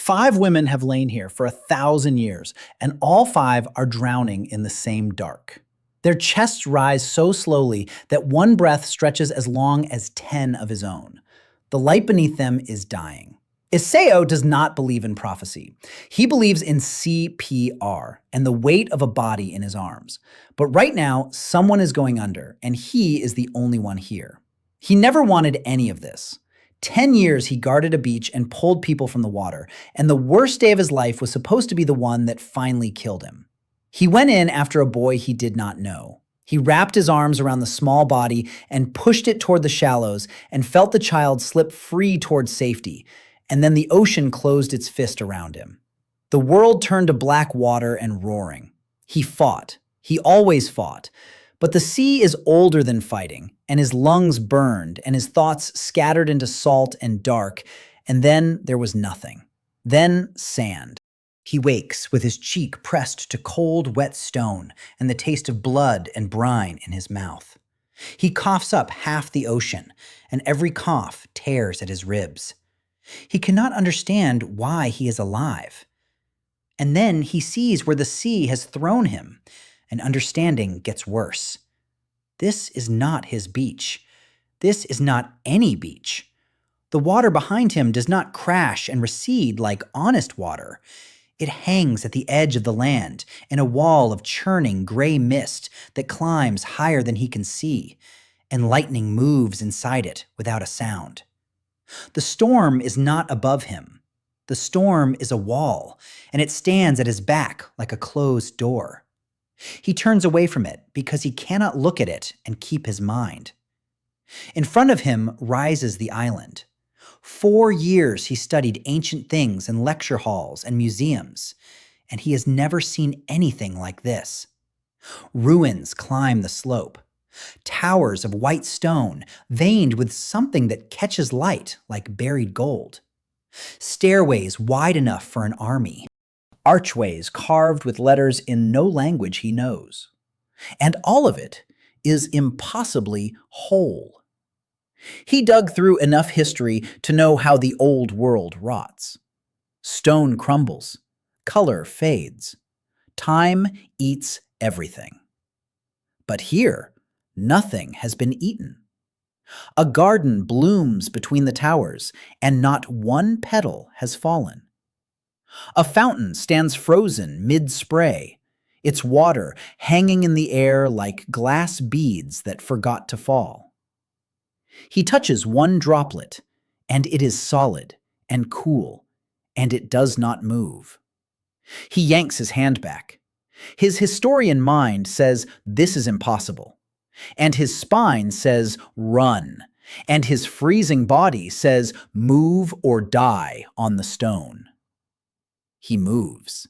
5 women have lain here for 1,000 years, and all 5 are drowning in the same dark. Their chests rise so slowly that one breath stretches as long as 10 of his own. The light beneath them is dying. Iseo does not believe in prophecy. He believes in CPR and the weight of a body in his arms. But right now, someone is going under, and he is the only one here. He never wanted any of this. 10 years he guarded a beach and pulled people from the water, and the worst day of his life was supposed to be the one that finally killed him. He went in after a boy he did not know. He wrapped his arms around the small body and pushed it toward the shallows and felt the child slip free toward safety, and then the ocean closed its fist around him. The world turned to black water and roaring. He fought. He always fought. But the sea is older than fighting, and his lungs burned, and his thoughts scattered into salt and dark, and then there was nothing. Then sand. He wakes with his cheek pressed to cold, wet stone and the taste of blood and brine in his mouth. He coughs up half the ocean, and every cough tears at his ribs. He cannot understand why he is alive. And then he sees where the sea has thrown him, and understanding gets worse. This is not his beach. This is not any beach. The water behind him does not crash and recede like honest water. It hangs at the edge of the land in a wall of churning gray mist that climbs higher than he can see, and lightning moves inside it without a sound. The storm is not above him. The storm is a wall, and it stands at his back like a closed door. He turns away from it because he cannot look at it and keep his mind. In front of him rises the island. 4 years he studied ancient things in lecture halls and museums, and he has never seen anything like this. Ruins climb the slope. Towers of white stone, veined with something that catches light like buried gold. Stairways wide enough for an army. Archways carved with letters in no language he knows. And all of it is impossibly whole. He dug through enough history to know how the old world rots. Stone crumbles. Color fades. Time eats everything. But here, nothing has been eaten. A garden blooms between the towers, and not one petal has fallen. A fountain stands frozen mid-spray, its water hanging in the air like glass beads that forgot to fall. He touches one droplet, and it is solid and cool, and it does not move. He yanks his hand back. His historian mind says this is impossible, and his spine says run, and his freezing body says move or die on the stone. He moves.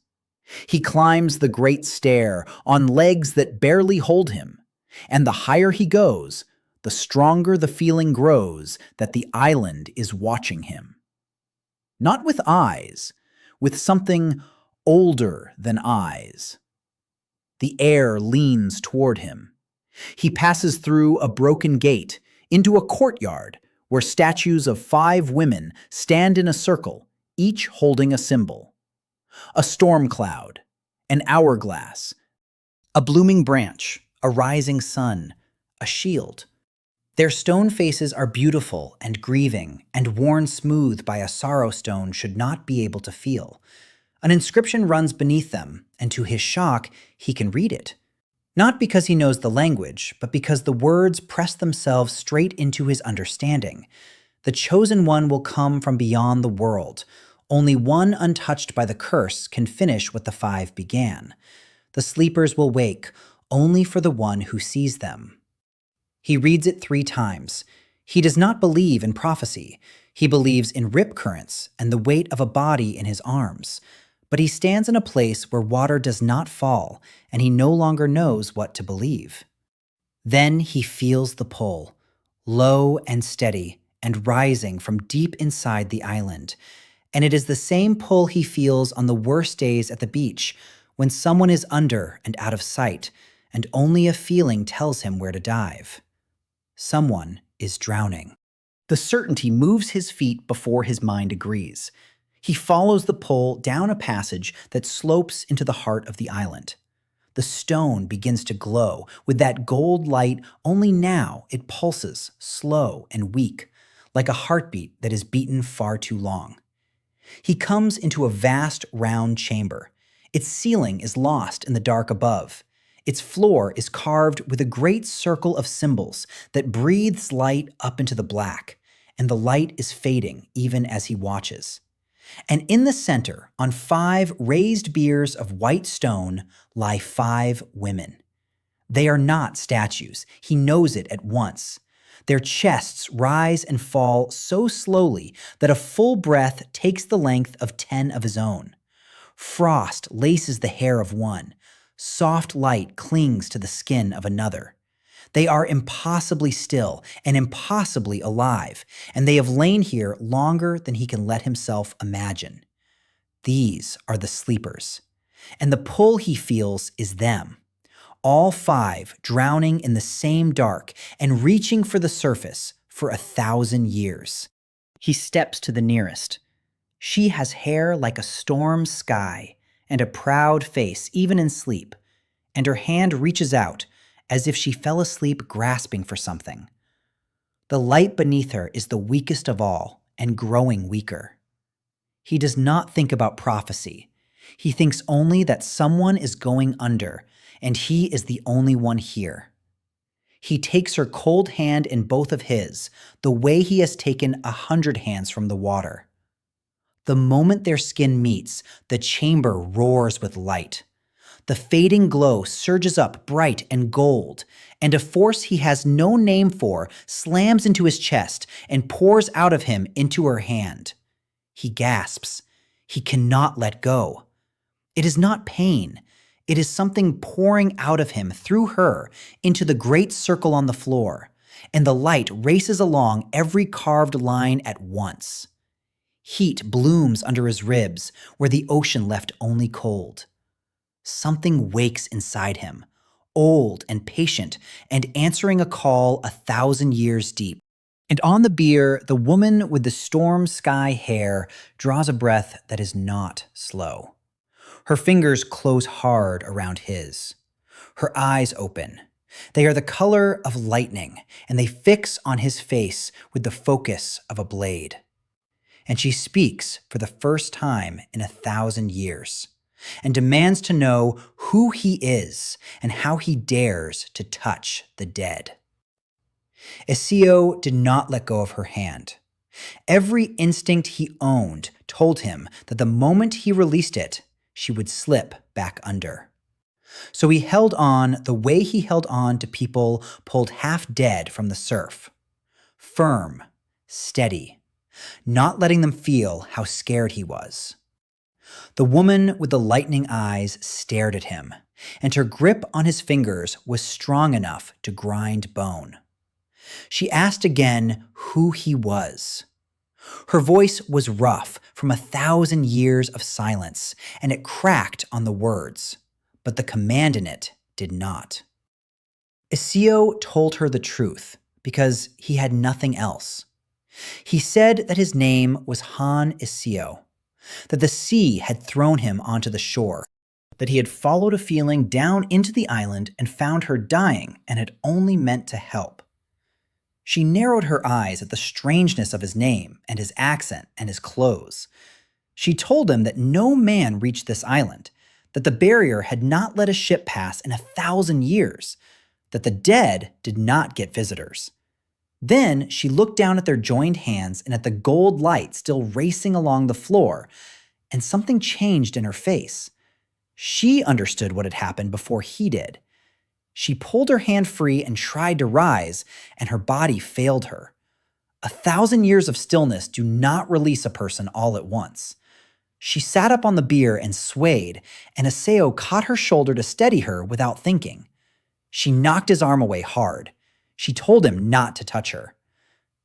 He climbs the great stair on legs that barely hold him, and the higher he goes, the stronger the feeling grows that the island is watching him. Not with eyes, with something older than eyes. The air leans toward him. He passes through a broken gate into a courtyard where statues of 5 women stand in a circle, each holding a symbol. A storm cloud, an hourglass, a blooming branch, a rising sun, a shield. Their stone faces are beautiful and grieving, and worn smooth by a sorrow stone should not be able to feel. An inscription runs beneath them, and to his shock, he can read it. Not because he knows the language, but because the words press themselves straight into his understanding. The chosen one will come from beyond the world. Only one untouched by the curse can finish what the 5 began. The sleepers will wake only for the one who sees them. He reads it 3 times. He does not believe in prophecy. He believes in rip currents and the weight of a body in his arms. But he stands in a place where water does not fall, and he no longer knows what to believe. Then he feels the pull, low and steady, and rising from deep inside the island. And it is the same pull he feels on the worst days at the beach, when someone is under and out of sight, and only a feeling tells him where to dive. Someone is drowning. The certainty moves his feet before his mind agrees. He follows the pull down a passage that slopes into the heart of the island. The stone begins to glow with that gold light, only now it pulses, slow and weak, like a heartbeat that is beaten far too long. He comes into a vast round chamber. Its ceiling is lost in the dark above. Its floor is carved with a great circle of symbols that breathes light up into the black, and the light is fading even as he watches. And in the center, on 5 raised biers of white stone, lie 5 women. They are not statues. He knows it at once. Their chests rise and fall so slowly that a full breath takes the length of 10 of his own. Frost laces the hair of one. Soft light clings to the skin of another. They are impossibly still and impossibly alive, and they have lain here longer than he can let himself imagine. These are the sleepers, and the pull he feels is them. All 5 drowning in the same dark and reaching for the surface for 1,000 years. He steps to the nearest. She has hair like a storm sky and a proud face even in sleep, and her hand reaches out as if she fell asleep grasping for something. The light beneath her is the weakest of all and growing weaker. He does not think about prophecy. He thinks only that someone is going under, and he is the only one here. He takes her cold hand in both of his, the way he has taken 100 hands from the water. The moment their skin meets, the chamber roars with light. The fading glow surges up bright and gold, and a force he has no name for slams into his chest and pours out of him into her hand. He gasps. He cannot let go. It is not pain. It is something pouring out of him through her into the great circle on the floor, and the light races along every carved line at once. Heat blooms under his ribs where the ocean left only cold. Something wakes inside him, old and patient and answering a call 1,000 years deep. And on the bier, the woman with the storm sky hair draws a breath that is not slow. Her fingers close hard around his. Her eyes open. They are the color of lightning, and they fix on his face with the focus of a blade. And she speaks for the first time in 1,000 years. And demands to know who he is and how he dares to touch the dead. Iseo did not let go of her hand. Every instinct he owned told him that the moment he released it, she would slip back under. So he held on the way he held on to people pulled half dead from the surf. Firm, steady, not letting them feel how scared he was. The woman with the lightning eyes stared at him, and her grip on his fingers was strong enough to grind bone. She asked again who he was. Her voice was rough from 1,000 years of silence, and it cracked on the words, but the command in it did not. Iseo told her the truth because he had nothing else. He said that his name was Iseo, that the sea had thrown him onto the shore, that he had followed a feeling down into the island and found her dying and had only meant to help. She narrowed her eyes at the strangeness of his name and his accent and his clothes. She told him that no man reached this island, that the barrier had not let a ship pass in 1,000 years, that the dead did not get visitors. Then she looked down at their joined hands and at the gold light still racing along the floor, and something changed in her face. She understood what had happened before he did. She pulled her hand free and tried to rise, and her body failed her. 1,000 years of stillness do not release a person all at once. She sat up on the bier and swayed, and Iseo caught her shoulder to steady her without thinking. She knocked his arm away hard. She told him not to touch her.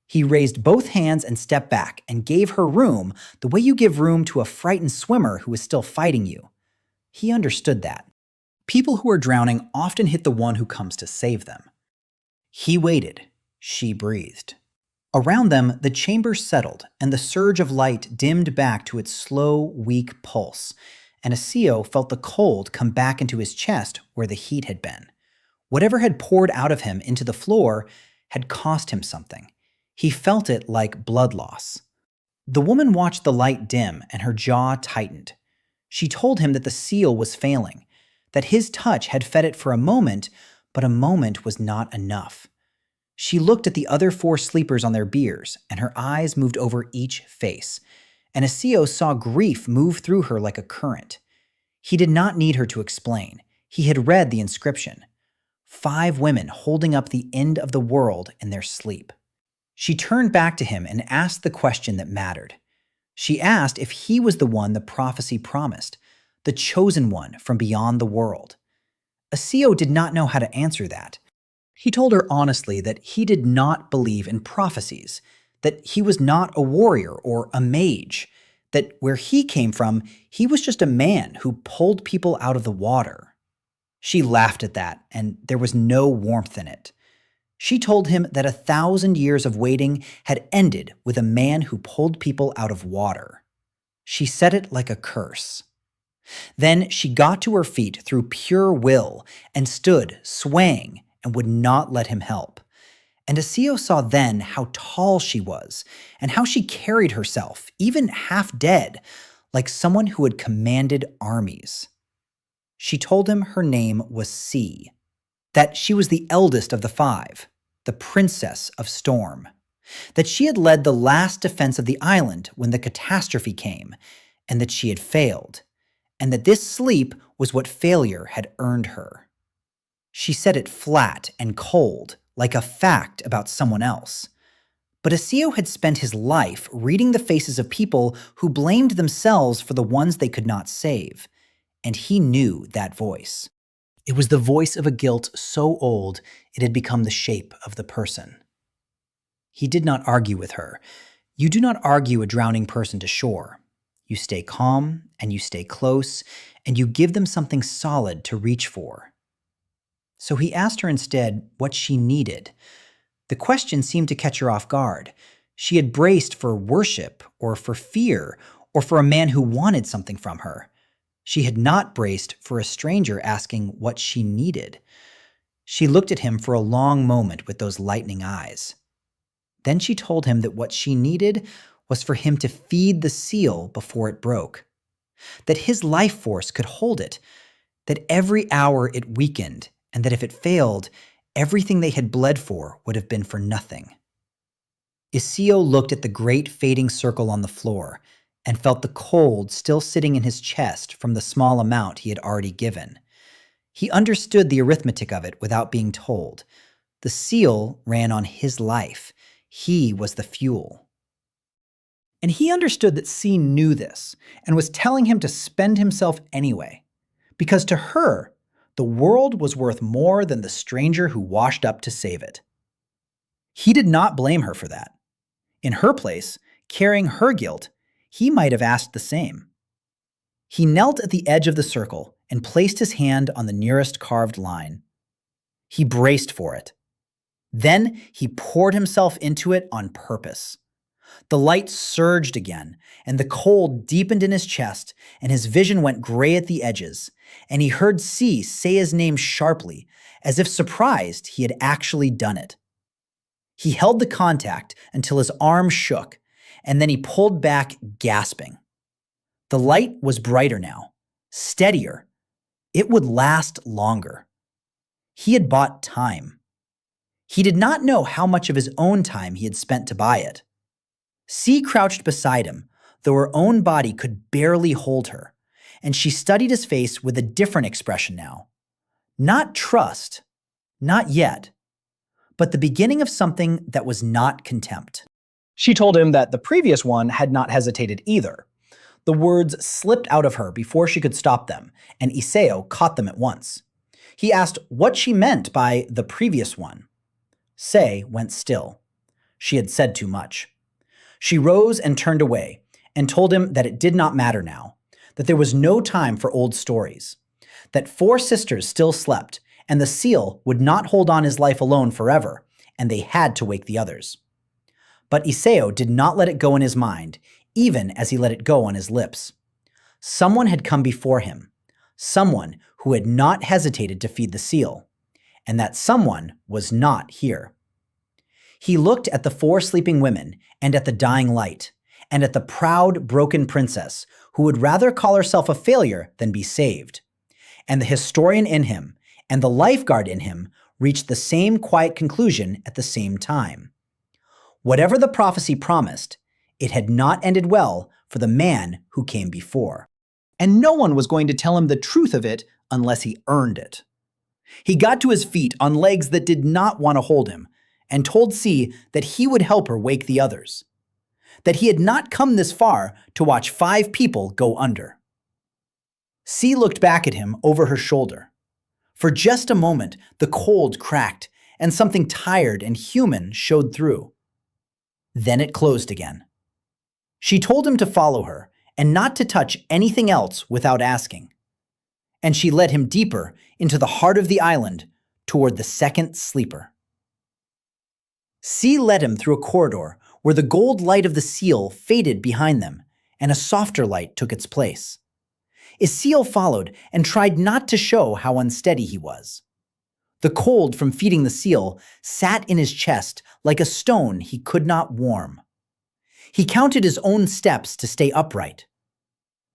He raised both hands and stepped back and gave her room the way you give room to a frightened swimmer who is still fighting you. He understood that. People who are drowning often hit the one who comes to save them. He waited. She breathed. Around them, the chamber settled, and the surge of light dimmed back to its slow, weak pulse, and Iseo felt the cold come back into his chest where the heat had been. Whatever had poured out of him into the floor had cost him something. He felt it like blood loss. The woman watched the light dim, and her jaw tightened. She told him that the seal was failing, that his touch had fed it for a moment, but a moment was not enough. She looked at the other 4 sleepers on their biers, and her eyes moved over each face, and Iseo saw grief move through her like a current. He did not need her to explain. He had read the inscription. 5 women holding up the end of the world in their sleep. She turned back to him and asked the question that mattered. She asked if he was the one the prophecy promised, the chosen one from beyond the world. Iseo did not know how to answer that. He told her honestly that he did not believe in prophecies, that he was not a warrior or a mage, that where he came from, he was just a man who pulled people out of the water. She laughed at that, and there was no warmth in it. She told him that 1,000 years of waiting had ended with a man who pulled people out of water. She said it like a curse. Then she got to her feet through pure will and stood swaying and would not let him help. And Iseo saw then how tall she was and how she carried herself, even half dead, like someone who had commanded armies. She told him her name was Sea, that she was the eldest of the 5, the princess of storm, that she had led the last defense of the island when the catastrophe came, and that she had failed, and that this sleep was what failure had earned her. She said it flat and cold, like a fact about someone else. But Iseo had spent his life reading the faces of people who blamed themselves for the ones they could not save, and he knew that voice. It was the voice of a guilt so old it had become the shape of the person. He did not argue with her. You do not argue a drowning person to shore. You stay calm, and you stay close, and you give them something solid to reach for. So he asked her instead what she needed. The question seemed to catch her off guard. She had braced for worship, or for fear, or for a man who wanted something from her. She had not braced for a stranger asking what she needed. She looked at him for a long moment with those lightning eyes. Then she told him that what she needed was for him to feed the seal before it broke, that his life force could hold it, that every hour it weakened, and that if it failed, everything they had bled for would have been for nothing. Iseo looked at the great fading circle on the floor and felt the cold still sitting in his chest from the small amount he had already given. He understood the arithmetic of it without being told. The seal ran on his life. He was the fuel. And he understood that C knew this and was telling him to spend himself anyway, because to her, the world was worth more than the stranger who washed up to save it. He did not blame her for that. In her place, carrying her guilt, he might have asked the same. He knelt at the edge of the circle and placed his hand on the nearest carved line. He braced for it. Then he poured himself into it on purpose. The light surged again, and the cold deepened in his chest, and his vision went gray at the edges, and he heard C say his name sharply, as if surprised he had actually done it. He held the contact until his arm shook, and then he pulled back, gasping. The light was brighter now, steadier. It would last longer. He had bought time. He did not know how much of his own time he had spent to buy it. C crouched beside him, though her own body could barely hold her, and she studied his face with a different expression now. Not trust, not yet, but the beginning of something that was not contempt. She told him that the previous one had not hesitated either. The words slipped out of her before she could stop them, and Iseo caught them at once. He asked what she meant by the previous one. Say went still. She had said too much. She rose and turned away, and told him that it did not matter now, that there was no time for old stories, that 4 sisters still slept, and the seal would not hold on his life alone forever, and they had to wake the others. But Iseo did not let it go in his mind, even as he let it go on his lips. Someone had come before him, someone who had not hesitated to feed the seal, and that someone was not here. He looked at the 4 sleeping women and at the dying light, and at the proud, broken princess who would rather call herself a failure than be saved. And the historian in him and the lifeguard in him reached the same quiet conclusion at the same time. Whatever the prophecy promised, it had not ended well for the man who came before. And no one was going to tell him the truth of it unless he earned it. He got to his feet on legs that did not want to hold him, and told C that he would help her wake the others. That he had not come this far to watch 5 people go under. C looked back at him over her shoulder. For just a moment, the cold cracked, and something tired and human showed through. Then it closed again. She told him to follow her, and not to touch anything else without asking. And she led him deeper into the heart of the island, toward the second sleeper. C led him through a corridor where the gold light of the seal faded behind them, and a softer light took its place. Iséo followed and tried not to show how unsteady he was. The cold from feeding the seal sat in his chest like a stone he could not warm. He counted his own steps to stay upright.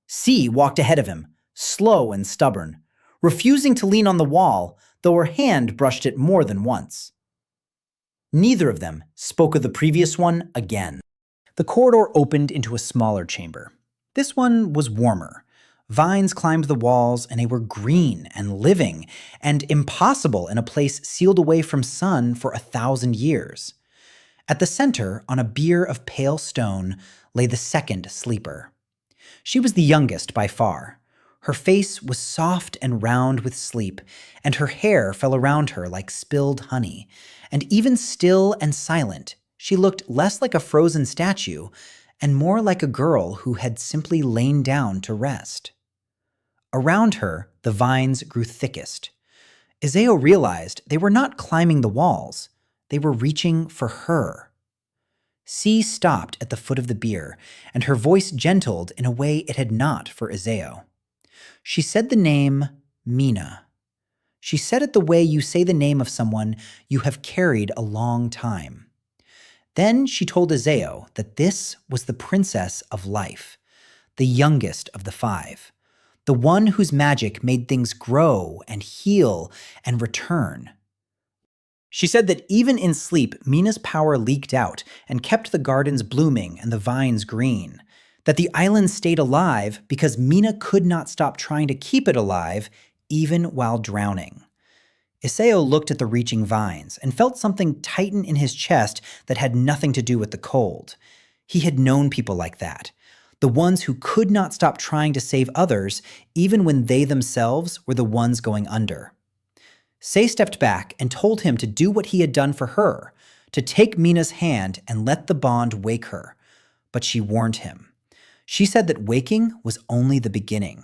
C walked ahead of him, slow and stubborn, refusing to lean on the wall, though her hand brushed it more than once. Neither of them spoke of the previous one again. The corridor opened into a smaller chamber. This one was warmer. Vines climbed the walls, and they were green and living and impossible in a place sealed away from sun for 1,000 years. At the center, on a bier of pale stone, lay the second sleeper. She was the youngest by far. Her face was soft and round with sleep, and her hair fell around her like spilled honey. And even still and silent, she looked less like a frozen statue and more like a girl who had simply lain down to rest. Around her, the vines grew thickest. Iséo realized they were not climbing the walls. They were reaching for her. C stopped at the foot of the bier, and her voice gentled in a way it had not for Iséo. She said the name Mina. She said it the way you say the name of someone you have carried a long time. Then she told Iséo that this was the princess of life, the youngest of the 5, the one whose magic made things grow and heal and return. She said that even in sleep, Mina's power leaked out and kept the gardens blooming and the vines green, that the island stayed alive because Mina could not stop trying to keep it alive even while drowning. Iséo looked at the reaching vines and felt something tighten in his chest that had nothing to do with the cold. He had known people like that, the ones who could not stop trying to save others even when they themselves were the ones going under. Say stepped back and told him to do what he had done for her, to take Mina's hand and let the bond wake her. But she warned him. She said that waking was only the beginning,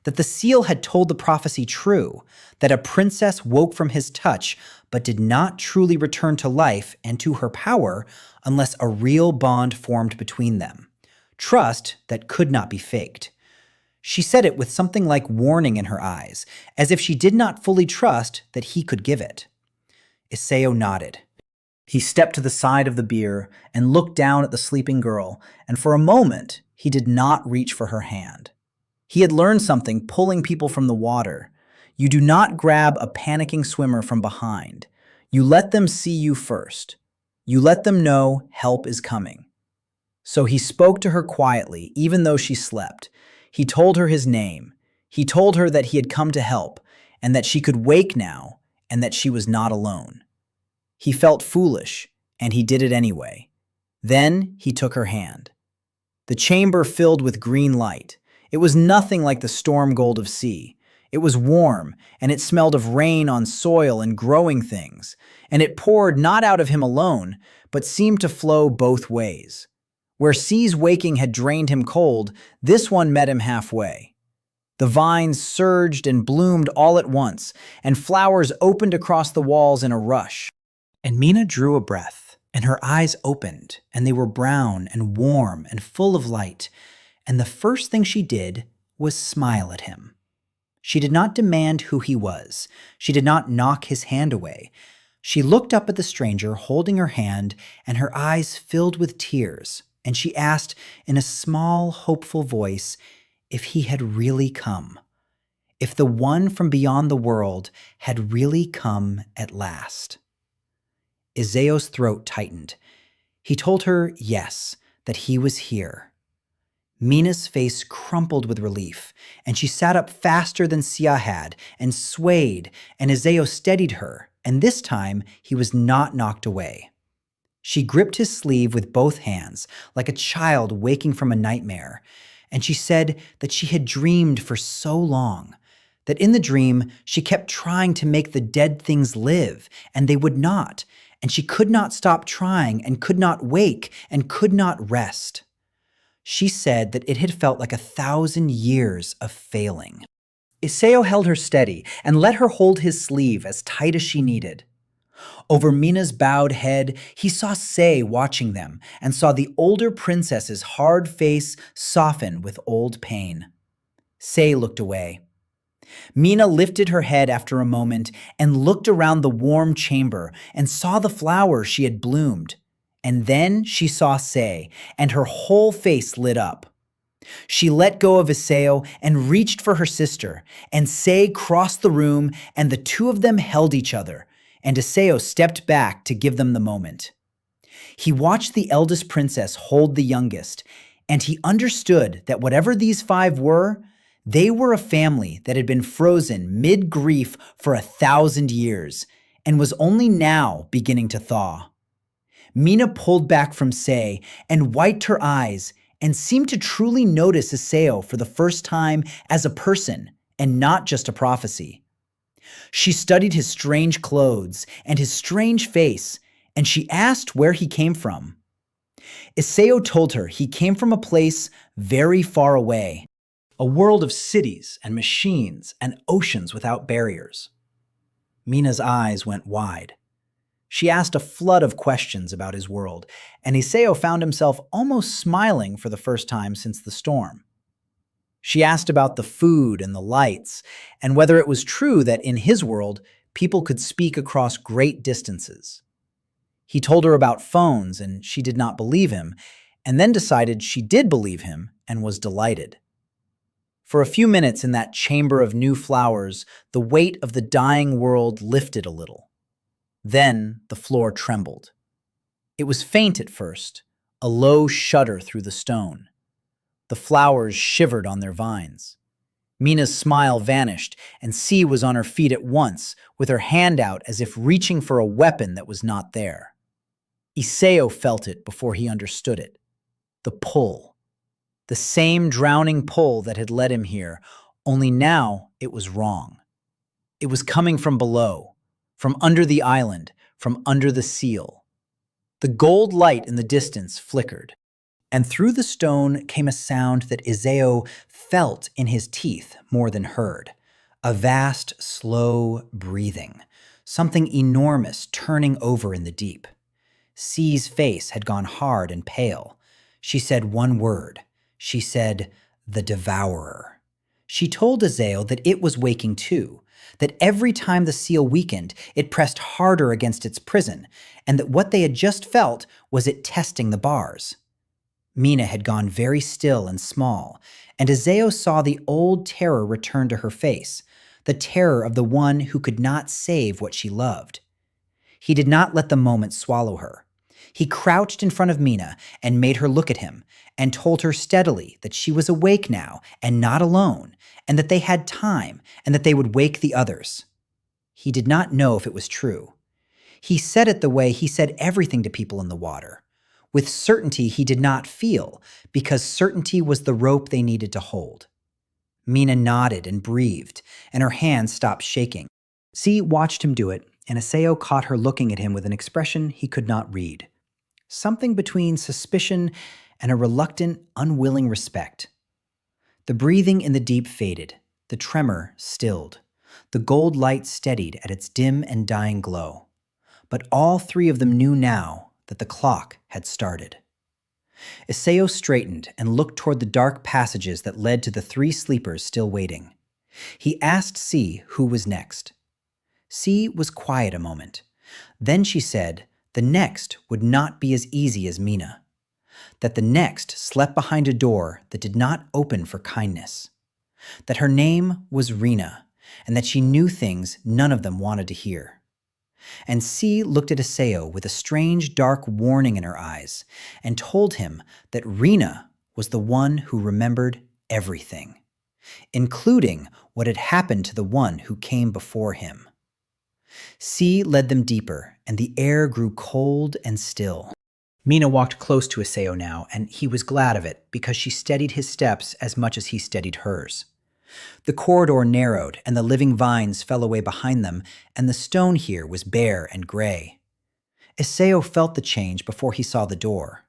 that the seal had told the prophecy true, that a princess woke from his touch but did not truly return to life and to her power unless a real bond formed between them, trust that could not be faked. She said it with something like warning in her eyes, as if she did not fully trust that he could give it. Iséo nodded. He stepped to the side of the bier and looked down at the sleeping girl, and for a moment he did not reach for her hand. He had learned something pulling people from the water. You do not grab a panicking swimmer from behind. You let them see you first. You let them know help is coming. So he spoke to her quietly, even though she slept. He told her his name. He told her that he had come to help, and that she could wake now, and that she was not alone. He felt foolish, and he did it anyway. Then he took her hand. The chamber filled with green light. It was nothing like the storm gold of sea. It was warm, and it smelled of rain on soil and growing things, and it poured not out of him alone, but seemed to flow both ways. Where C's waking had drained him cold, this one met him halfway. The vines surged and bloomed all at once, and flowers opened across the walls in a rush. And Mina drew a breath And her eyes opened, and they were brown and warm and full of light. And the first thing she did was smile at him. She did not demand who he was. She did not knock his hand away. She looked up at the stranger holding her hand, and her eyes filled with tears, and she asked in a small, hopeful voice if he had really come, if the one from beyond the world had really come at last. Iséo's throat tightened. He told her yes, that he was here. Mina's face crumpled with relief, and she sat up faster than Sia had and swayed, and Iseo steadied her, and this time he was not knocked away. She gripped his sleeve with both hands, like a child waking from a nightmare, and she said that she had dreamed for so long, that in the dream she kept trying to make the dead things live, and they would not, and she could not stop trying and could not wake and could not rest. She said that it had felt like 1,000 years of failing. Iseo held her steady and let her hold his sleeve as tight as she needed. Over Mina's bowed head, he saw Sei watching them and saw the older princess's hard face soften with old pain. Sei looked away. Mina lifted her head after a moment and looked around the warm chamber and saw the flowers she had bloomed. And then she saw Sei, and her whole face lit up. She let go of Iseo and reached for her sister, and Sei crossed the room, and the two of them held each other, and Iseo stepped back to give them the moment. He watched the eldest princess hold the youngest, and he understood that whatever these five were, they were a family that had been frozen mid-grief for 1,000 years, and was only now beginning to thaw. Mina pulled back from Sei and wiped her eyes and seemed to truly notice Iseo for the first time as a person and not just a prophecy. She studied his strange clothes and his strange face, and she asked where he came from. Iseo told her he came from a place very far away, a world of cities and machines and oceans without barriers. Mina's eyes went wide. She asked a flood of questions about his world, and Iseo found himself almost smiling for the first time since the storm. She asked about the food and the lights, and whether it was true that in his world, people could speak across great distances. He told her about phones, and she did not believe him, and then decided she did believe him and was delighted. For a few minutes in that chamber of new flowers, the weight of the dying world lifted a little. Then the floor trembled. It was faint at first, a low shudder through the stone. The flowers shivered on their vines. Mina's smile vanished, and C was on her feet at once, with her hand out as if reaching for a weapon that was not there. Iseo felt it before he understood it. The pull. The same drowning pull that had led him here, only now it was wrong. It was coming from below. From under the island, from under the seal. The gold light in the distance flickered, and through the stone came a sound that Iseo felt in his teeth more than heard. A vast, slow breathing, something enormous turning over in the deep. C's face had gone hard and pale. She said one word. She said, "The Devourer." She told Iseo that it was waking too, that every time the seal weakened, it pressed harder against its prison, and that what they had just felt was it testing the bars. Mina had gone very still and small, and Iseo saw the old terror return to her face, the terror of the one who could not save what she loved. He did not let the moment swallow her. He crouched in front of Mina and made her look at him, and told her steadily that she was awake now and not alone, and that they had time, and that they would wake the others. He did not know if it was true. He said it the way he said everything to people in the water. With certainty he did not feel, because certainty was the rope they needed to hold. Mina nodded and breathed, and her hands stopped shaking. C watched him do it, and Iseo caught her looking at him with an expression he could not read. Something between suspicion and a reluctant, unwilling respect. The breathing in the deep faded, the tremor stilled, the gold light steadied at its dim and dying glow. But all three of them knew now that the clock had started. Iseo straightened and looked toward the dark passages that led to the three sleepers still waiting. He asked C who was next. C was quiet a moment. Then she said the next would not be as easy as Mina, that the next slept behind a door that did not open for kindness, that her name was Rena, and that she knew things none of them wanted to hear. And C looked at Iseo with a strange dark warning in her eyes and told him that Rena was the one who remembered everything, including what had happened to the one who came before him. C led them deeper, and the air grew cold and still. Mina walked close to Iseo now, and he was glad of it because she steadied his steps as much as he steadied hers. The corridor narrowed, and the living vines fell away behind them, and the stone here was bare and gray. Iseo felt the change before he saw the door.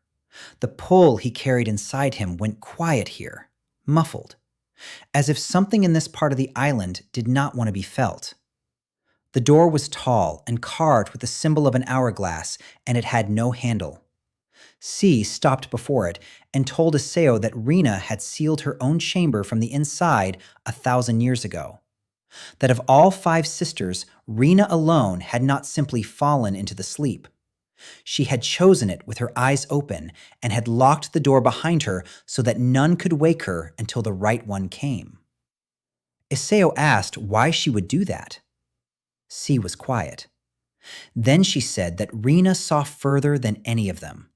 The pull he carried inside him went quiet here, muffled, as if something in this part of the island did not want to be felt. The door was tall and carved with the symbol of an hourglass, and it had no handle. C stopped before it and told Iseo that Rena had sealed her own chamber from the inside 1,000 years ago. That of all 5 sisters, Rena alone had not simply fallen into the sleep. She had chosen it with her eyes open and had locked the door behind her so that none could wake her until the right one came. Iseo asked why she would do that. C was quiet. Then she said that Rena saw further than any of them,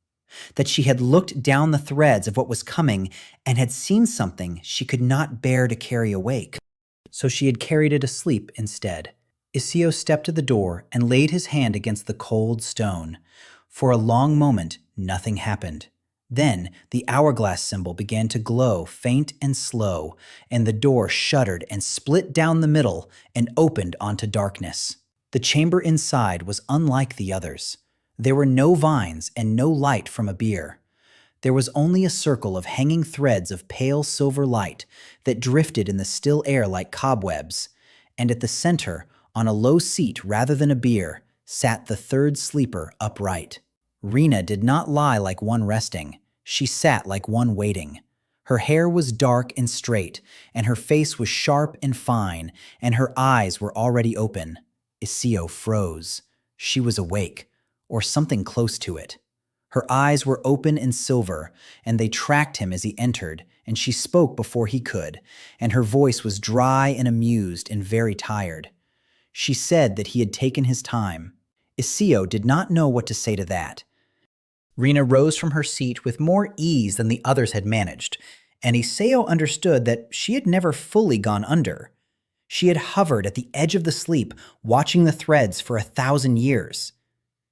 that she had looked down the threads of what was coming and had seen something she could not bear to carry awake, so she had carried it asleep instead. Iseo stepped to the door and laid his hand against the cold stone. For a long moment, nothing happened. Then the hourglass symbol began to glow faint and slow, and the door shuddered and split down the middle and opened onto darkness. The chamber inside was unlike the others. There were no vines and no light from a bier. There was only a circle of hanging threads of pale silver light that drifted in the still air like cobwebs, and at the center, on a low seat rather than a bier, sat the third sleeper upright. Rena did not lie like one resting. She sat like one waiting. Her hair was dark and straight, and her face was sharp and fine, and her eyes were already open. Iseo froze. She was awake, or something close to it. Her eyes were open and silver, and they tracked him as he entered, and she spoke before he could, and her voice was dry and amused and very tired. She said that he had taken his time. Iseo did not know what to say to that. Rena rose from her seat with more ease than the others had managed, and Iseo understood that she had never fully gone under. She had hovered at the edge of the sleep, watching the threads for 1,000 years.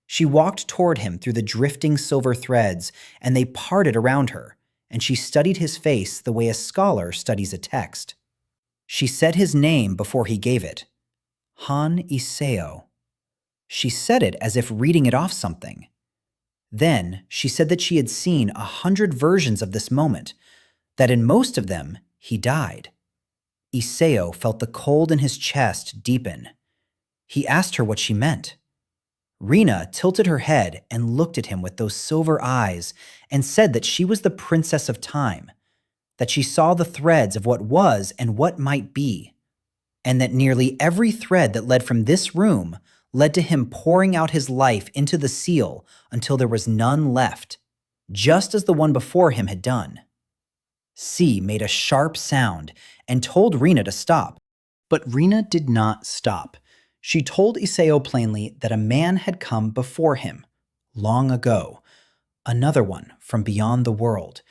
She walked toward him through the drifting silver threads, and they parted around her, and she studied his face the way a scholar studies a text. She said his name before he gave it. Han Iseo. She said it as if reading it off something. Then she said that she had seen 100 versions of this moment, that in most of them he died. Iseo felt the cold in his chest deepen. He asked her what she meant. Rena tilted her head and looked at him with those silver eyes and said that she was the princess of time, that she saw the threads of what was and what might be, and that nearly every thread that led from this room led to him pouring out his life into the seal until there was none left, just as the one before him had done. C made a sharp sound and told Rena to stop, but Rena did not stop. She told Iseo plainly that a man had come before him, long ago, another one from beyond the world,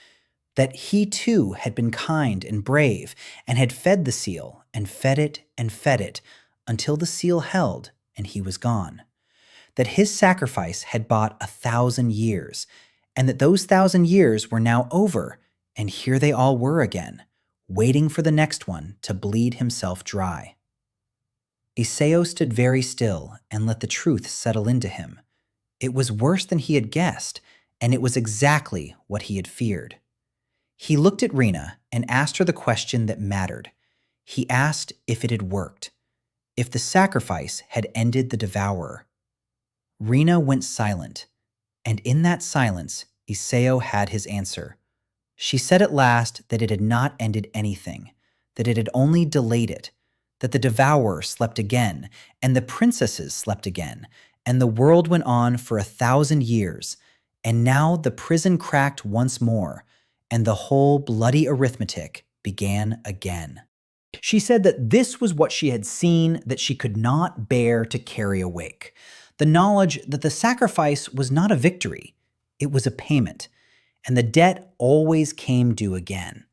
that he too had been kind and brave and had fed the seal and fed it until the seal held and he was gone, that his sacrifice had bought 1,000 years, and that those 1,000 years were now over, and here they all were again, waiting for the next one to bleed himself dry. Iseo stood very still and let the truth settle into him. It was worse than he had guessed, and it was exactly what he had feared. He looked at Rena and asked her the question that mattered. He asked if it had worked, if the sacrifice had ended the devourer. Rena went silent, And in that silence, Iseo had his answer. She said at last that it had not ended anything, that it had only delayed it, that the devourer slept again, and the princesses slept again, and the world went on for 1,000 years, and now the prison cracked once more, and the whole bloody arithmetic began again. She said that this was what she had seen that she could not bear to carry awake. The knowledge that the sacrifice was not a victory, it was a payment, and the debt always came due again.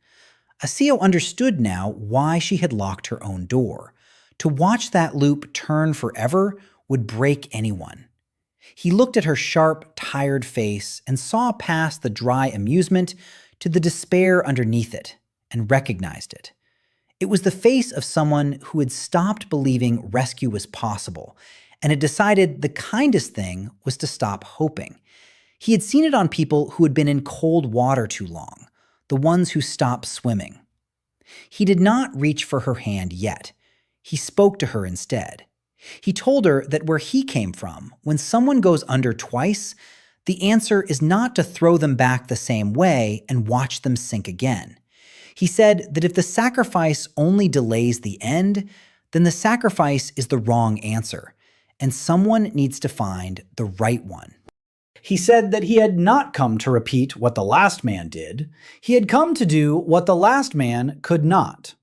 Iseo understood now why she had locked her own door. To watch that loop turn forever would break anyone. He looked at her sharp, tired face and saw past the dry amusement to the despair underneath it and recognized it. It was the face of someone who had stopped believing rescue was possible and had decided the kindest thing was to stop hoping. He had seen it on people who had been in cold water too long, the ones who stopped swimming. He did not reach for her hand yet. He spoke to her instead. He told her that where he came from, when someone goes under twice, the answer is not to throw them back the same way and watch them sink again. He said that if the sacrifice only delays the end, then the sacrifice is the wrong answer, and someone needs to find the right one. He said that he had not come to repeat what the last man did. He had come to do what the last man could not.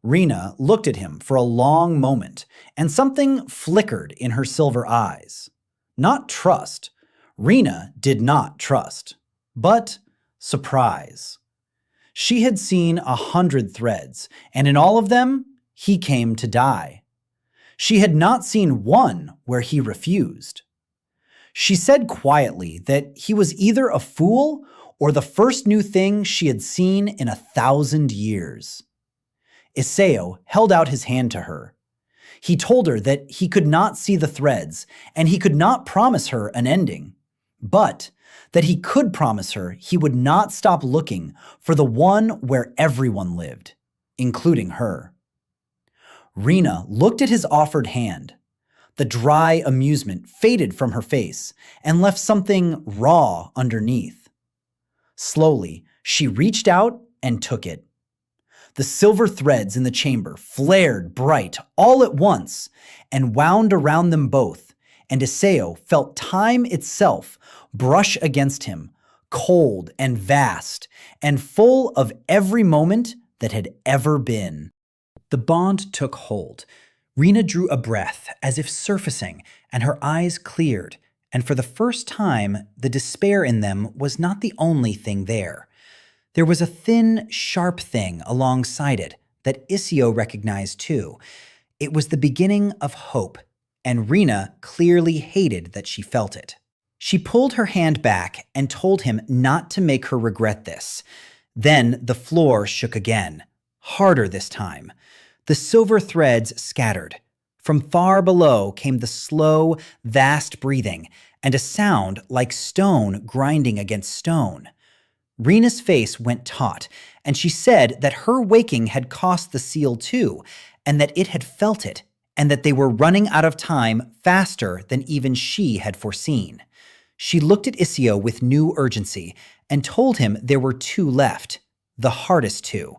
Rena looked at him for a long moment, and something flickered in her silver eyes. Not trust. Rena did not trust, but surprise. She had seen 100 threads, and in all of them, he came to die. She had not seen one where he refused. She said quietly that he was either a fool or the first new thing she had seen in 1,000 years. Iseo held out his hand to her. He told her that he could not see the threads and he could not promise her an ending, but that he could promise her he would not stop looking for the one where everyone lived, including her. Rena looked at his offered hand. The dry amusement faded from her face and left something raw underneath. Slowly, she reached out and took it. The silver threads in the chamber flared bright all at once and wound around them both, and Iseo felt time itself brush against him, cold and vast, and full of every moment that had ever been. The bond took hold. Rena drew a breath as if surfacing, and her eyes cleared, and for the first time, the despair in them was not the only thing there. There was a thin, sharp thing alongside it that Iseo recognized too. It was the beginning of hope, and Rena clearly hated that she felt it. She pulled her hand back and told him not to make her regret this. Then the floor shook again, harder this time. The silver threads scattered. From far below came the slow, vast breathing and a sound like stone grinding against stone. Rena's face went taut, and she said that her waking had cost the seal too, and that it had felt it, and that they were running out of time faster than even she had foreseen. She looked at Iseo with new urgency and told him there were 2 left, the hardest 2,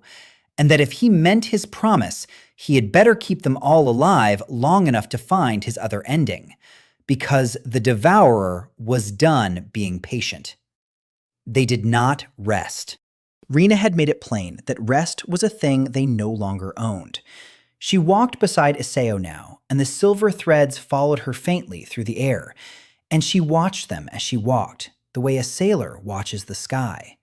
and that if he meant his promise, he had better keep them all alive long enough to find his other ending, because the devourer was done being patient. They did not rest. Rena had made it plain that rest was a thing they no longer owned. She walked beside Iseo now, and the silver threads followed her faintly through the air, and she watched them as she walked, the way a sailor watches the sky.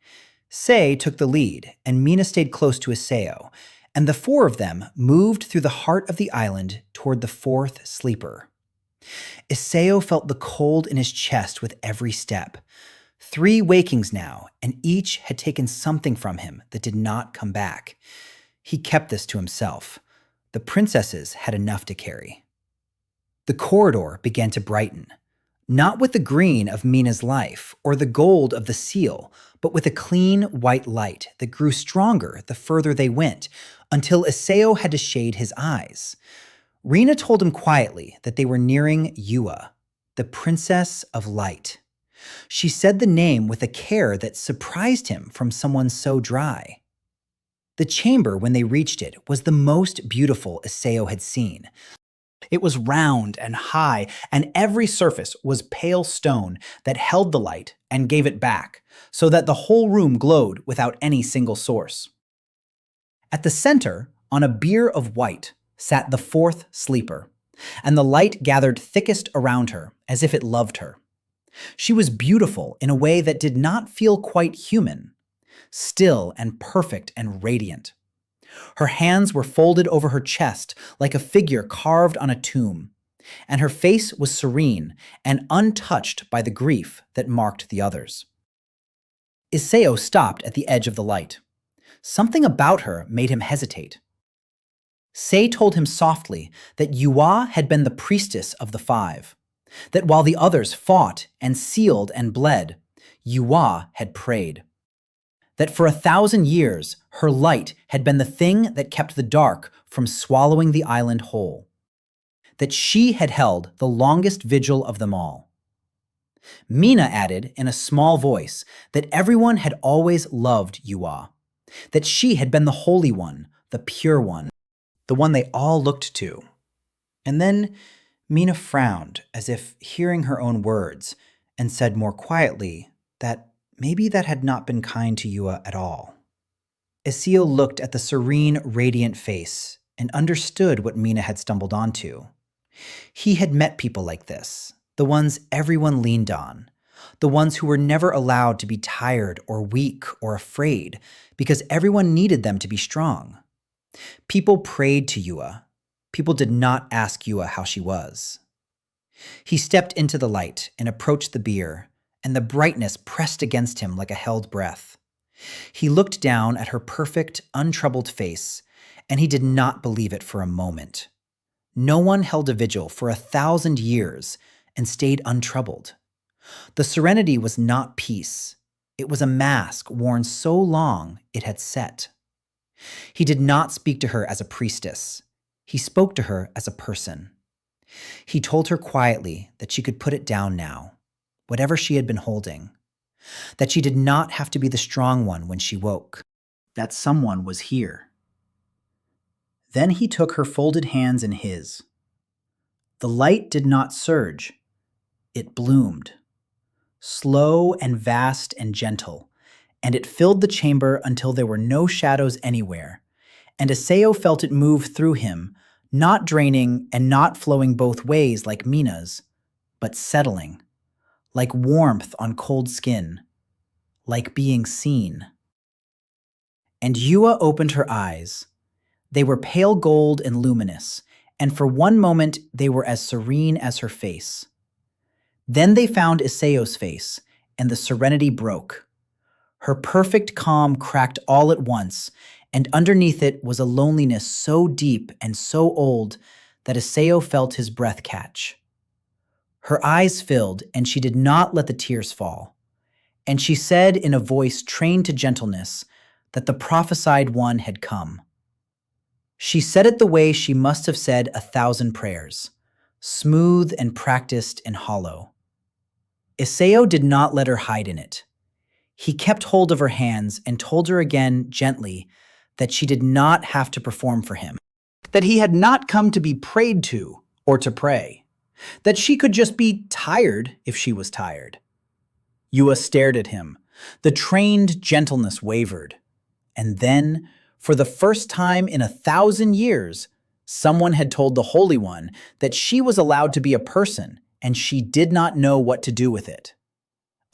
Say took the lead, and Mina stayed close to Iseo, and the 4 of them moved through the heart of the island toward the 4th sleeper. Iseo felt the cold in his chest with every step. 3 wakings now, and each had taken something from him that did not come back. He kept this to himself. The princesses had enough to carry. The corridor began to brighten, not with the green of Mina's life or the gold of the seal, but with a clean white light that grew stronger the further they went, until Iseo had to shade his eyes. Rena told him quietly that they were nearing Eua, the princess of light. She said the name with a care that surprised him from someone so dry. The chamber, when they reached it, was the most beautiful Iseo had seen. It was round and high, and every surface was pale stone that held the light and gave it back, so that the whole room glowed without any single source. At the center, on a bier of white, sat the fourth sleeper, and the light gathered thickest around her, as if it loved her. She was beautiful in a way that did not feel quite human, still and perfect and radiant. Her hands were folded over her chest like a figure carved on a tomb, and her face was serene and untouched by the grief that marked the others. Iseo stopped at the edge of the light. Something about her made him hesitate. Say told him softly that Yua had been the priestess of the five, that while the others fought and sealed and bled, Yua had prayed. That for 1,000 years, her light had been the thing that kept the dark from swallowing the island whole. That she had held the longest vigil of them all. Mina added in a small voice that everyone had always loved Yua, that she had been the holy one, the pure one, the one they all looked to. And then Mina frowned as if hearing her own words and said more quietly that maybe that had not been kind to Yua at all. Iseo looked at the serene, radiant face and understood what Mina had stumbled onto. He had met people like this, the ones everyone leaned on, the ones who were never allowed to be tired or weak or afraid because everyone needed them to be strong. People prayed to Yua. People did not ask Yua how she was. He stepped into the light and approached the bier, and the brightness pressed against him like a held breath. He looked down at her perfect, untroubled face, and he did not believe it for a moment. No one held a vigil for 1,000 years and stayed untroubled. The serenity was not peace. It was a mask worn so long it had set. He did not speak to her as a priestess. He spoke to her as a person. He told her quietly that she could put it down now, whatever she had been holding, that she did not have to be the strong one when she woke, that someone was here. Then he took her folded hands in his. The light did not surge. It bloomed, slow and vast and gentle, and it filled the chamber until there were no shadows anywhere, and Iseo felt it move through him, not draining and not flowing both ways like Mina's, but settling, like warmth on cold skin, like being seen. And Yua opened her eyes. They were pale gold and luminous, and for one moment they were as serene as her face. Then they found Iseo's face, and the serenity broke. Her perfect calm cracked all at once, and underneath it was a loneliness so deep and so old that Iseo felt his breath catch. Her eyes filled, and she did not let the tears fall. And she said in a voice trained to gentleness that the prophesied one had come. She said it the way she must have said 1,000 prayers, smooth and practiced and hollow. Iseo did not let her hide in it. He kept hold of her hands and told her again gently that she did not have to perform for him, that he had not come to be prayed to or to pray, that she could just be tired if she was tired. Yua stared at him. The trained gentleness wavered. And then, for the first time in 1,000 years, someone had told the Holy One that she was allowed to be a person and she did not know what to do with it.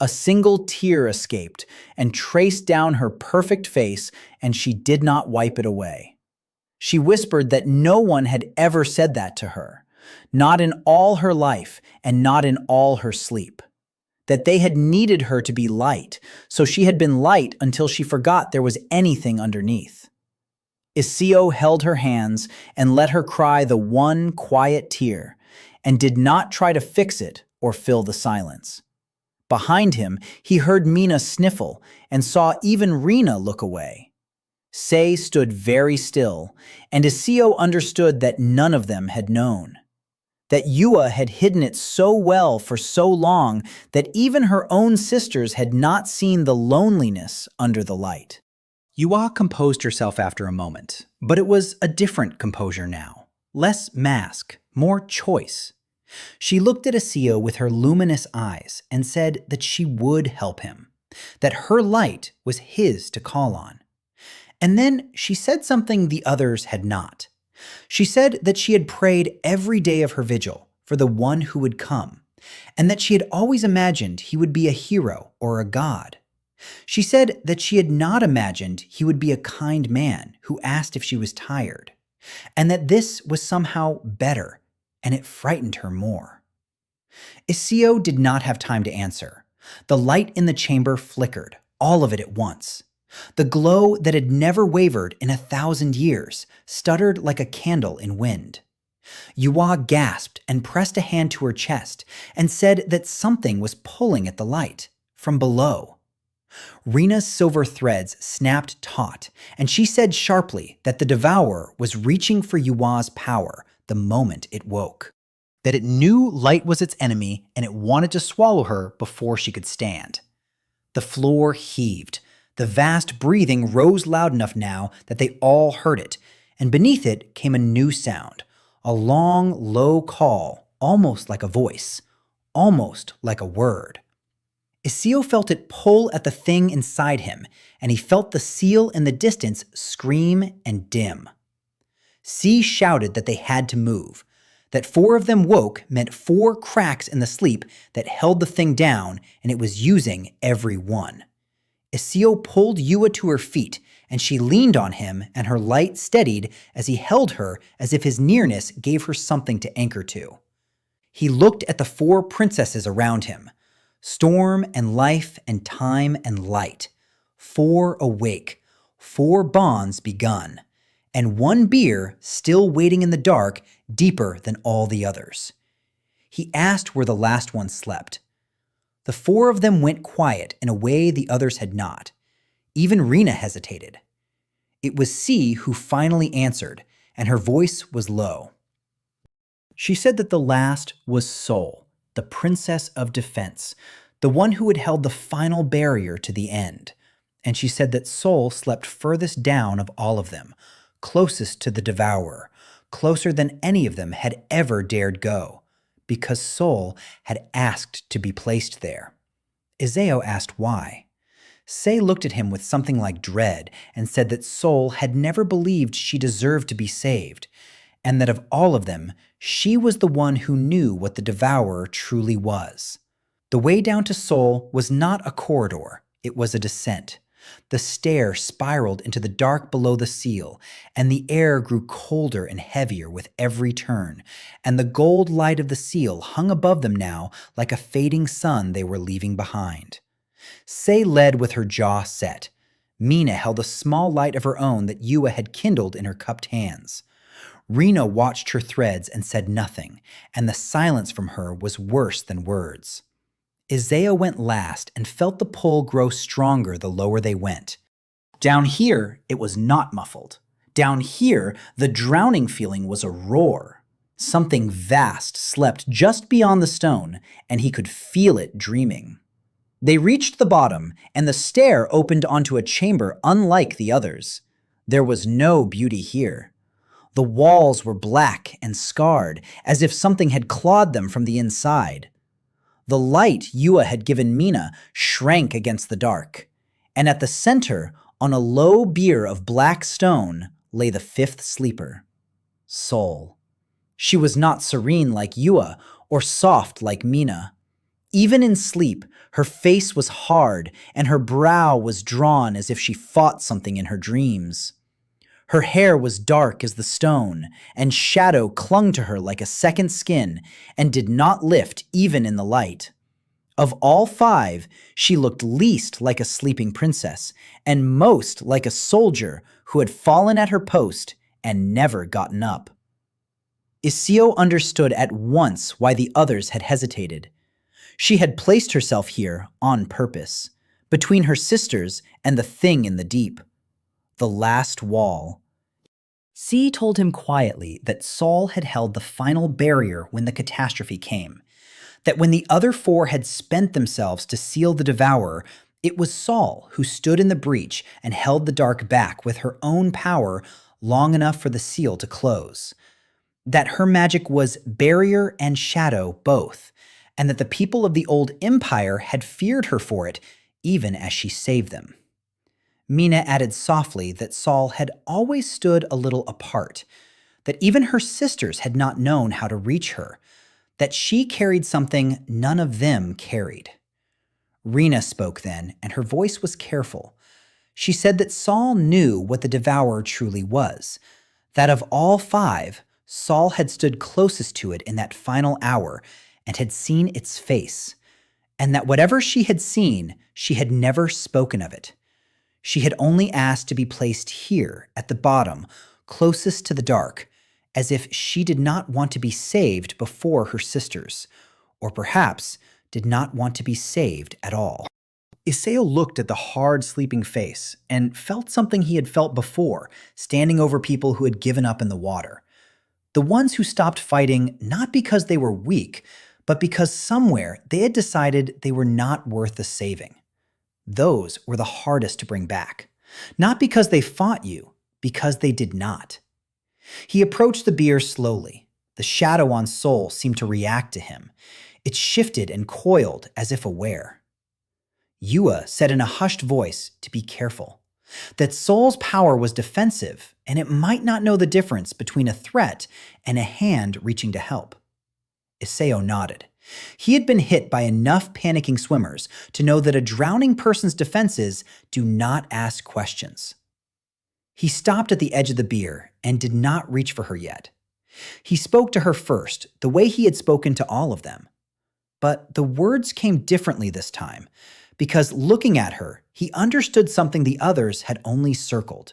A single tear escaped and traced down her perfect face, and she did not wipe it away. She whispered that no one had ever said that to her, not in all her life and not in all her sleep. That they had needed her to be light, so she had been light until she forgot there was anything underneath. Iseo held her hands and let her cry the one quiet tear, and did not try to fix it or fill the silence. Behind him, he heard Mina sniffle and saw even Rena look away. Say stood very still, and Iseo understood that none of them had known. that Yua had hidden it so well for so long that even her own sisters had not seen the loneliness under the light. Yua composed herself after a moment, but it was a different composure now. Less mask, more choice. She looked at Iseo with her luminous eyes and said that she would help him, that her light was his to call on. And then she said something the others had not. She said that she had prayed every day of her vigil for the one who would come, and that she had always imagined he would be a hero or a god. She said that she had not imagined he would be a kind man who asked if she was tired, and that this was somehow better, and it frightened her more. Iseo did not have time to answer. The light in the chamber flickered, all of it at once. The glow that had never wavered in 1,000 years stuttered like a candle in wind. Yua gasped and pressed a hand to her chest and said that something was pulling at the light from below. Rina's silver threads snapped taut, and she said sharply that the devourer was reaching for Yua's power the moment it woke. That it knew light was its enemy and it wanted to swallow her before she could stand. The floor heaved. The vast breathing rose loud enough now that they all heard it, and beneath it came a new sound, a long, low call, almost like a voice, almost like a word. Iseo felt it pull at the thing inside him, and he felt the seal in the distance scream and dim. C shouted that they had to move. That 4 of them woke meant 4 cracks in the sleep that held the thing down, and it was using every one. Iseo pulled Yua to her feet, and she leaned on him, and her light steadied as he held her as if his nearness gave her something to anchor to. He looked at the 4 princesses around him. Storm and life and time and light. 4 awake, 4 bonds begun, and 1 beer still waiting in the dark deeper than all the others. He asked where the last one slept. The 4 of them went quiet in a way the others had not. Even Rina hesitated. It was C who finally answered, and her voice was low. She said that the last was Sol, the princess of defense, the one who had held the final barrier to the end. And she said that Sol slept furthest down of all of them, closest to the devourer, closer than any of them had ever dared go, because Sol had asked to be placed there. Iséo asked why. Say looked at him with something like dread and said that Sol had never believed she deserved to be saved, and that of all of them, she was the one who knew what the devourer truly was. The way down to Sol was not a corridor, it was a descent. The stair spiraled into the dark below the seal, and the air grew colder and heavier with every turn, and the gold light of the seal hung above them now like a fading sun they were leaving behind. Say led with her jaw set. Mina held a small light of her own that Yua had kindled in her cupped hands. Rina watched her threads and said nothing, and the silence from her was worse than words. Iseo went last and felt the pull grow stronger the lower they went. Down here, it was not muffled. Down here, the drowning feeling was a roar. Something vast slept just beyond the stone, and he could feel it dreaming. They reached the bottom, and the stair opened onto a chamber unlike the others. There was no beauty here. The walls were black and scarred, as if something had clawed them from the inside. The light Yua had given Mina shrank against the dark, and at the center, on a low bier of black stone, lay the 5th sleeper, Sol. She was not serene like Yua or soft like Mina. Even in sleep, her face was hard and her brow was drawn as if she fought something in her dreams. Her hair was dark as the stone, and shadow clung to her like a second skin and did not lift even in the light. Of all 5, she looked least like a sleeping princess and most like a soldier who had fallen at her post and never gotten up. Iseo understood at once why the others had hesitated. She had placed herself here on purpose, between her sisters and the thing in the deep. The last wall. C told him quietly that Saul had held the final barrier when the catastrophe came, that when the other four had spent themselves to seal the devourer, it was Saul who stood in the breach and held the dark back with her own power long enough for the seal to close. That her magic was barrier and shadow both, and that the people of the old empire had feared her for it, even as she saved them. Mina added softly that Saul had always stood a little apart, that even her sisters had not known how to reach her, that she carried something none of them carried. Rena spoke then, and her voice was careful. She said that Saul knew what the devourer truly was, that of all five, Saul had stood closest to it in that final hour and had seen its face, and that whatever she had seen, she had never spoken of it. She had only asked to be placed here, at the bottom, closest to the dark, as if she did not want to be saved before her sisters, or perhaps did not want to be saved at all. Iseo looked at the hard, sleeping face and felt something he had felt before, standing over people who had given up in the water. The ones who stopped fighting not because they were weak, but because somewhere they had decided they were not worth the saving. Those were the hardest to bring back. Not because they fought you, because they did not. He approached the bier slowly. The shadow on Sol seemed to react to him. It shifted and coiled as if aware. Yua said in a hushed voice to be careful, that Sol's power was defensive and it might not know the difference between a threat and a hand reaching to help. Iseo nodded. He had been hit by enough panicking swimmers to know that a drowning person's defenses do not ask questions. He stopped at the edge of the bier and did not reach for her yet. He spoke to her first, the way he had spoken to all of them. But the words came differently this time, because looking at her, he understood something the others had only circled.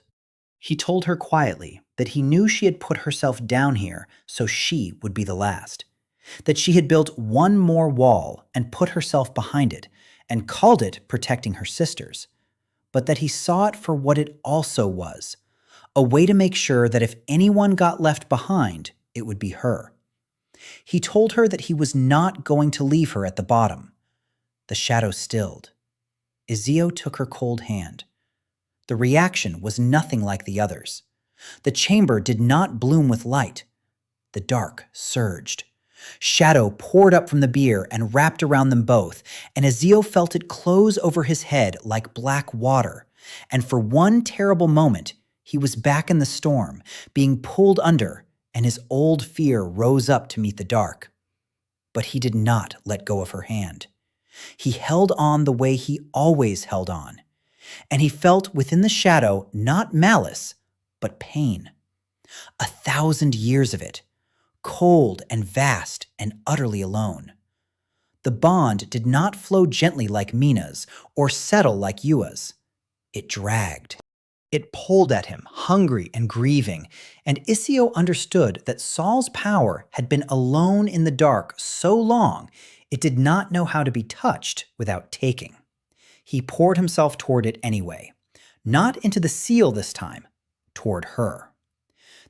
He told her quietly that he knew she had put herself down here so she would be the last, that she had built one more wall and put herself behind it and called it protecting her sisters, but that he saw it for what it also was, a way to make sure that if anyone got left behind, it would be her. He told her that he was not going to leave her at the bottom. The shadow stilled. Iseo took her cold hand. The reaction was nothing like the others. The chamber did not bloom with light. The dark surged. Shadow poured up from the bier and wrapped around them both, and Iseo felt it close over his head like black water. And for one terrible moment, he was back in the storm, being pulled under, and his old fear rose up to meet the dark. But he did not let go of her hand. He held on the way he always held on, and he felt within the shadow not malice, but pain. 1,000 years of it, cold and vast and utterly alone. The bond did not flow gently like Mina's or settle like Yua's. It dragged. It pulled at him, hungry and grieving, and Iseo understood that Saul's power had been alone in the dark so long it did not know how to be touched without taking. He poured himself toward it anyway, not into the seal this time, toward her.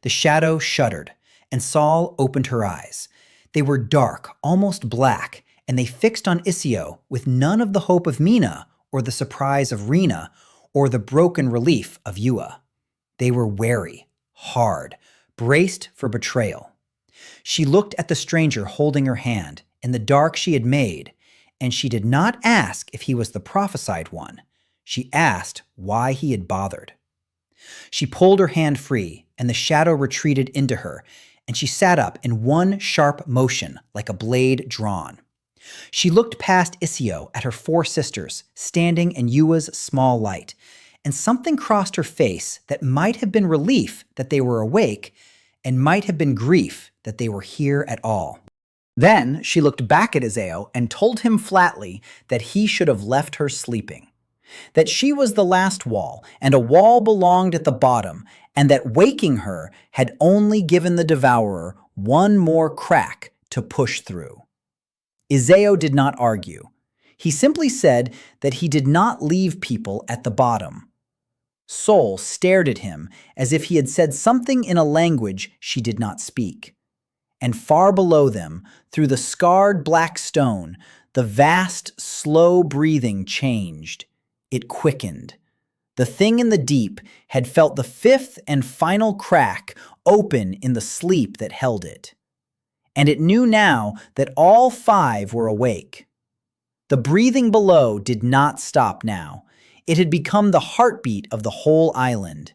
The shadow shuddered, and Saul opened her eyes. They were dark, almost black, and they fixed on Iseo with none of the hope of Mina or the surprise of Rena or the broken relief of Yua. They were wary, hard, braced for betrayal. She looked at the stranger holding her hand in the dark she had made, and she did not ask if he was the prophesied one. She asked why he had bothered. She pulled her hand free, and the shadow retreated into her, and she sat up in one sharp motion like a blade drawn. She looked past Iseo at her 4 sisters, standing in Yua's small light, and something crossed her face that might have been relief that they were awake, and might have been grief that they were here at all. Then she looked back at Iseo and told him flatly that he should have left her sleeping, that she was the last wall, and a wall belonged at the bottom, and that waking her had only given the devourer one more crack to push through. Iseo did not argue. He simply said that he did not leave people at the bottom. Soul stared at him as if he had said something in a language she did not speak. And far below them, through the scarred black stone, the vast, slow breathing changed. It quickened. The thing in the deep had felt the fifth and final crack open in the sleep that held it. And it knew now that all five were awake. The breathing below did not stop now. It had become the heartbeat of the whole island.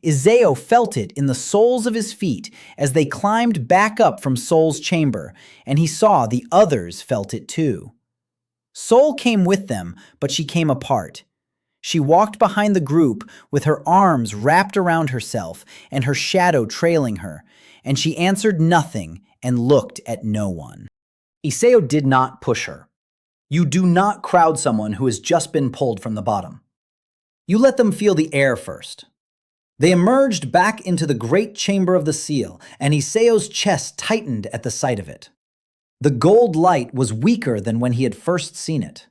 Iseo felt it in the soles of his feet as they climbed back up from Soul's chamber, and he saw the others felt it too. Soul came with them, but she came apart. She walked behind the group with her arms wrapped around herself and her shadow trailing her, and she answered nothing and looked at no one. Iseo did not push her. You do not crowd someone who has just been pulled from the bottom. You let them feel the air first. They emerged back into the great chamber of the seal, and Iseo's chest tightened at the sight of it. The gold light was weaker than when he had first seen it.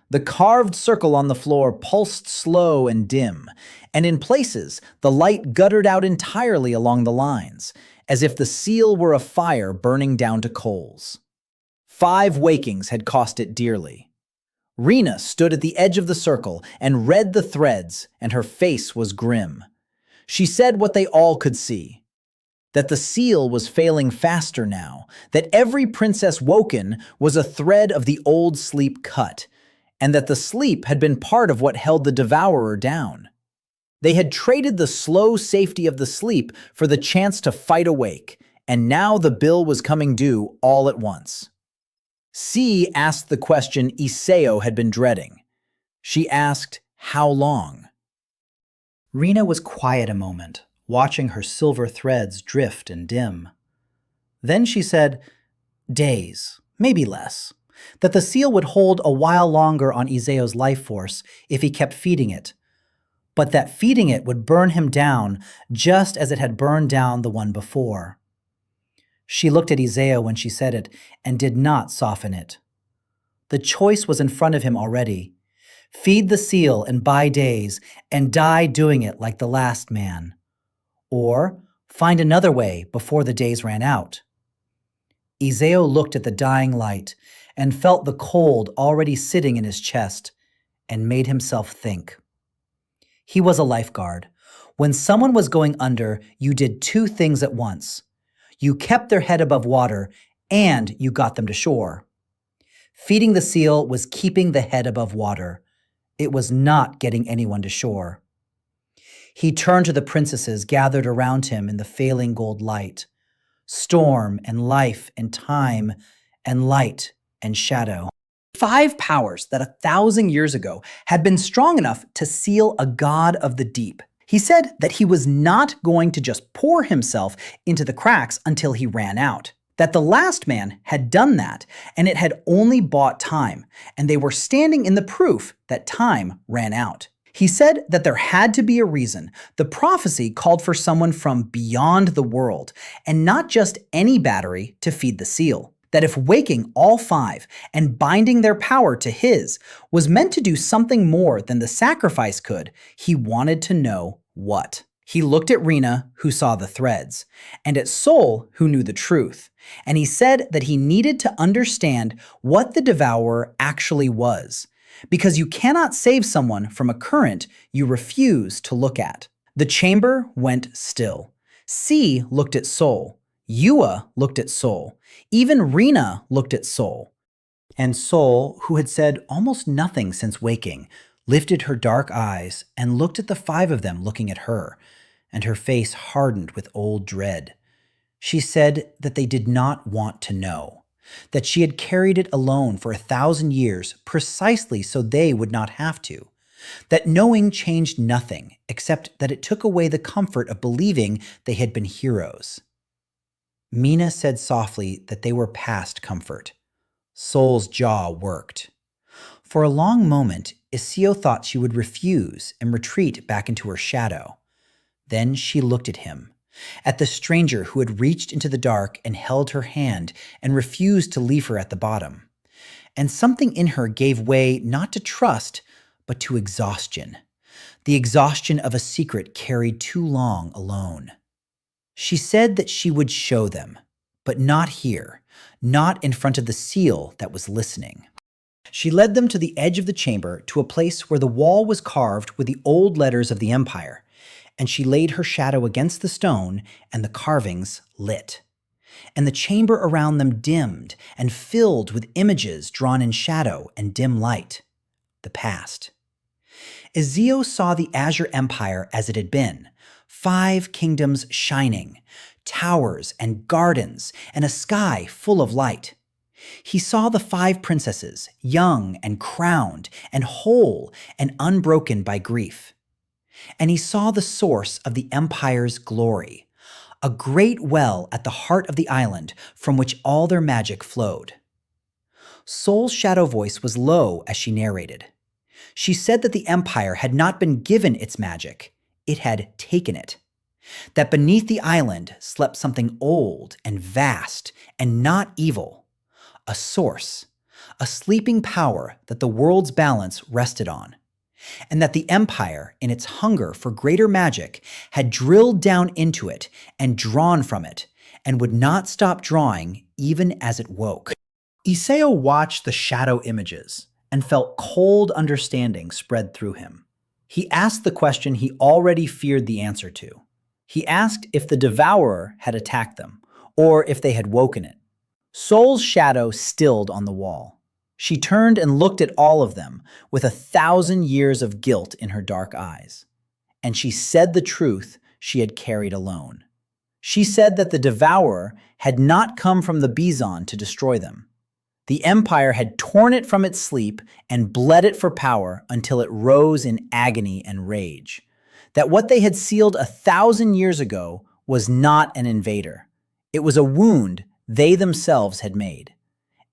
The carved circle on the floor pulsed slow and dim, and in places the light guttered out entirely along the lines, as if the seal were a fire burning down to coals. 5 wakings had cost it dearly. Rena stood at the edge of the circle and read the threads, and her face was grim. She said what they all could see, that the seal was failing faster now, that every princess woken was a thread of the old sleep cut, and that the sleep had been part of what held the devourer down. They had traded the slow safety of the sleep for the chance to fight awake, and now the bill was coming due all at once. C asked the question Iseo had been dreading. She asked, "How long?" Rena was quiet a moment, watching her silver threads drift and dim. Then she said, "Days, maybe less. That the seal would hold a while longer on Iseo's life force if he kept feeding it, but that feeding it would burn him down just as it had burned down the one before." She looked at Iseo when she said it and did not soften it. The choice was in front of him already. Feed the seal and buy days and die doing it like the last man. Or find another way before the days ran out. Iseo looked at the dying light and felt the cold already sitting in his chest and made himself think. He was a lifeguard. When someone was going under, you did 2 things at once. You kept their head above water, and you got them to shore. Feeding the seal was keeping the head above water. It was not getting anyone to shore. He turned to the princesses gathered around him in the failing gold light. Storm and life and time and light and shadow. 5 powers that 1,000 years ago had been strong enough to seal a god of the deep. He said that he was not going to just pour himself into the cracks until he ran out. That the last man had done that, and it had only bought time, and they were standing in the proof that time ran out. He said that there had to be a reason. The prophecy called for someone from beyond the world, and not just any battery to feed the seal. That if waking all 5 and binding their power to his was meant to do something more than the sacrifice could, he wanted to know what. He looked at Rena, who saw the threads, and at Soul, who knew the truth, and he said that he needed to understand what the devourer actually was, because you cannot save someone from a current you refuse to look at. The chamber went still. C looked at Soul. Yua looked at Soul. Even Rena looked at Soul. And Soul, who had said almost nothing since waking, lifted her dark eyes and looked at the 5 of them looking at her, and her face hardened with old dread. She said that they did not want to know, that she had carried it alone for 1,000 years precisely so they would not have to, that knowing changed nothing except that it took away the comfort of believing they had been heroes. Mina said softly that they were past comfort. Soul's jaw worked. For a long moment, Iseo thought she would refuse and retreat back into her shadow. Then she looked at him, at the stranger who had reached into the dark and held her hand and refused to leave her at the bottom. And something in her gave way not to trust, but to exhaustion. the exhaustion of a secret carried too long alone. She said that she would show them, but not here, not in front of the seal that was listening. She led them to the edge of the chamber to a place where the wall was carved with the old letters of the empire, and she laid her shadow against the stone, and the carvings lit. And the chamber around them dimmed and filled with images drawn in shadow and dim light. The past. Iseo saw the Azure Empire as it had been, 5 kingdoms shining, towers and gardens, and a sky full of light. He saw the 5 princesses, young and crowned and whole and unbroken by grief. And he saw the source of the empire's glory, a great well at the heart of the island from which all their magic flowed. Soul's shadow voice was low as she narrated. She said that the empire had not been given its magic, it had taken it. That beneath the island slept something old and vast and not evil, a source, a sleeping power that the world's balance rested on. And that the empire, in its hunger for greater magic, had drilled down into it and drawn from it, and would not stop drawing even as it woke. Iseo watched the shadow images and felt cold understanding spread through him. He asked the question he already feared the answer to. He asked if the devourer had attacked them, or if they had woken it. Soul's shadow stilled on the wall. She turned and looked at all of them with 1,000 years of guilt in her dark eyes. And she said the truth she had carried alone. She said that the devourer had not come from the Bizon to destroy them. The empire had torn it from its sleep and bled it for power until it rose in agony and rage. That what they had sealed 1,000 years ago was not an invader. It was a wound they themselves had made.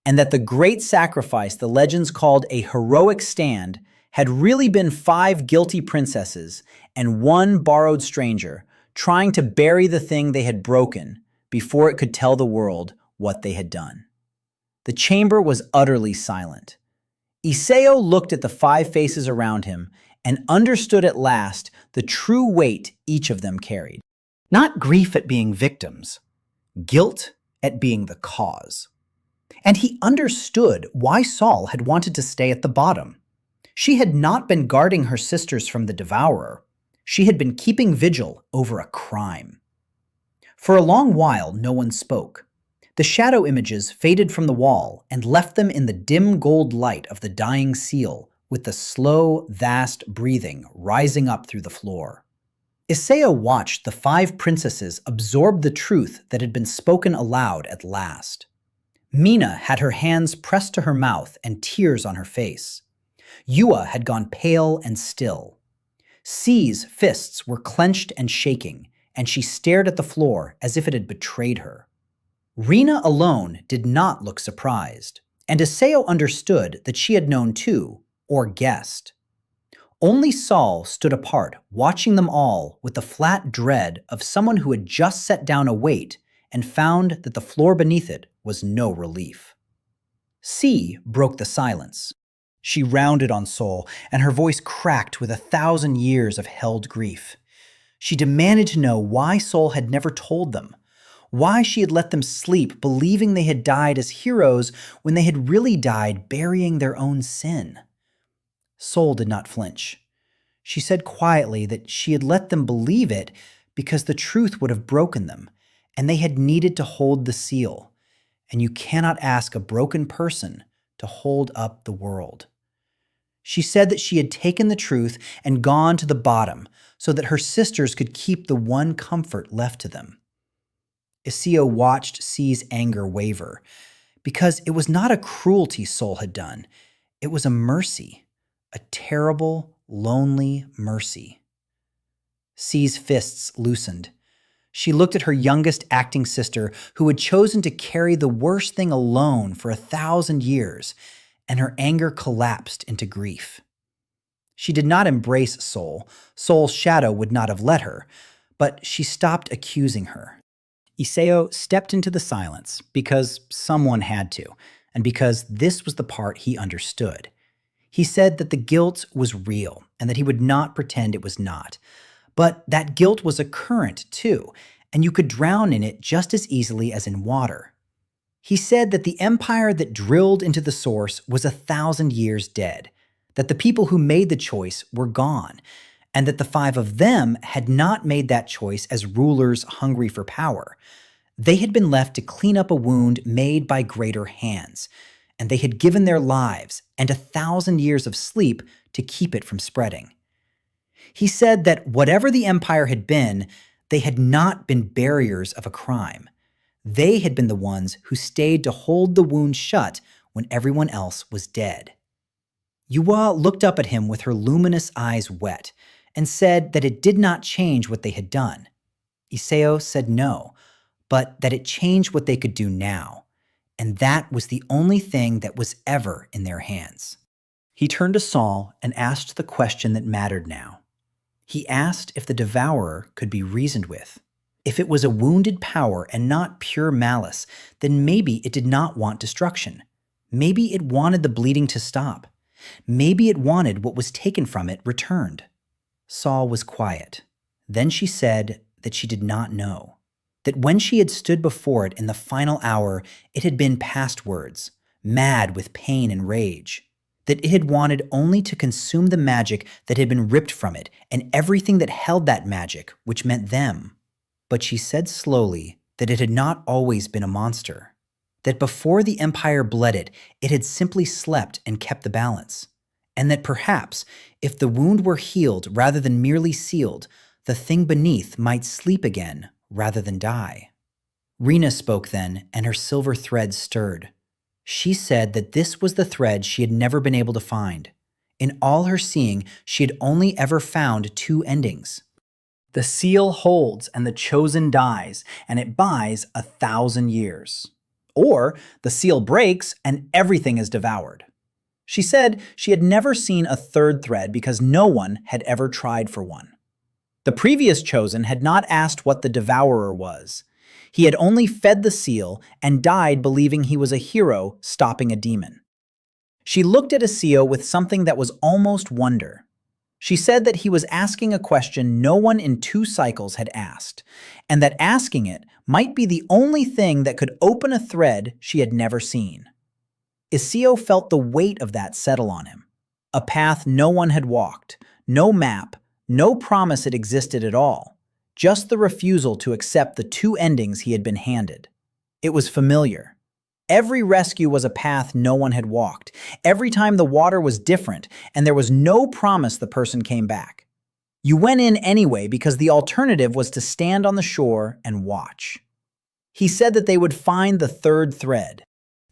And that the great sacrifice the legends called a heroic stand had really been 5 guilty princesses and 1 borrowed stranger trying to bury the thing they had broken before it could tell the world what they had done. The chamber was utterly silent. Iseo looked at the 5 faces around him and understood at last the true weight each of them carried. Not grief at being victims, guilt at being the cause. And he understood why Saul had wanted to stay at the bottom. She had not been guarding her sisters from the devourer. She had been keeping vigil over a crime. For a long while, no one spoke. The shadow images faded from the wall and left them in the dim gold light of the dying seal, with the slow, vast breathing rising up through the floor. Iseo watched the 5 princesses absorb the truth that had been spoken aloud at last. Mina had her hands pressed to her mouth and tears on her face. Yua had gone pale and still. C's fists were clenched and shaking, and she stared at the floor as if it had betrayed her. Rena alone did not look surprised, and Iseo understood that she had known too, or guessed. Only Saul stood apart, watching them all with the flat dread of someone who had just set down a weight and found that the floor beneath it was no relief. C broke the silence. She rounded on Saul, and her voice cracked with 1,000 years of held grief. She demanded to know why Saul had never told them, why she had let them sleep believing they had died as heroes when they had really died burying their own sin. Saul did not flinch. She said quietly that she had let them believe it because the truth would have broken them, and they had needed to hold the seal. And you cannot ask a broken person to hold up the world. She said that she had taken the truth and gone to the bottom so that her sisters could keep the one comfort left to them. Iseo watched C's anger waver, because it was not a cruelty Saul had done. It was a mercy, a terrible, lonely mercy. C's fists loosened. She looked at her youngest acting sister who had chosen to carry the worst thing alone for 1,000 years, and her anger collapsed into grief. She did not embrace Saul. Saul's shadow would not have let her, but she stopped accusing her. Iseo stepped into the silence because someone had to, and because this was the part he understood. He said that the guilt was real and that he would not pretend it was not. But that guilt was a current, too, and you could drown in it just as easily as in water. He said that the empire that drilled into the source was 1,000 years dead, that the people who made the choice were gone, and that the five of them had not made that choice as rulers hungry for power. They had been left to clean up a wound made by greater hands, and they had given their lives and 1,000 years of sleep to keep it from spreading. He said that whatever the empire had been, they had not been barriers of a crime. They had been the ones who stayed to hold the wound shut when everyone else was dead. Yua looked up at him with her luminous eyes wet and said that it did not change what they had done. Iseo said no, but that it changed what they could do now, and that was the only thing that was ever in their hands. He turned to Saul and asked the question that mattered now. He asked if the devourer could be reasoned with. If it was a wounded power and not pure malice, then maybe it did not want destruction. Maybe it wanted the bleeding to stop. Maybe it wanted what was taken from it returned. Saul was quiet. Then she said that she did not know. That when she had stood before it in the final hour, it had been past words, mad with pain and rage. That it had wanted only to consume the magic that had been ripped from it and everything that held that magic, which meant them. But she said slowly that it had not always been a monster. That before the empire bled it, it had simply slept and kept the balance. And that perhaps, if the wound were healed rather than merely sealed, the thing beneath might sleep again rather than die. Rena spoke then, and her silver thread stirred. She said that this was the thread she had never been able to find. In all her seeing, she had only ever found two endings. The seal holds and the chosen dies, and it buys 1,000 years. Or the seal breaks and everything is devoured. She said she had never seen a third thread because no one had ever tried for one. The previous chosen had not asked what the devourer was. He had only fed the seal and died believing he was a hero stopping a demon. She looked at Iseo with something that was almost wonder. She said that he was asking a question no one in 2 cycles had asked, and that asking it might be the only thing that could open a thread she had never seen. Iseo felt the weight of that settle on him. A path no one had walked, no map, no promise it existed at all, just the refusal to accept the 2 endings he had been handed. It was familiar. Every rescue was a path no one had walked. Every time the water was different, and there was no promise the person came back. You went in anyway because the alternative was to stand on the shore and watch. He said that they would find the third thread,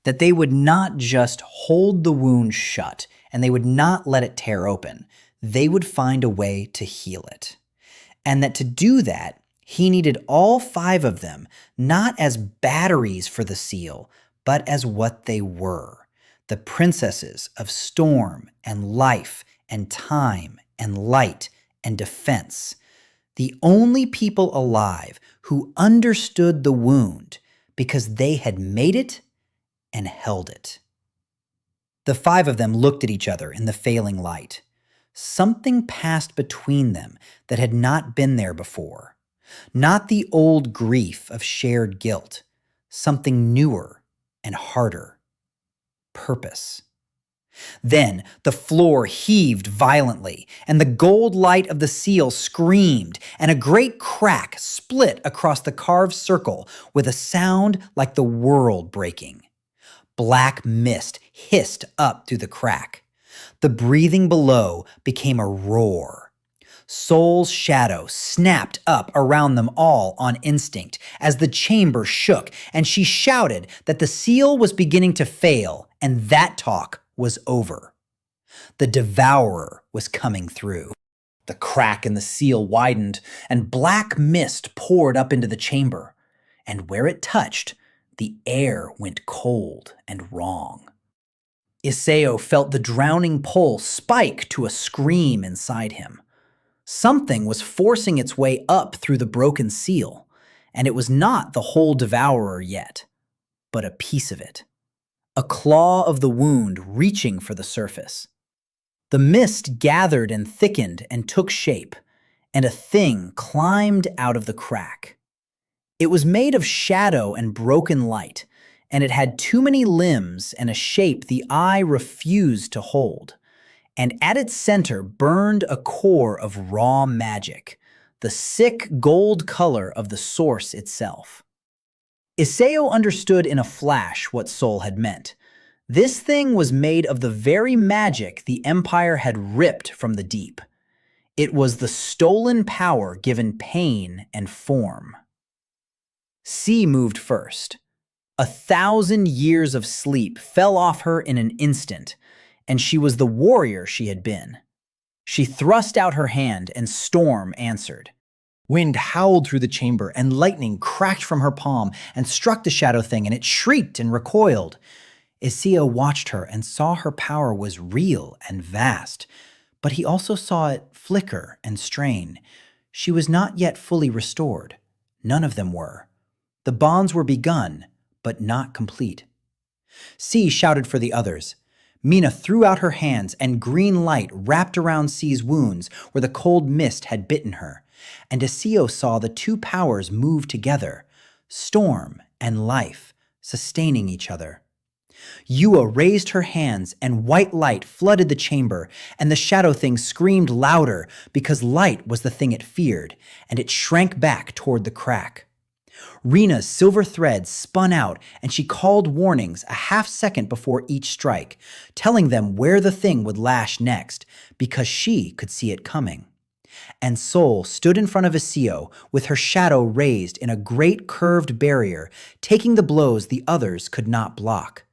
that they would not just hold the wound shut and they would not let it tear open. They would find a way to heal it. And that to do that, he needed all 5 of them, not as batteries for the seal, but as what they were, the princesses of storm and life and time and light and defense, the only people alive who understood the wound because they had made it and held it. The 5 of them looked at each other in the failing light. Something passed between them that had not been there before. Not the old grief of shared guilt, something newer and harder. Purpose. Then the floor heaved violently, and the gold light of the seal screamed, and a great crack split across the carved circle with a sound like the world breaking. Black mist hissed up through the crack. The breathing below became a roar. Soul's shadow snapped up around them all on instinct as the chamber shook, and she shouted that the seal was beginning to fail, and that talk was over. The devourer was coming through. The crack in the seal widened, and black mist poured up into the chamber, and where it touched, the air went cold and wrong. Iseo felt the drowning pull spike to a scream inside him. Something was forcing its way up through the broken seal, and it was not the whole devourer yet, but a piece of it. A claw of the wound reaching for the surface. The mist gathered and thickened and took shape, and a thing climbed out of the crack. It was made of shadow and broken light, and it had too many limbs and a shape the eye refused to hold. And at its center burned a core of raw magic, the sick gold color of the source itself. Iseo understood in a flash what Soul had meant. This thing was made of the very magic the Empire had ripped from the deep. It was the stolen power given pain and form. Sea moved first. 1,000 years of sleep fell off her in an instant, and she was the warrior she had been. She thrust out her hand, and storm answered. Wind howled through the chamber, and lightning cracked from her palm and struck the shadow thing, and it shrieked and recoiled. Iseo watched her and saw her power was real and vast, but he also saw it flicker and strain. She was not yet fully restored. None of them were. The bonds were begun, but not complete. Sea shouted for the others. Mina threw out her hands, and green light wrapped around Sea's wounds where the cold mist had bitten her. And Iseo saw the two powers move together, storm and life, sustaining each other. Yua raised her hands, and white light flooded the chamber, and the shadow thing screamed louder because light was the thing it feared, and it shrank back toward the crack. Rina's silver thread spun out, and she called warnings a half-second before each strike, telling them where the thing would lash next, because she could see it coming. And Soul stood in front of Iseo with her shadow raised in a great curved barrier, taking the blows the others could not block.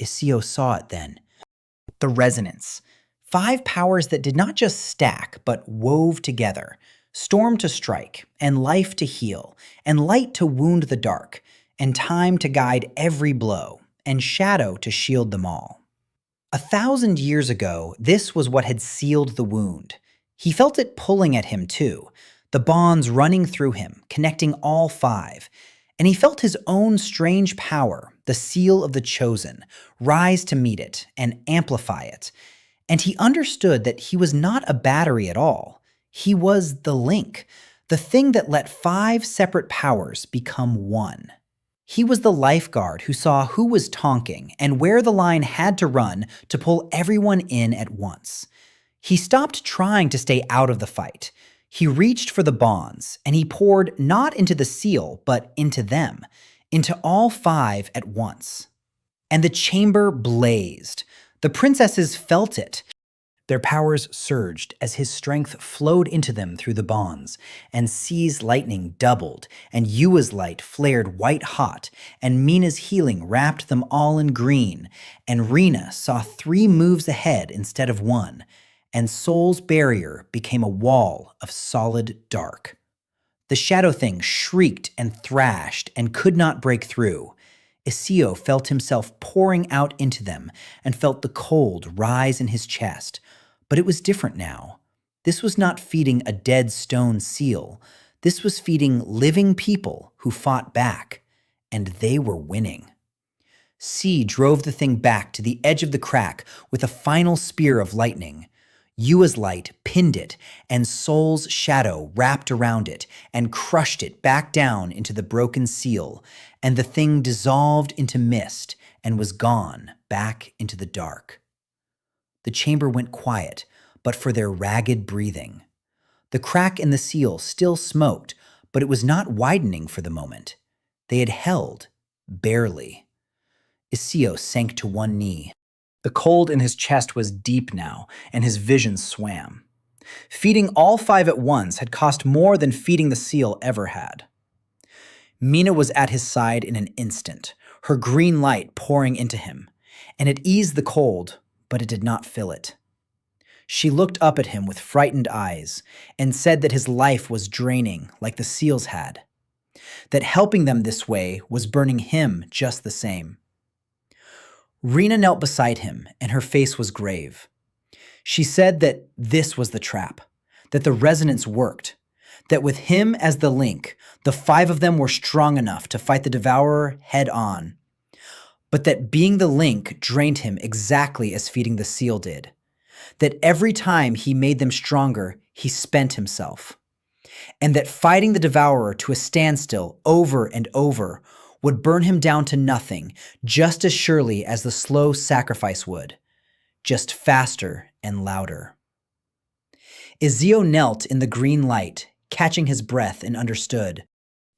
Iseo saw it then. The resonance. 5 powers that did not just stack, but wove together. Storm to strike, and life to heal, and light to wound the dark, and time to guide every blow, and shadow to shield them all. 1,000 years ago, this was what had sealed the wound. He felt it pulling at him too, the bonds running through him, connecting all 5. And he felt his own strange power, the seal of the chosen, rise to meet it and amplify it. And he understood that he was not a battery at all. He was the link, the thing that let 5 separate powers become one. He was the lifeguard who saw who was tonking and where the line had to run to pull everyone in at once. He stopped trying to stay out of the fight. He reached for the bonds, and he poured not into the seal, but into them, into all 5 at once. And the chamber blazed. The princesses felt it. Their powers surged as his strength flowed into them through the bonds, and Sea's lightning doubled, and Yua's light flared white hot, and Mina's healing wrapped them all in green, and Rina saw 3 moves ahead instead of 1, and Soul's barrier became a wall of solid dark. The shadow thing shrieked and thrashed and could not break through. Iseo felt himself pouring out into them and felt the cold rise in his chest. But it was different now. This was not feeding a dead stone seal. This was feeding living people who fought back, and they were winning. Sea drove the thing back to the edge of the crack with a final spear of lightning. Yua's light pinned it, and Soul's shadow wrapped around it and crushed it back down into the broken seal, and the thing dissolved into mist and was gone back into the dark. The chamber went quiet, but for their ragged breathing. The crack in the seal still smoked, but it was not widening for the moment. They had held, barely. Iseo sank to one knee. The cold in his chest was deep now, and his vision swam. Feeding all 5 at once had cost more than feeding the seal ever had. Mina was at his side in an instant, her green light pouring into him, and it eased the cold, but it did not fill it. She looked up at him with frightened eyes and said that his life was draining like the seal's had, that helping them this way was burning him just the same. Rina knelt beside him, and her face was grave. She said that this was the trap, that the resonance worked, that with him as the link, the 5 of them were strong enough to fight the devourer head on, but that being the link drained him exactly as feeding the seal did, that every time he made them stronger, he spent himself, and that fighting the devourer to a standstill over and over would burn him down to nothing just as surely as the slow sacrifice would, just faster and louder. Iseo knelt in the green light, catching his breath, and understood.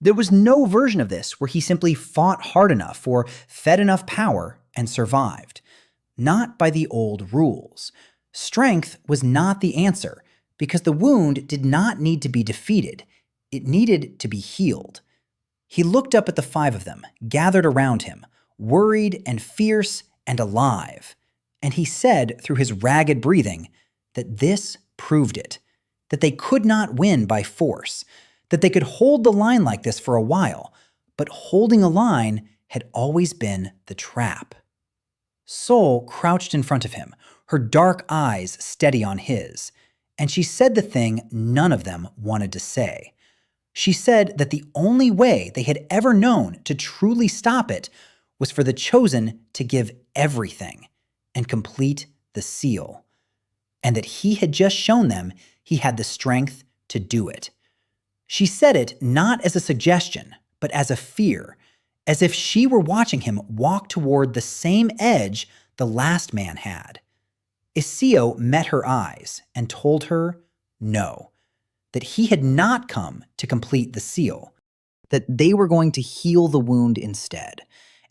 There was no version of this where he simply fought hard enough or fed enough power and survived. Not by the old rules. Strength was not the answer, because the wound did not need to be defeated. It needed to be healed. He looked up at the five of them, gathered around him, worried and fierce and alive. And he said through his ragged breathing that this proved it, that they could not win by force, that they could hold the line like this for a while, but holding a line had always been the trap. Soul crouched in front of him, her dark eyes steady on his, and she said the thing none of them wanted to say. She said that the only way they had ever known to truly stop it was for the chosen to give everything and complete the seal, and that he had just shown them he had the strength to do it. She said it not as a suggestion, but as a fear, as if she were watching him walk toward the same edge the last man had. Iseo met her eyes and told her no, that he had not come to complete the seal, that they were going to heal the wound instead,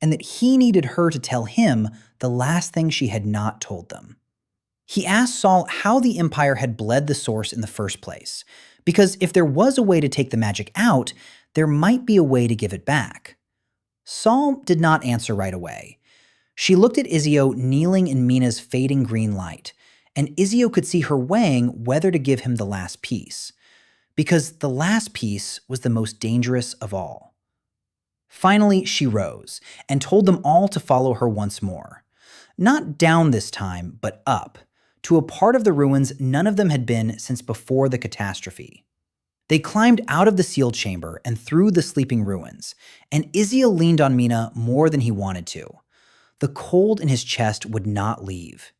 and that he needed her to tell him the last thing she had not told them. He asked Saul how the Empire had bled the source in the first place, because if there was a way to take the magic out, there might be a way to give it back. Saul did not answer right away. She looked at Iseo kneeling in Mina's fading green light, and Iseo could see her weighing whether to give him the last piece, because the last piece was the most dangerous of all. Finally, she rose and told them all to follow her once more. Not down this time, but up, to a part of the ruins none of them had been since before the catastrophe. They climbed out of the sealed chamber and through the sleeping ruins, and Iseo leaned on Mina more than he wanted to. The cold in his chest would not leave.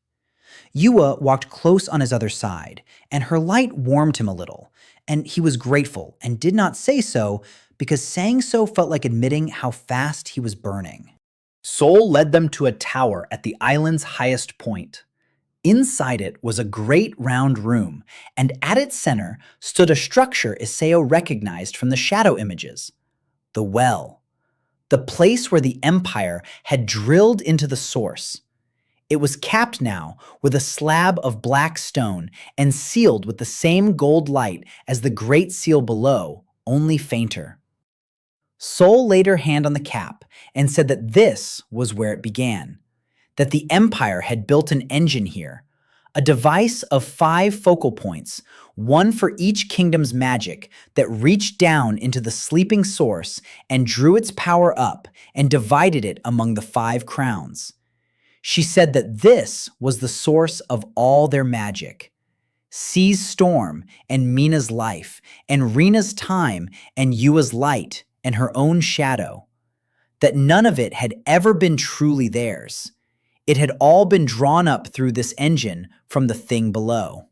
Yua walked close on his other side, and her light warmed him a little, and he was grateful and did not say so because saying so felt like admitting how fast he was burning. Soul led them to a tower at the island's highest point. Inside it was a great round room, and at its center stood a structure Iseo recognized from the shadow images. The well. The place where the Empire had drilled into the source. It was capped now with a slab of black stone and sealed with the same gold light as the great seal below, only fainter. Soul laid her hand on the cap and said that this was where it began, that the Empire had built an engine here, a device of 5 focal points, one for each kingdom's magic, that reached down into the sleeping source and drew its power up and divided it among the 5 crowns. She said that this was the source of all their magic. Sea's storm and Mina's life and Rena's time and Yua's light and her own shadow. That none of it had ever been truly theirs. It had all been drawn up through this engine from the thing below.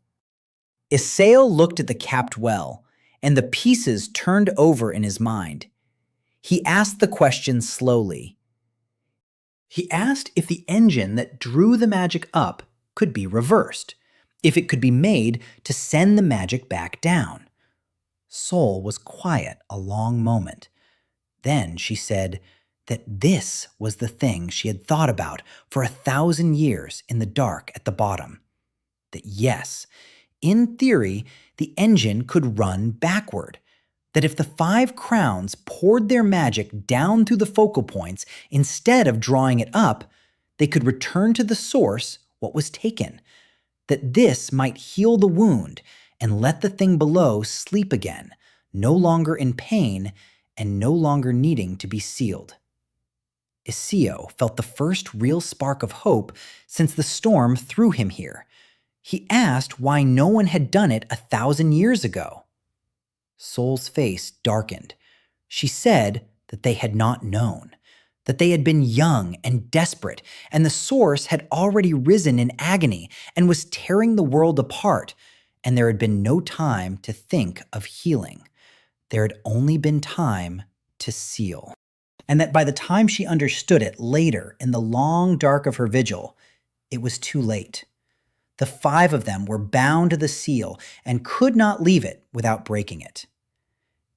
Iséo looked at the capped well, and the pieces turned over in his mind. He asked the question slowly. He asked if the engine that drew the magic up could be reversed, if it could be made to send the magic back down. Soul was quiet a long moment. Then she said that this was the thing she had thought about for 1,000 years in the dark at the bottom. That yes, in theory, the engine could run backward. That if the 5 crowns poured their magic down through the focal points instead of drawing it up, they could return to the source what was taken. That this might heal the wound and let the thing below sleep again, no longer in pain and no longer needing to be sealed. Iseo felt the first real spark of hope since the storm threw him here. He asked why no one had done it 1,000 years ago. Soul's face darkened. She said that they had not known, that they had been young and desperate, and the source had already risen in agony and was tearing the world apart, and there had been no time to think of healing. There had only been time to seal. And that by the time she understood it later in the long dark of her vigil, it was too late. The 5 of them were bound to the seal and could not leave it without breaking it.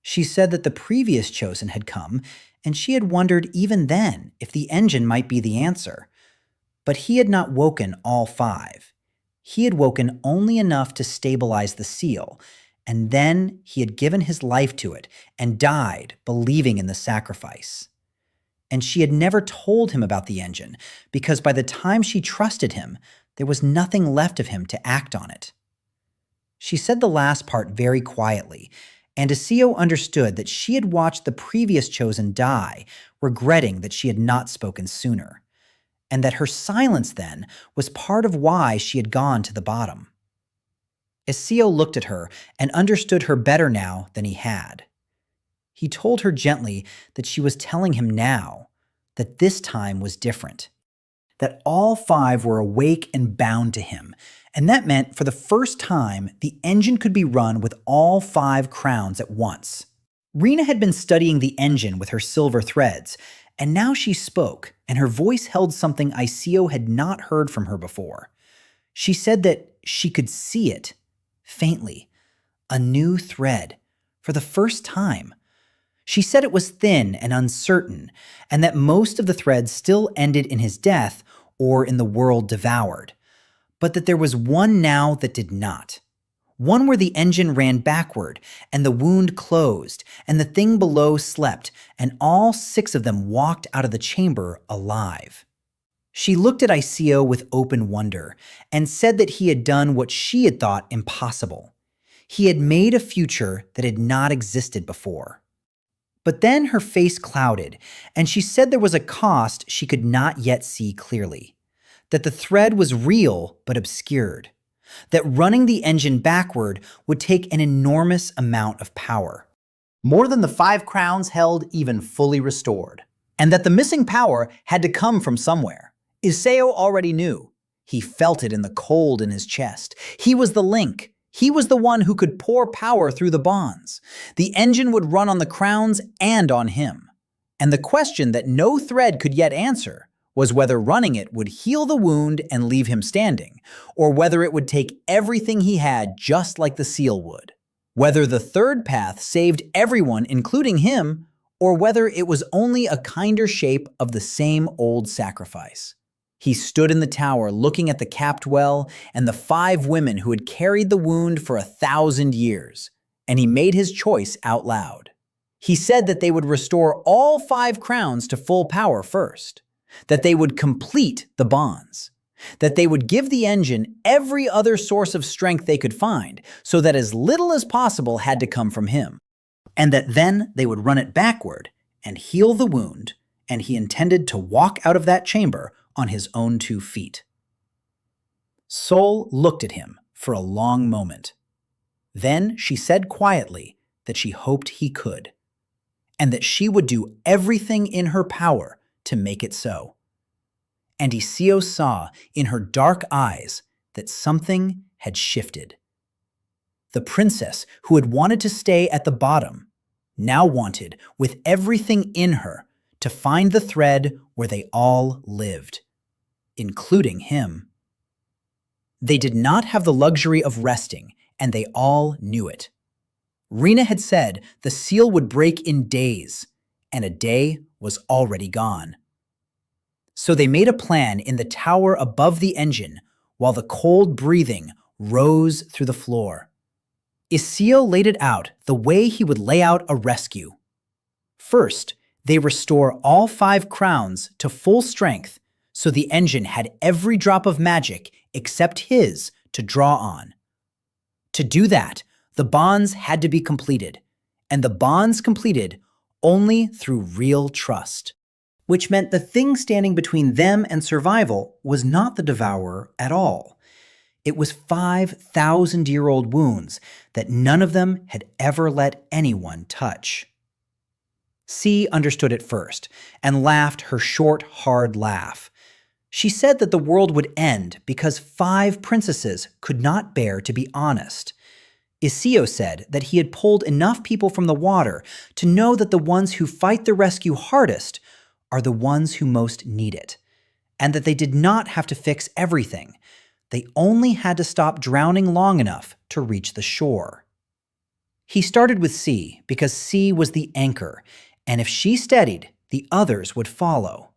She said that the previous chosen had come, and she had wondered even then if the engine might be the answer. But he had not woken all 5. He had woken only enough to stabilize the seal, and then he had given his life to it and died believing in the sacrifice. And she had never told him about the engine, because by the time she trusted him, there was nothing left of him to act on it. She said the last part very quietly, and Iseo understood that she had watched the previous chosen die, regretting that she had not spoken sooner, and that her silence then was part of why she had gone to the bottom. Iseo looked at her and understood her better now than he had. He told her gently that she was telling him now that this time was different, that all 5 were awake and bound to him, and that meant for the first time the engine could be run with all 5 crowns at once. Rena had been studying the engine with her silver threads, and now she spoke, and her voice held something Iseo had not heard from her before. She said that she could see it, faintly, a new thread, for the first time. She said it was thin and uncertain, and that most of the threads still ended in his death or in the world devoured, but that there was one now that did not. One where the engine ran backward, and the wound closed, and the thing below slept, and all 6 of them walked out of the chamber alive. She looked at Iseo with open wonder, and said that he had done what she had thought impossible. He had made a future that had not existed before. But then her face clouded, and she said there was a cost she could not yet see clearly, that the thread was real but obscured, that running the engine backward would take an enormous amount of power, more than the 5 crowns held even fully restored, and that the missing power had to come from somewhere. Iseo already knew. He felt it in the cold in his chest. He was the link. He was the one who could pour power through the bonds. The engine would run on the crowns and on him. And the question that no thread could yet answer was whether running it would heal the wound and leave him standing, or whether it would take everything he had just like the seal would. Whether the third path saved everyone, including him, or whether it was only a kinder shape of the same old sacrifice. He stood in the tower looking at the capped well and the 5 women who had carried the wound for 1,000 years, and he made his choice out loud. He said that they would restore all 5 crowns to full power first, that they would complete the bonds, that they would give the engine every other source of strength they could find so that as little as possible had to come from him, and that then they would run it backward and heal the wound, and he intended to walk out of that chamber on his own 2 feet. Sol looked at him for a long moment. Then she said quietly that she hoped he could, and that she would do everything in her power to make it so. And Iseo saw in her dark eyes that something had shifted. The princess who had wanted to stay at the bottom now wanted, with everything in her, to find the thread where they all lived, including him. They did not have the luxury of resting, and they all knew it. Rena had said the seal would break in days, and a day was already gone. So they made a plan in the tower above the engine while the cold breathing rose through the floor. Iseo laid it out the way he would lay out a rescue. First, they restore all 5 crowns to full strength so the engine had every drop of magic except his to draw on. To do that, the bonds had to be completed, and the bonds completed only through real trust, which meant the thing standing between them and survival was not the devourer at all. It was 5,000-year-old wounds that none of them had ever let anyone touch. C understood it first and laughed her short, hard laugh. She said that the world would end because 5 princesses could not bear to be honest. Iseo said that he had pulled enough people from the water to know that the ones who fight the rescue hardest are the ones who most need it, and that they did not have to fix everything. They only had to stop drowning long enough to reach the shore. He started with C because C was the anchor, and if she steadied, the others would follow.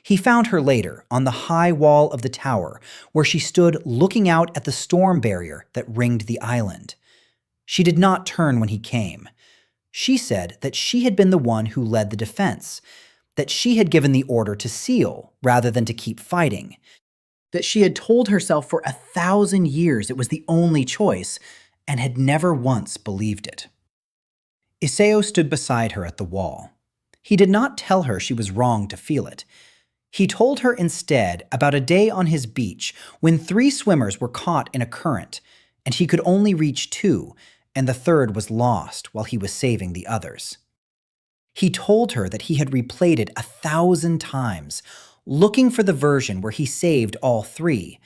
He found her later on the high wall of the tower, where she stood looking out at the storm barrier that ringed the island. She did not turn when he came. She said that she had been the one who led the defense, that she had given the order to seal rather than to keep fighting, that she had told herself for 1,000 years it was the only choice, and had never once believed it. Iseo stood beside her at the wall. He did not tell her she was wrong to feel it. He told her instead about a day on his beach when 3 swimmers were caught in a current, and he could only reach 2, and the third was lost while he was saving the others. He told her that he had replayed it 1,000 times, looking for the version where he saved all 3,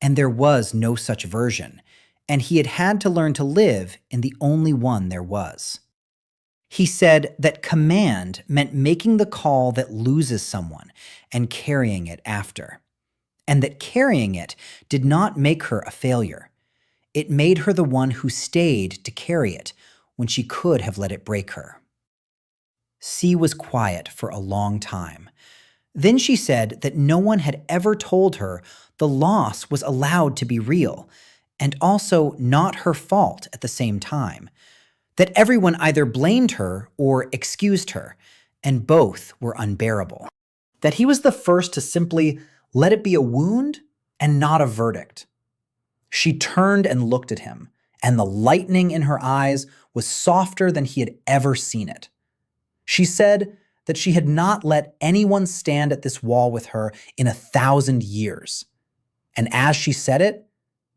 and there was no such version, and he had had to learn to live in the only one there was. He said that command meant making the call that loses someone and carrying it after, and that carrying it did not make her a failure. It made her the one who stayed to carry it when she could have let it break her. C was quiet for a long time. Then she said that no one had ever told her the loss was allowed to be real, and also not her fault at the same time. That everyone either blamed her or excused her, and both were unbearable. That he was the first to simply let it be a wound and not a verdict. She turned and looked at him, and the lightning in her eyes was softer than he had ever seen it. She said that she had not let anyone stand at this wall with her in 1,000 years. And as she said it,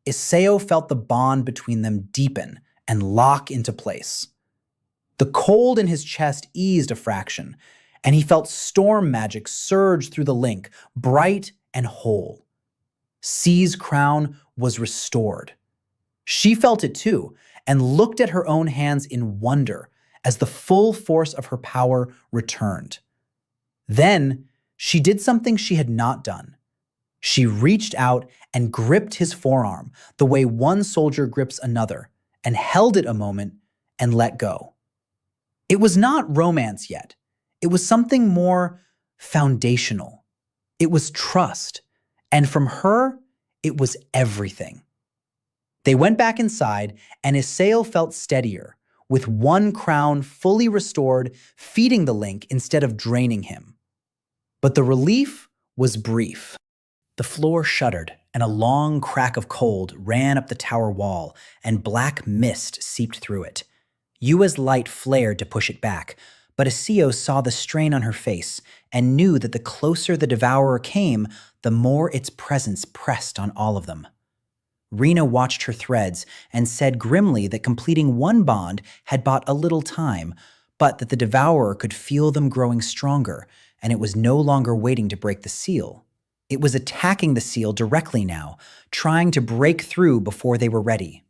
Iséo felt the bond between them deepen and lock into place. The cold in his chest eased a fraction, and he felt storm magic surge through the link, bright and whole. C's crown was restored. She felt it too, and looked at her own hands in wonder as the full force of her power returned. Then she did something she had not done. She reached out and gripped his forearm the way one soldier grips another, and held it a moment and let go. It was not romance yet. It was something more foundational. It was trust, and from her, it was everything. They went back inside, and Iséo felt steadier, with one crown fully restored, feeding the link instead of draining him. But the relief was brief. The floor shuddered, and a long crack of cold ran up the tower wall, and black mist seeped through it. Yua's light flared to push it back, but Iseo saw the strain on her face and knew that the closer the devourer came, the more its presence pressed on all of them. Rena watched her threads and said grimly that completing one bond had bought a little time, but that the devourer could feel them growing stronger, and it was no longer waiting to break the seal. It was attacking the seal directly now, trying to break through before they were ready.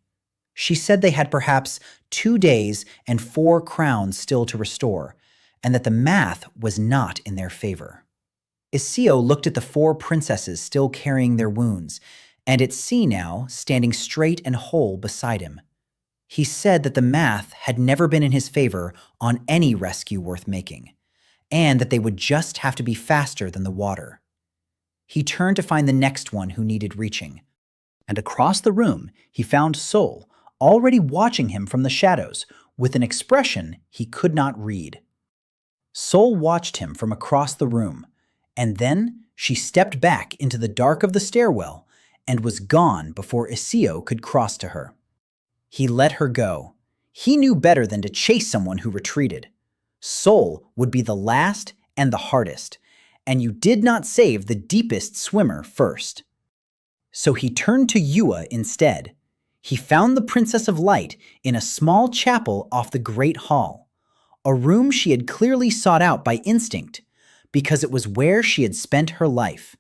She said they had perhaps 2 days and 4 crowns still to restore, and that the math was not in their favor. Iseo looked at the 4 princesses still carrying their wounds, and at C now, standing straight and whole beside him. He said that the math had never been in his favor on any rescue worth making, and that they would just have to be faster than the water. He turned to find the next one who needed reaching, and across the room he found Sol, already watching him from the shadows, with an expression he could not read. Sol watched him from across the room, and then she stepped back into the dark of the stairwell and was gone before Iseo could cross to her. He let her go. He knew better than to chase someone who retreated. Sol would be the last and the hardest, and you did not save the deepest swimmer first. So he turned to Yua instead. He found the Princess of Light in a small chapel off the Great Hall. a room she had clearly sought out by instinct, because it was where she had spent her life.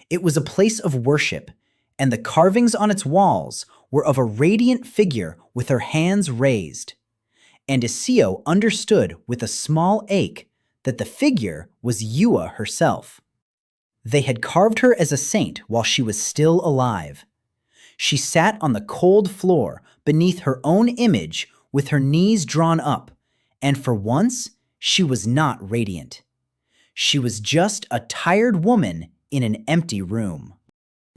It was a place of worship, and the carvings on its walls were of a radiant figure with her hands raised. And Iseo understood with a small ache that the figure was Ewa herself. They had carved her as a saint while she was still alive. She sat on the cold floor beneath her own image with her knees drawn up, and for once, she was not radiant. She was just a tired woman in an empty room.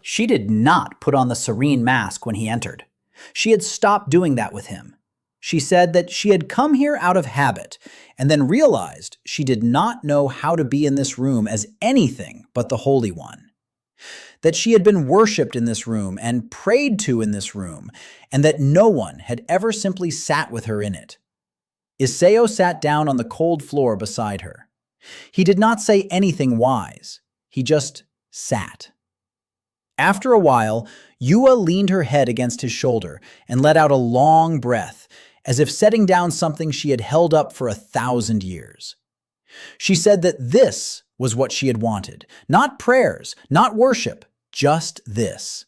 She did not put on the serene mask when he entered. She had stopped doing that with him. She said that she had come here out of habit and then realized she did not know how to be in this room as anything but the Holy One. That she had been worshipped in this room and prayed to in this room, and that no one had ever simply sat with her in it. Iseo sat down on the cold floor beside her. He did not say anything wise. He just sat. After a while, Ewa leaned her head against his shoulder and let out a long breath, as if setting down something she had held up for 1,000 years. She said that this was what she had wanted. Not prayers, not worship, just this.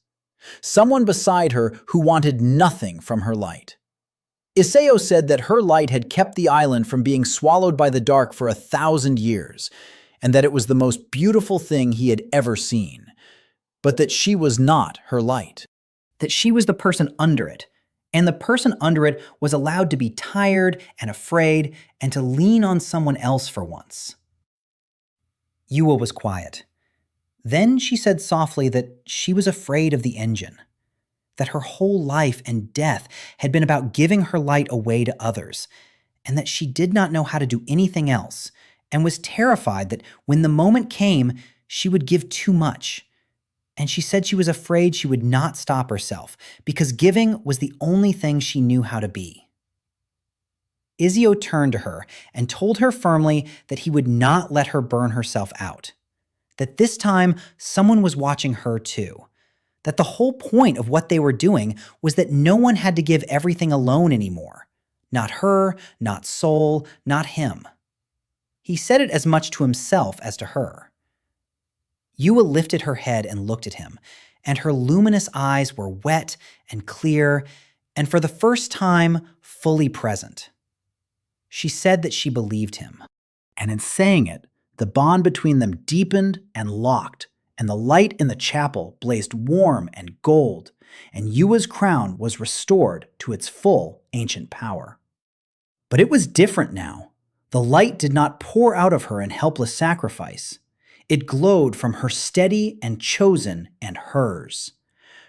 Someone beside her who wanted nothing from her light. Iseo said that her light had kept the island from being swallowed by the dark for 1,000 years, and that it was the most beautiful thing he had ever seen, but that she was not her light. That she was the person under it, and the person under it was allowed to be tired and afraid and to lean on someone else for once. Ewa was quiet. Then she said softly that she was afraid of the engine, that her whole life and death had been about giving her light away to others, and that she did not know how to do anything else, and was terrified that when the moment came, she would give too much. And she said she was afraid she would not stop herself, because giving was the only thing she knew how to be. Iseo turned to her and told her firmly that he would not let her burn herself out, that this time someone was watching her too, that the whole point of what they were doing was that no one had to give everything alone anymore. Not her, not Soul, not him. He said it as much to himself as to her. Ewa lifted her head and looked at him, and her luminous eyes were wet and clear, and for the first time, fully present. She said that she believed him. And in saying it, the bond between them deepened and locked, and the light in the chapel blazed warm and gold, and Ewa's crown was restored to its full ancient power. But it was different now. The light did not pour out of her in helpless sacrifice. It glowed from her steady and chosen and hers.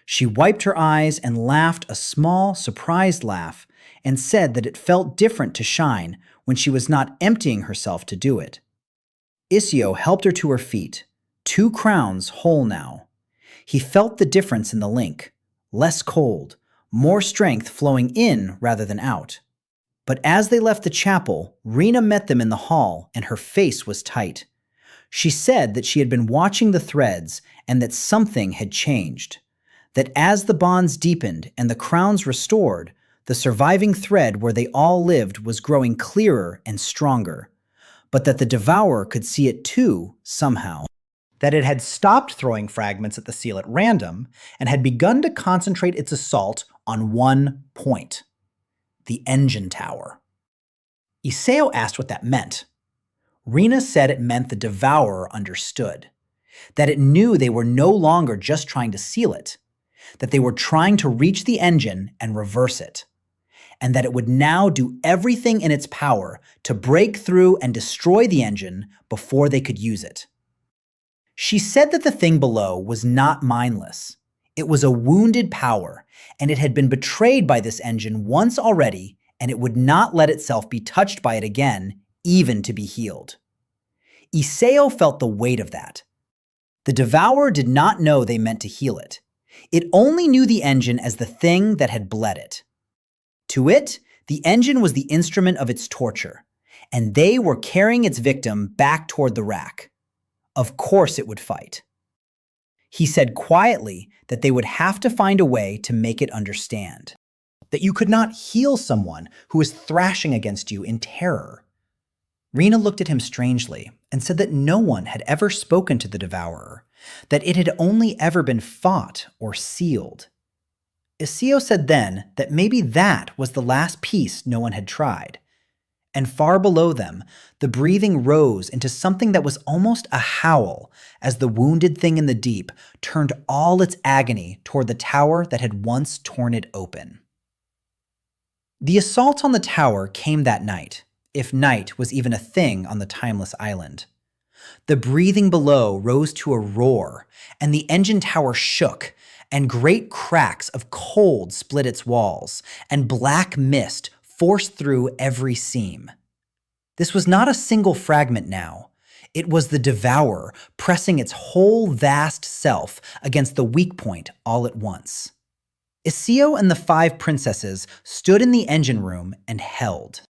She wiped her eyes and laughed a small, surprised laugh, and said that it felt different to shine when she was not emptying herself to do it. Iseo helped her to her feet, 2 crowns whole now. He felt the difference in the link, less cold, more strength flowing in rather than out. But as they left the chapel, Rena met them in the hall, and her face was tight. She said that she had been watching the threads and that something had changed, that as the bonds deepened and the crowns restored, the surviving thread where they all lived was growing clearer and stronger, but that the devourer could see it too, somehow. That it had stopped throwing fragments at the seal at random and had begun to concentrate its assault on one point: the engine tower. Iseo asked what that meant. Rena said it meant the devourer understood, that it knew they were no longer just trying to seal it, that they were trying to reach the engine and reverse it, and that it would now do everything in its power to break through and destroy the engine before they could use it. She said that the thing below was not mindless. It was a wounded power, and it had been betrayed by this engine once already, and it would not let itself be touched by it again, even to be healed. Iseo felt the weight of that. The devourer did not know they meant to heal it. It only knew the engine as the thing that had bled it. To it, the engine was the instrument of its torture, and they were carrying its victim back toward the rack. Of course it would fight. He said quietly that they would have to find a way to make it understand. That you could not heal someone who is thrashing against you in terror. Rena looked at him strangely and said that no one had ever spoken to the devourer, that it had only ever been fought or sealed. Iseo said then that maybe that was the last piece no one had tried. And far below them, the breathing rose into something that was almost a howl as the wounded thing in the deep turned all its agony toward the tower that had once torn it open. The assault on the tower came that night, if night was even a thing on the timeless island. The breathing below rose to a roar, and the engine tower shook, and great cracks of cold split its walls, and black mist forced through every seam. This was not a single fragment now. It was the devourer pressing its whole vast self against the weak point all at once. Iseo and the 5 princesses stood in the engine room and held.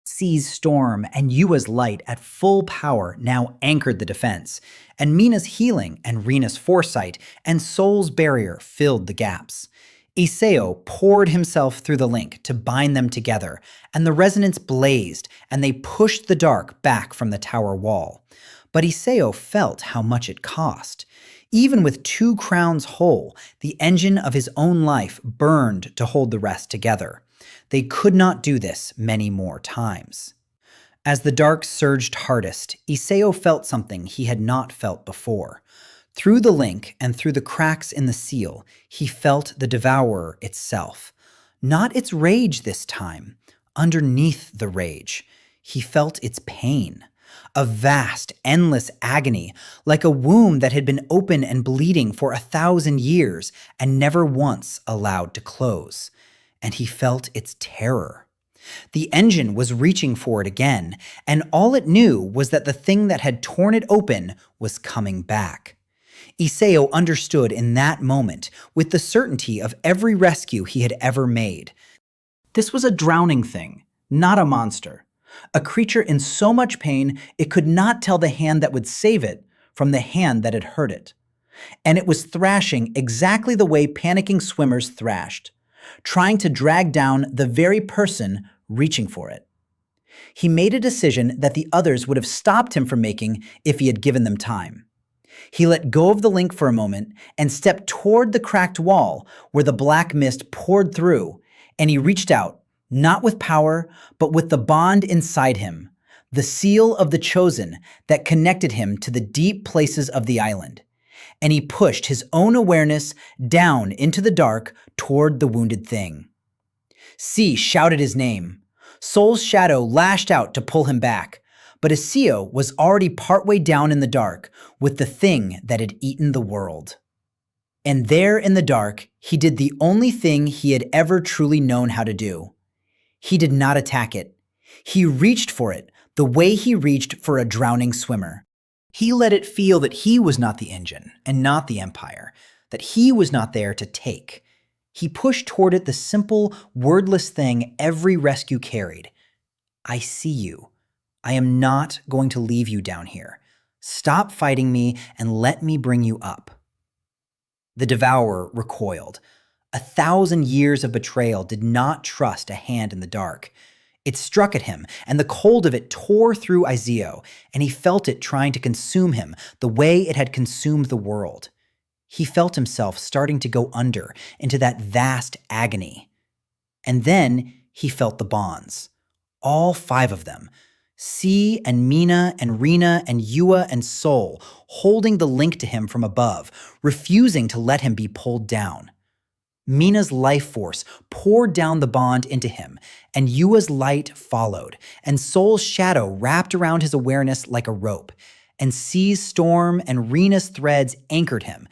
Sea's storm and Yua's light at full power now anchored the defense, and Mina's healing and Rena's foresight and Soul's barrier filled the gaps. Iseo poured himself through the link to bind them together, and the resonance blazed, and they pushed the dark back from the tower wall. But Iseo felt how much it cost. Even with 2 crowns whole, the engine of his own life burned to hold the rest together. They could not do this many more times. As the dark surged hardest, Iseo felt something he had not felt before. Through the link and through the cracks in the seal, he felt the devourer itself. Not its rage this time. Underneath the rage, he felt its pain. A vast, endless agony, like a wound that had been open and bleeding for 1,000 years and never once allowed to close. And he felt its terror. The engine was reaching for it again, and all it knew was that the thing that had torn it open was coming back. Iseo understood in that moment, with the certainty of every rescue he had ever made. This was a drowning thing, not a monster. A creature in so much pain it could not tell the hand that would save it from the hand that had hurt it. And it was thrashing exactly the way panicking swimmers thrashed, trying to drag down the very person reaching for it. He made a decision that the others would have stopped him from making if he had given them time. He let go of the link for a moment and stepped toward the cracked wall where the black mist poured through, and he reached out, not with power, but with the bond inside him, the seal of the chosen that connected him to the deep places of the island. And he pushed his own awareness down into the dark toward the wounded thing. C shouted his name. Soul's shadow lashed out to pull him back, but Iseo was already partway down in the dark with the thing that had eaten the world. And there in the dark, he did the only thing he had ever truly known how to do. He did not attack it. He reached for it the way he reached for a drowning swimmer. He let it feel that he was not the engine and not the empire, that he was not there to take. He pushed toward it the simple, wordless thing every rescue carried. I see you. I am not going to leave you down here. Stop fighting me and let me bring you up. The devourer recoiled. 1,000 years of betrayal did not trust a hand in the dark. It struck at him, and the cold of it tore through Iseo, and he felt it trying to consume him the way it had consumed the world. He felt himself starting to go under into that vast agony. And then he felt the bonds. All 5 of them. C and Mina and Rena and Yua and Soul holding the link to him from above, refusing to let him be pulled down. Mina's life force poured down the bond into him, and Yua's light followed, and Soul's shadow wrapped around his awareness like a rope, and C's storm and Rena's threads anchored him,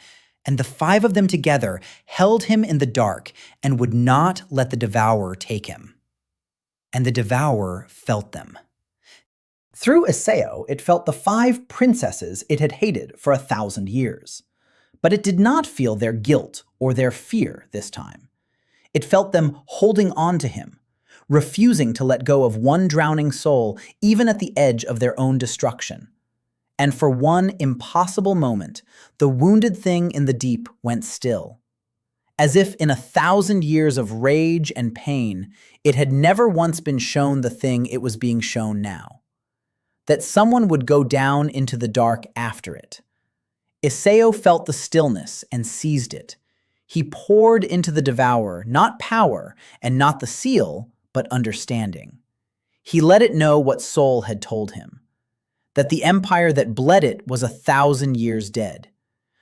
and the 5 of them together held him in the dark and would not let the devourer take him. And the devourer felt them. Through Iseo, it felt the 5 princesses it had hated for 1,000 years. But it did not feel their guilt or their fear this time. It felt them holding on to him, refusing to let go of one drowning soul even at the edge of their own destruction. And for one impossible moment, the wounded thing in the deep went still. As if in 1,000 years of rage and pain, it had never once been shown the thing it was being shown now. that someone would go down into the dark after it. Iseo felt the stillness and seized it. He poured into the devourer not power and not the seal, but understanding. He let it know what Soul had told him, that the empire that bled it was 1,000 years dead,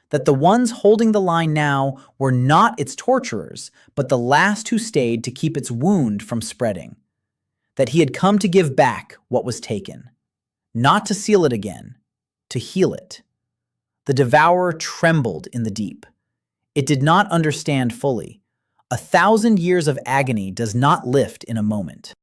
that the ones holding the line now were not its torturers, but the last who stayed to keep its wound from spreading, that he had come to give back what was taken, not to seal it again, to heal it. The devourer trembled in the deep. It did not understand fully. 1,000 years of agony does not lift in a moment.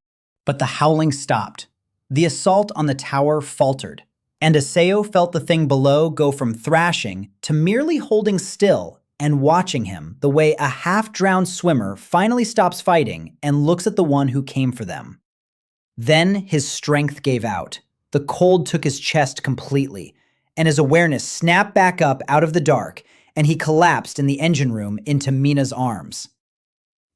But the howling stopped. The assault on the tower faltered, and Iseo felt the thing below go from thrashing to merely holding still and watching him the way a half-drowned swimmer finally stops fighting and looks at the one who came for them. Then his strength gave out. The cold took his chest completely, and his awareness snapped back up out of the dark, and he collapsed in the engine room into Mina's arms.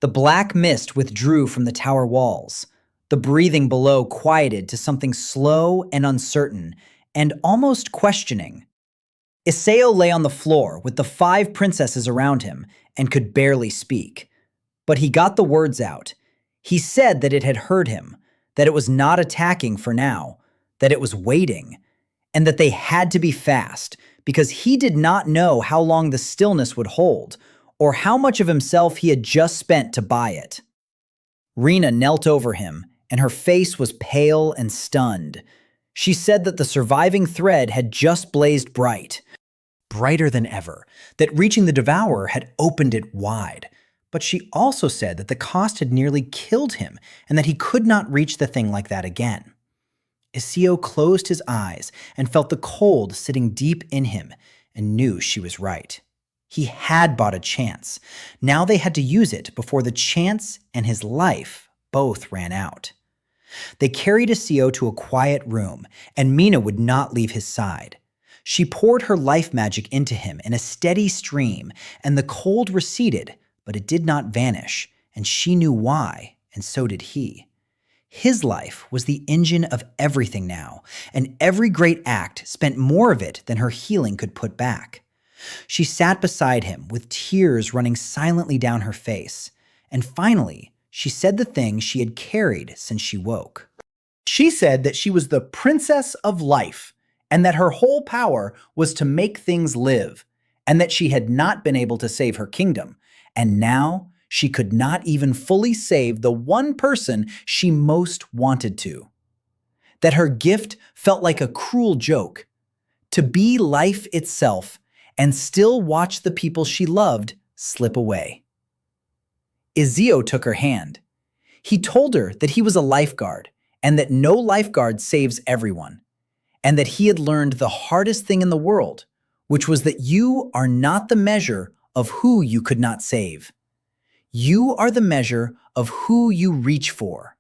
The black mist withdrew from the tower walls. The breathing below quieted to something slow and uncertain, and almost questioning. Iseo lay on the floor with the 5 princesses around him and could barely speak. But he got the words out. He said that it had heard him, that it was not attacking for now, that it was waiting, and that they had to be fast, because he did not know how long the stillness would hold, or how much of himself he had just spent to buy it. Rena knelt over him, and her face was pale and stunned. She said that the surviving thread had just blazed bright, brighter than ever, that reaching the devourer had opened it wide. But she also said that the cost had nearly killed him, and that he could not reach the thing like that again. Iseo closed his eyes and felt the cold sitting deep in him and knew she was right. He had bought a chance. Now they had to use it before the chance and his life both ran out. They carried Iseo to a quiet room, and Mina would not leave his side. She poured her life magic into him in a steady stream, and the cold receded, but it did not vanish, and she knew why, and so did he. His life was the engine of everything now, and every great act spent more of it than her healing could put back. She sat beside him with tears running silently down her face, and finally, she said the thing she had carried since she woke. She said that she was the princess of life, and that her whole power was to make things live, and that she had not been able to save her kingdom, and now she could not even fully save the one person she most wanted to. That her gift felt like a cruel joke, to be life itself and still watch the people she loved slip away. Iseo took her hand. He told her that he was a lifeguard and that no lifeguard saves everyone, and that he had learned the hardest thing in the world, which was that you are not the measure of who you could not save. You are the measure of who you reach for.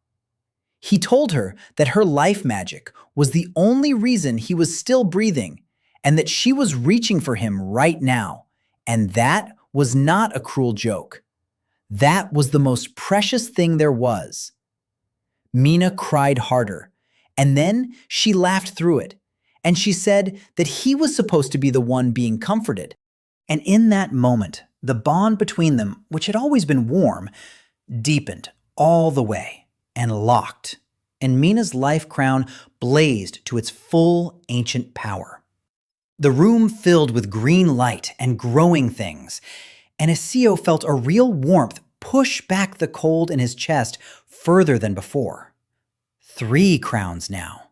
He told her that her life magic was the only reason he was still breathing, and that she was reaching for him right now, and that was not a cruel joke. That was the most precious thing there was. Mina cried harder, and then she laughed through it, and she said that he was supposed to be the one being comforted. And in that moment, the bond between them, which had always been warm, deepened all the way and locked, and Mina's life crown blazed to its full ancient power. The room filled with green light and growing things, and Iseo felt a real warmth push back the cold in his chest further than before. 3 crowns now.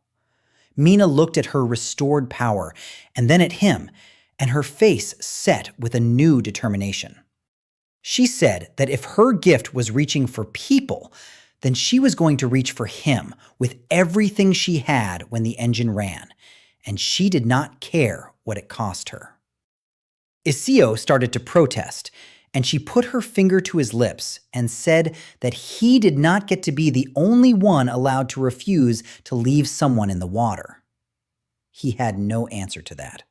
Mina looked at her restored power and then at him, and her face set with a new determination. She said that if her gift was reaching for people, then she was going to reach for him with everything she had when the engine ran, and she did not care what it cost her. Iseo started to protest, and she put her finger to his lips and said that he did not get to be the only one allowed to refuse to leave someone in the water. He had no answer to that.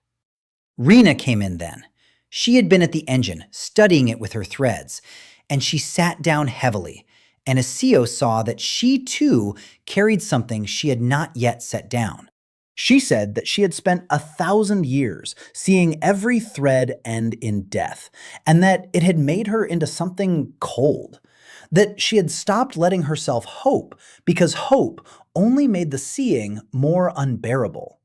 Rena came in then. She had been at the engine, studying it with her threads, and she sat down heavily, and Iseo saw that she too carried something she had not yet set down. She said that she had spent 1,000 years seeing every thread end in death, and that it had made her into something cold. That she had stopped letting herself hope because hope only made the seeing more unbearable.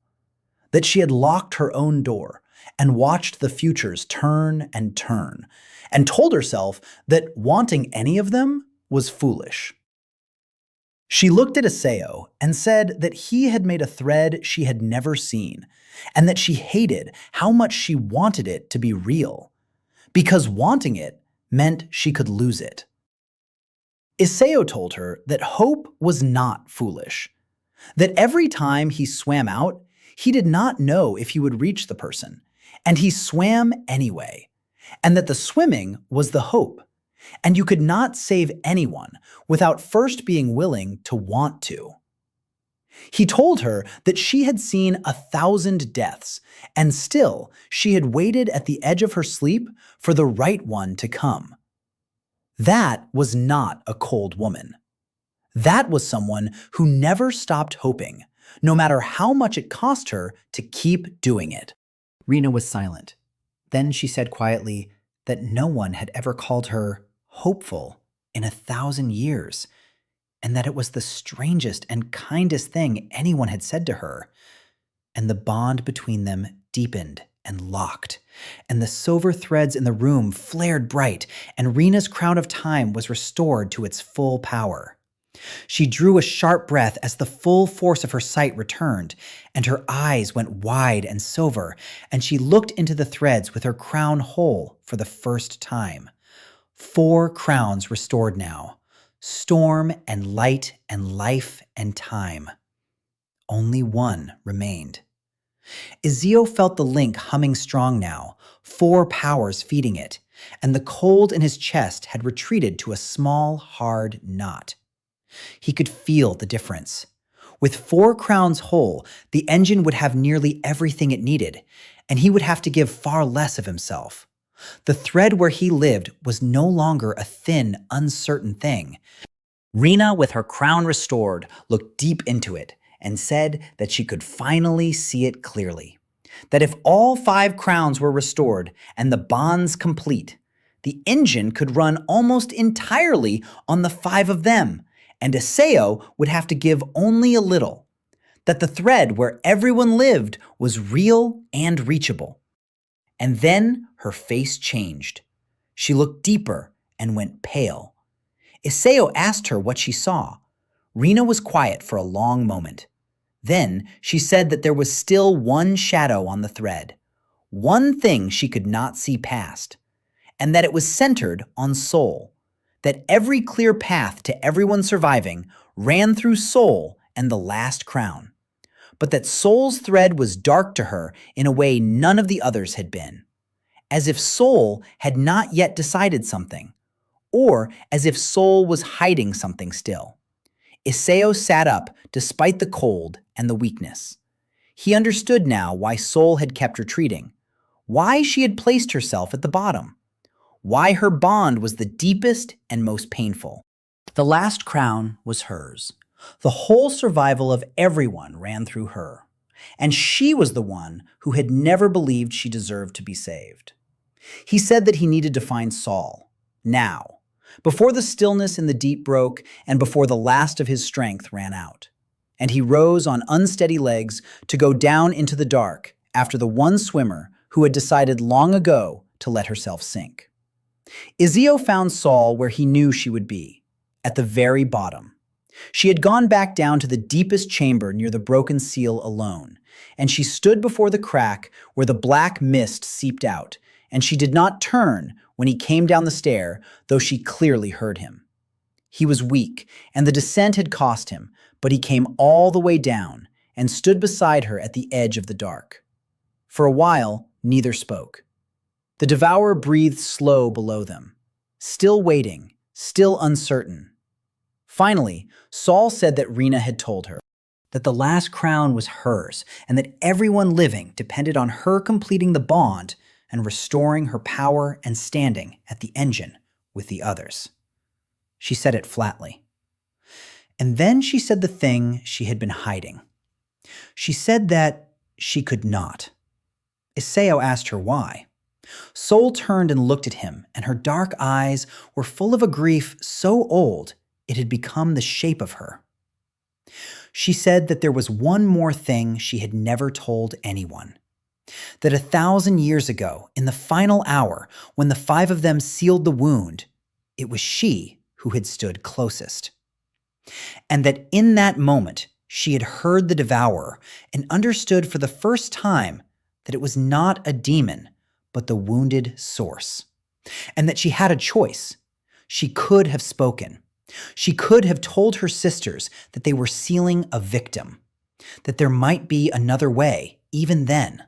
That she had locked her own door and watched the futures turn and told herself that wanting any of them was foolish. She looked at Iseo and said that he had made a thread she had never seen, and that she hated how much she wanted it to be real, because wanting it meant she could lose it. Iseo told her that hope was not foolish, that every time he swam out, he did not know if he would reach the person, and he swam anyway, and that the swimming was the hope, and you could not save anyone without first being willing to want to. He told her that she had seen 1,000 deaths, and still she had waited at the edge of her sleep for the right one to come. That was not a cold woman. That was someone who never stopped hoping, no matter how much it cost her to keep doing it. Rena was silent. Then she said quietly that no one had ever called her hopeful in 1,000 years, and that it was the strangest and kindest thing anyone had said to her. And the bond between them deepened and locked, and the silver threads in the room flared bright, and Rena's crown of time was restored to its full power. She drew a sharp breath as the full force of her sight returned, and her eyes went wide and silver, and she looked into the threads with her crown whole for the first time. 4 crowns restored now, storm and light and life and time. Only one remained. Iseo felt the link humming strong now, 4 powers feeding it, and the cold in his chest had retreated to a small, hard knot. He could feel the difference. With 4 crowns whole, the engine would have nearly everything it needed, and he would have to give far less of himself. The thread where he lived was no longer a thin, uncertain thing. Rena, with her crown restored, looked deep into it and said that she could finally see it clearly. That if all 5 crowns were restored and the bonds complete, the engine could run almost entirely on the 5 of them, and Iseo would have to give only a little. That the thread where everyone lived was real and reachable. And then her face changed. She looked deeper and went pale. Iseo asked her what she saw. Rena was quiet for a long moment. Then she said that there was still one shadow on the thread, one thing she could not see past, and that it was centered on soul, that every clear path to everyone surviving ran through soul and the last crown, but that soul's thread was dark to her in a way none of the others had been, as if soul had not yet decided something, or as if soul was hiding something still. Iseo sat up despite the cold and the weakness. He understood now why soul had kept retreating, why she had placed herself at the bottom, why her bond was the deepest and most painful. The last crown was hers. The whole survival of everyone ran through her, and she was the one who had never believed she deserved to be saved. He said that he needed to find Saul, now, before the stillness in the deep broke and before the last of his strength ran out. And he rose on unsteady legs to go down into the dark after the one swimmer who had decided long ago to let herself sink. Iseo found Saul where he knew she would be, at the very bottom. She had gone back down to the deepest chamber near the broken seal alone, and she stood before the crack where the black mist seeped out, and she did not turn when he came down the stair, though she clearly heard him. He was weak, and the descent had cost him, but he came all the way down and stood beside her at the edge of the dark. For a while, neither spoke. The devourer breathed slow below them, still waiting, still uncertain. Finally, Saul said that Rena had told her that the last crown was hers and that everyone living depended on her completing the bond and restoring her power and standing at the engine with the others. She said it flatly. And then she said the thing she had been hiding. She said that she could not. Iseo asked her why. Sol turned and looked at him, and her dark eyes were full of a grief so old it had become the shape of her. She said that there was one more thing she had never told anyone. That 1,000 years ago, in the final hour, when the five of them sealed the wound, it was she who had stood closest. And that in that moment, she had heard the devourer and understood for the first time that it was not a demon, but the wounded source. And that she had a choice. She could have spoken. She could have told her sisters that they were sealing a victim, that there might be another way, even then.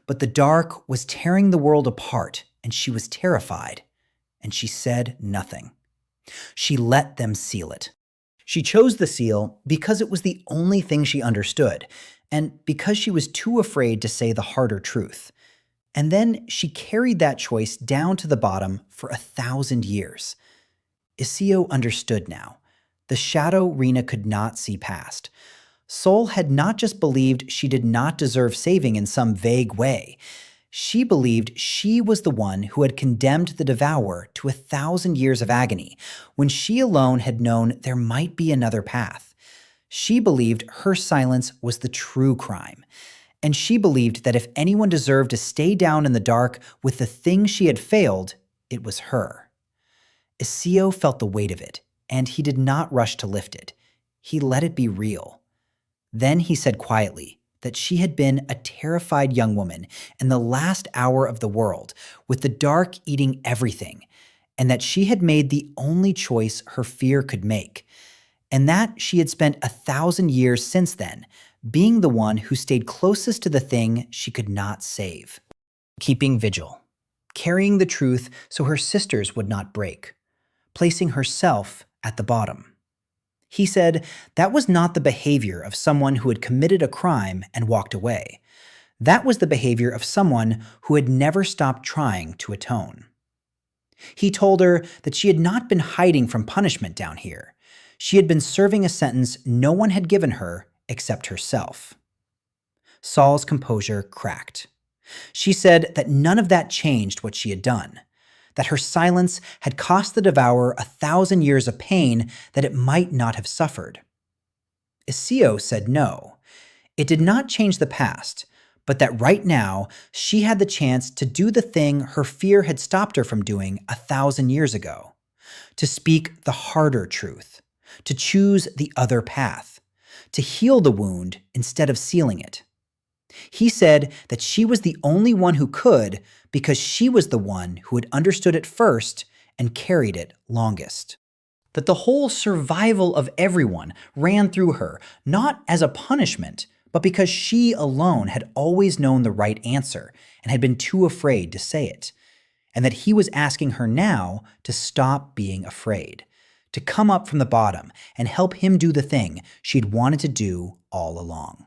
But the dark was tearing the world apart, and she was terrified, and she said nothing. She let them seal it. She chose the seal because it was the only thing she understood, and because she was too afraid to say the harder truth. And then she carried that choice down to the bottom for 1,000 years. Iseo understood now. The shadow Rena could not see past. Sol had not just believed she did not deserve saving in some vague way. She believed she was the one who had condemned the devourer to 1,000 years of agony, when she alone had known there might be another path. She believed her silence was the true crime. And she believed that if anyone deserved to stay down in the dark with the thing she had failed, it was her. Iseo felt the weight of it, and he did not rush to lift it. He let it be real. Then he said quietly that she had been a terrified young woman in the last hour of the world, with the dark eating everything, and that she had made the only choice her fear could make, and that she had spent 1,000 years since then being the one who stayed closest to the thing she could not save. Keeping vigil, carrying the truth so her sisters would not break, placing herself at the bottom. He said that was not the behavior of someone who had committed a crime and walked away. That was the behavior of someone who had never stopped trying to atone. He told her that she had not been hiding from punishment down here. She had been serving a sentence no one had given her except herself. Sol's composure cracked. She said that none of that changed what she had done, that her silence had cost the devourer 1,000 years of pain that it might not have suffered. Iseo said no. It did not change the past, but that right now she had the chance to do the thing her fear had stopped her from doing 1,000 years ago, to speak the harder truth, to choose the other path, to heal the wound instead of sealing it. He said that she was the only one who could because she was the one who had understood it first and carried it longest. That the whole survival of everyone ran through her, not as a punishment, but because she alone had always known the right answer and had been too afraid to say it, and that he was asking her now to stop being afraid, to come up from the bottom and help him do the thing she'd wanted to do all along.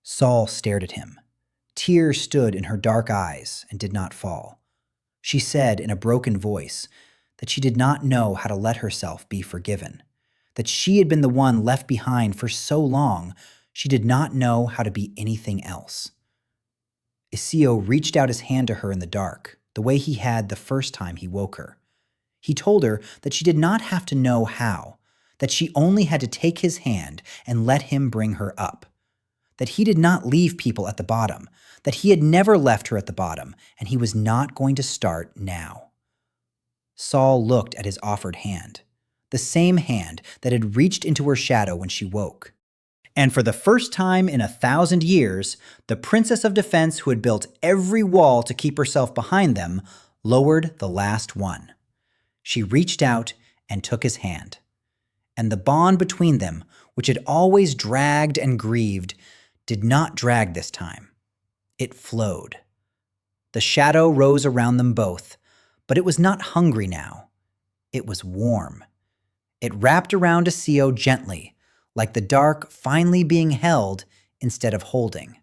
Sol stared at him. Tears stood in her dark eyes and did not fall. She said in a broken voice that she did not know how to let herself be forgiven, that she had been the one left behind for so long she did not know how to be anything else. Iseo reached out his hand to her in the dark, the way he had the first time he woke her. He told her that she did not have to know how, that she only had to take his hand and let him bring her up, that he did not leave people at the bottom, that he had never left her at the bottom, and he was not going to start now. Sol looked at his offered hand, the same hand that had reached into her shadow when she woke. And for the first time in 1,000 years, the princess of defense who had built every wall to keep herself behind them lowered the last one. She reached out and took his hand. And the bond between them, which had always dragged and grieved, did not drag this time. It flowed. The shadow rose around them both, but it was not hungry now. It was warm. It wrapped around Iseo gently, like the dark finally being held instead of holding.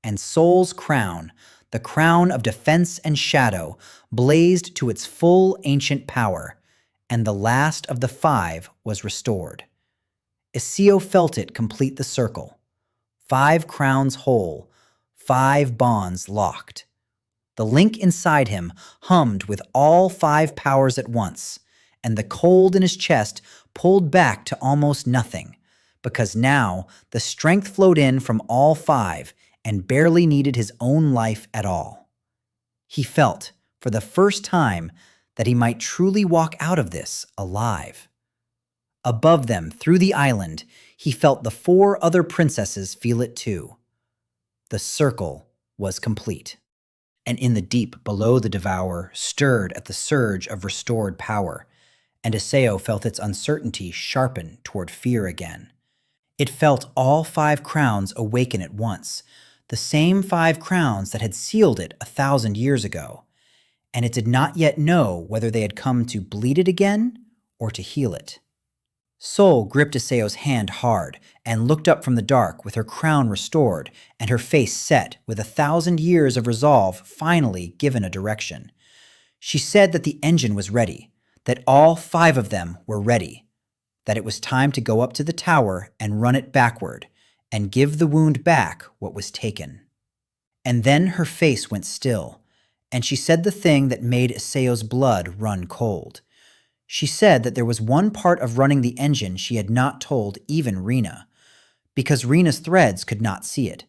And Sol's crown, the crown of defense and shadow, blazed to its full ancient power, and the last of the five was restored. Iseo felt it complete the circle. 5 crowns whole, 5 bonds locked. The link inside him hummed with all 5 powers at once, and the cold in his chest pulled back to almost nothing, because now the strength flowed in from all 5 and barely needed his own life at all. He felt, for the first time, that he might truly walk out of this alive. Above them, through the island, he felt the 4 other princesses feel it too. The circle was complete. And in the deep below the devourer stirred at the surge of restored power, and Iseo felt its uncertainty sharpen toward fear again. It felt all 5 crowns awaken at once, the same 5 crowns that had sealed it 1,000 years ago, and it did not yet know whether they had come to bleed it again or to heal it. Sol gripped Iseo's hand hard and looked up from the dark with her crown restored and her face set with 1,000 years of resolve finally given a direction. She said that the engine was ready, that all 5 of them were ready, that it was time to go up to the tower and run it backward and give the wound back what was taken. And then her face went still, and she said the thing that made Iseo's blood run cold. She said that there was one part of running the engine she had not told even Rena, because Rena's threads could not see it.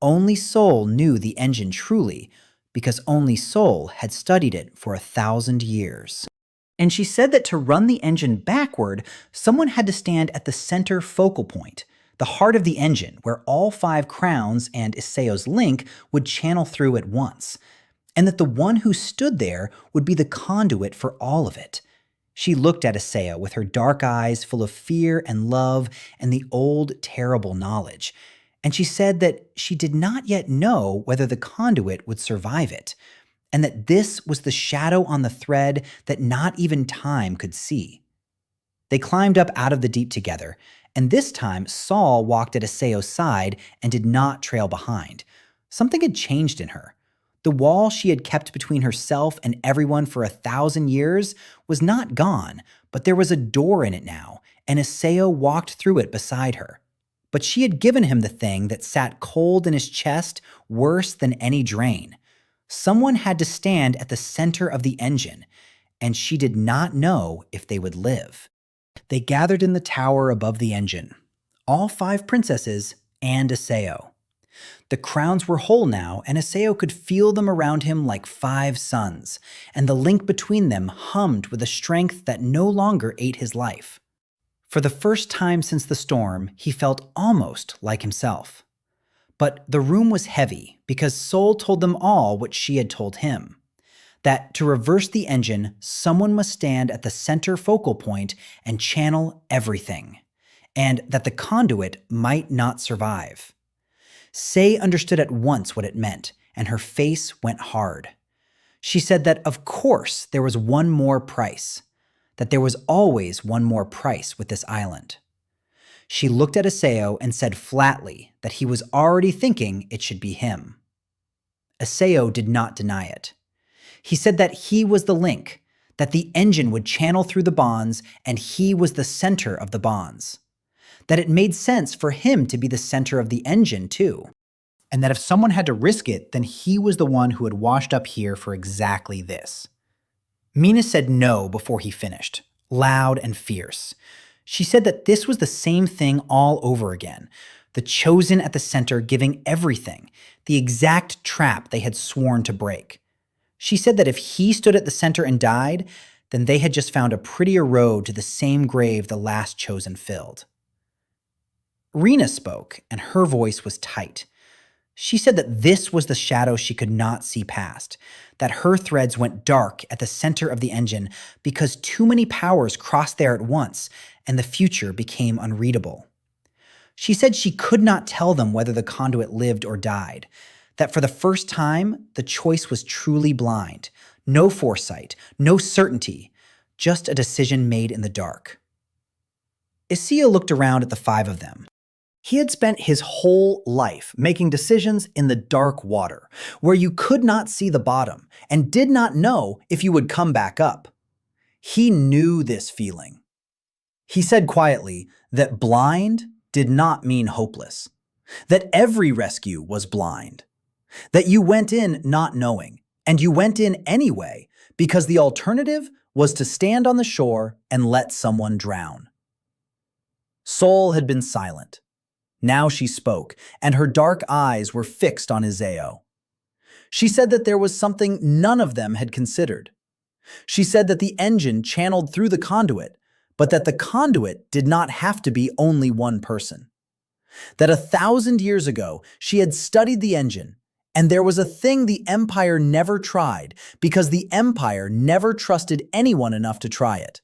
Only Sol knew the engine truly, because only Sol had studied it for 1,000 years. And she said that to run the engine backward, someone had to stand at the center focal point, the heart of the engine, where all 5 crowns and Iseo's link would channel through at once, and that the one who stood there would be the conduit for all of it. She looked at Iseo with her dark eyes full of fear and love and the old, terrible knowledge, and she said that she did not yet know whether the conduit would survive it, and that this was the shadow on the thread that not even time could see. They climbed up out of the deep together, and this time Sol walked at Iseo's side and did not trail behind. Something had changed in her. The wall she had kept between herself and everyone for 1,000 years was not gone, but there was a door in it now, and Iseo walked through it beside her. But she had given him the thing that sat cold in his chest worse than any drain. Someone had to stand at the center of the engine, and she did not know if they would live. They gathered in the tower above the engine, all 5 princesses and Iseo. The crowns were whole now, and Iseo could feel them around him like 5 suns, and the link between them hummed with a strength that no longer ate his life. For the first time since the storm, he felt almost like himself. But the room was heavy because Sol told them all what she had told him, that to reverse the engine, someone must stand at the center focal point and channel everything, and that the conduit might not survive. Say understood at once what it meant, and her face went hard. She said that of course there was one more price, that there was always one more price with this island. She looked at Iseo and said flatly that he was already thinking it should be him. Iseo did not deny it. He said that he was the link, that the engine would channel through the bonds and he was the center of the bonds. That it made sense for him to be the center of the engine too. And that if someone had to risk it, then he was the one who had washed up here for exactly this. Mina said no before he finished, loud and fierce. She said that this was the same thing all over again, the chosen at the center giving everything, the exact trap they had sworn to break. She said that if he stood at the center and died, then they had just found a prettier road to the same grave the last chosen filled. Rena spoke, and her voice was tight. She said that this was the shadow she could not see past, that her threads went dark at the center of the engine because too many powers crossed there at once, and the future became unreadable. She said she could not tell them whether the conduit lived or died, that for the first time, the choice was truly blind, no foresight, no certainty, just a decision made in the dark. Iseo looked around at the 5 of them. He had spent his whole life making decisions in the dark water, where you could not see the bottom and did not know if you would come back up. He knew this feeling. He said quietly, That blind did not mean hopeless. That every rescue was blind. That you went in not knowing, and you went in anyway because the alternative was to stand on the shore and let someone drown. Soul had been silent. Now she spoke, and her dark eyes were fixed on Iseo. She said that there was something none of them had considered. She said that the engine channeled through the conduit, but that the conduit did not have to be only one person. That 1,000 years ago, she had studied the engine, and there was a thing the Empire never tried because the Empire never trusted anyone enough to try it.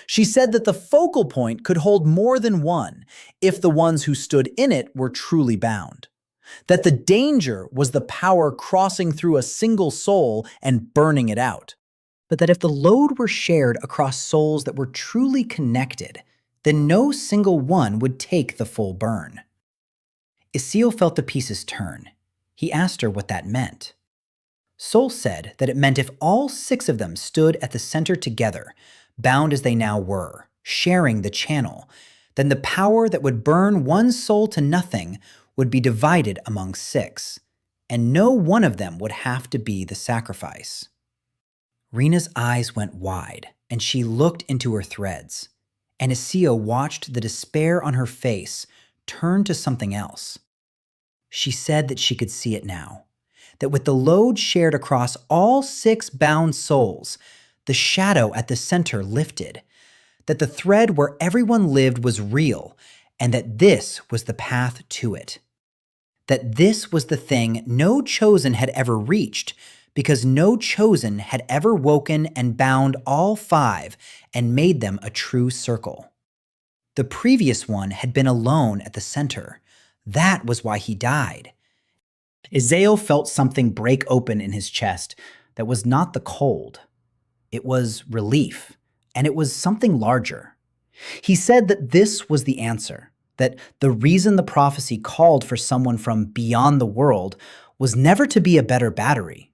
She said that the focal point could hold more than one if the ones who stood in it were truly bound. That the danger was the power crossing through a single soul and burning it out. But that if the load were shared across souls that were truly connected, then no single one would take the full burn. Iseo felt the pieces turn. He asked her what that meant. Soul said that it meant if all 6 of them stood at the center together, bound as they now were, sharing the channel, then the power that would burn one soul to nothing would be divided among 6, and no one of them would have to be the sacrifice. Rena's eyes went wide, and she looked into her threads, and Iseo watched the despair on her face turn to something else. She said that she could see it now, that with the load shared across all 6 bound souls, the shadow at the center lifted, that the thread where everyone lived was real, and that this was the path to it. That this was the thing no chosen had ever reached, because no chosen had ever woken and bound all 5 and made them a true circle. The previous one had been alone at the center. That was why he died. Iseo felt something break open in his chest that was not the cold. It was relief, and it was something larger. He said that this was the answer, that the reason the prophecy called for someone from beyond the world was never to be a better battery.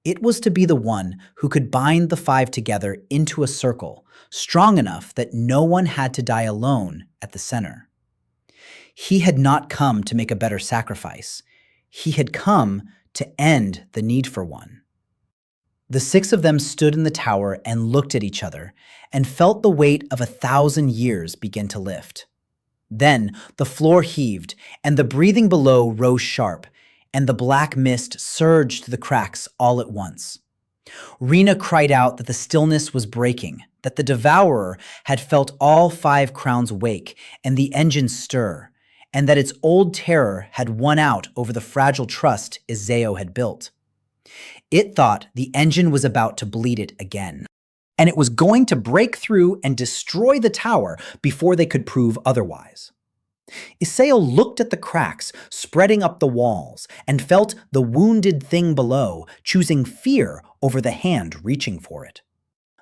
It was to be the one who could bind the 5 together into a circle, strong enough that no one had to die alone at the center. He had not come to make a better sacrifice. He had come to end the need for one. The 6 of them stood in the tower and looked at each other and felt the weight of 1,000 years begin to lift. Then the floor heaved and the breathing below rose sharp, and the black mist surged to the cracks all at once. Rena cried out that the stillness was breaking, that the devourer had felt all 5 crowns wake and the engine stir, and that its old terror had won out over the fragile trust Iseo had built. It thought the engine was about to bleed it again, and it was going to break through and destroy the tower before they could prove otherwise. Iseo looked at the cracks spreading up the walls and felt the wounded thing below, choosing fear over the hand reaching for it,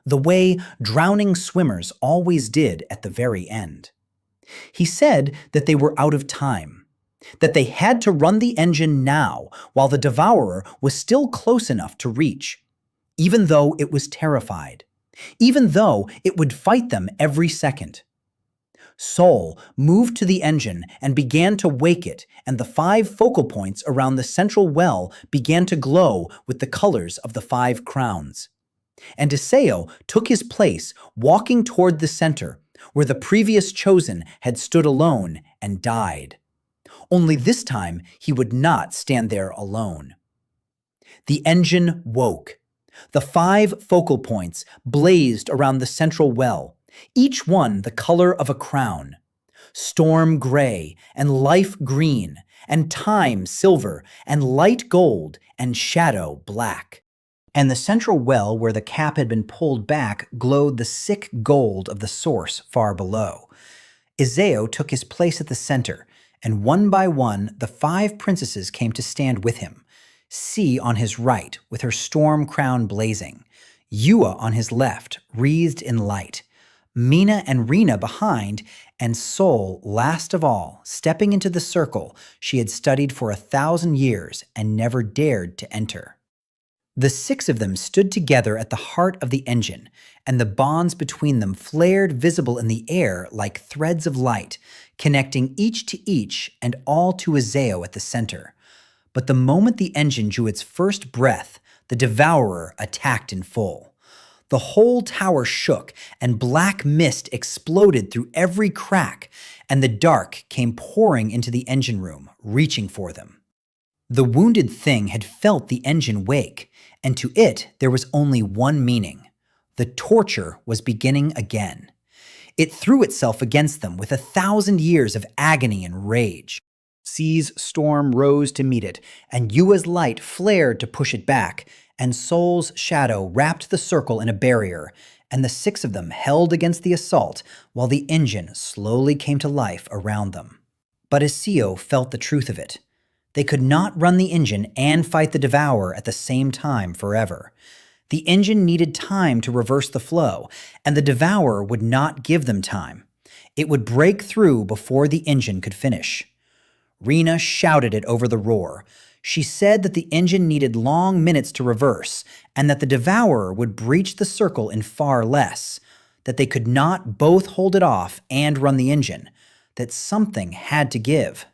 the way drowning swimmers always did at the very end. He said that they were out of time, that they had to run the engine now while the devourer was still close enough to reach, even though it was terrified, even though it would fight them every second. Soul moved to the engine and began to wake it, and the 5 focal points around the central well began to glow with the colors of the 5 crowns. And Iseo took his place, walking toward the center, where the previous chosen had stood alone and died. Only this time he would not stand there alone. The engine woke. The 5 focal points blazed around the central well, each one the color of a crown: storm gray and life green, and time silver, and light gold, and shadow black. And the central well where the cap had been pulled back glowed the sick gold of the source far below. Iseo took his place at the center, and one by one the 5 princesses came to stand with him. Sea on his right, with her storm crown blazing. Eua on his left, wreathed in light. Mina and Rena behind, and Soul last of all, stepping into the circle she had studied for 1,000 years and never dared to enter. The six of them stood together at the heart of the engine, and the bonds between them flared visible in the air like threads of light, connecting each to each and all to Iseo at the center. But the moment the engine drew its first breath, the devourer attacked in full. The whole tower shook, and black mist exploded through every crack, and the dark came pouring into the engine room, reaching for them. The wounded thing had felt the engine wake, and to it there was only one meaning. The torture was beginning again. It threw itself against them with 1,000 years of agony and rage. Sea's storm rose to meet it, and Yua's light flared to push it back, and Sol's shadow wrapped the circle in a barrier, and the six of them held against the assault while the engine slowly came to life around them. But Iseo felt the truth of it. They could not run the engine and fight the devourer at the same time forever. The engine needed time to reverse the flow, and the devourer would not give them time. It would break through before the engine could finish. Rena shouted it over the roar. She said that the engine needed long minutes to reverse, and that the devourer would breach the circle in far less, that they could not both hold it off and run the engine, that something had to give.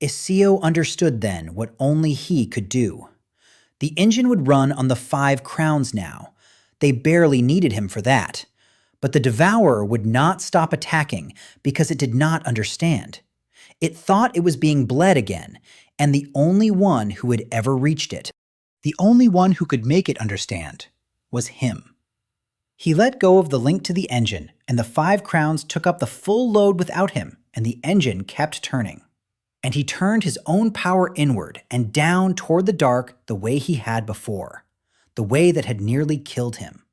Iseo understood then what only he could do. The engine would run on the 5 crowns now. They barely needed him for that. But the devourer would not stop attacking because it did not understand. It thought it was being bled again, and the only one who had ever reached it, the only one who could make it understand, was him. He let go of the link to the engine, and the 5 crowns took up the full load without him, and the engine kept turning. And he turned his own power inward and down toward the dark the way he had before, the way that had nearly killed him.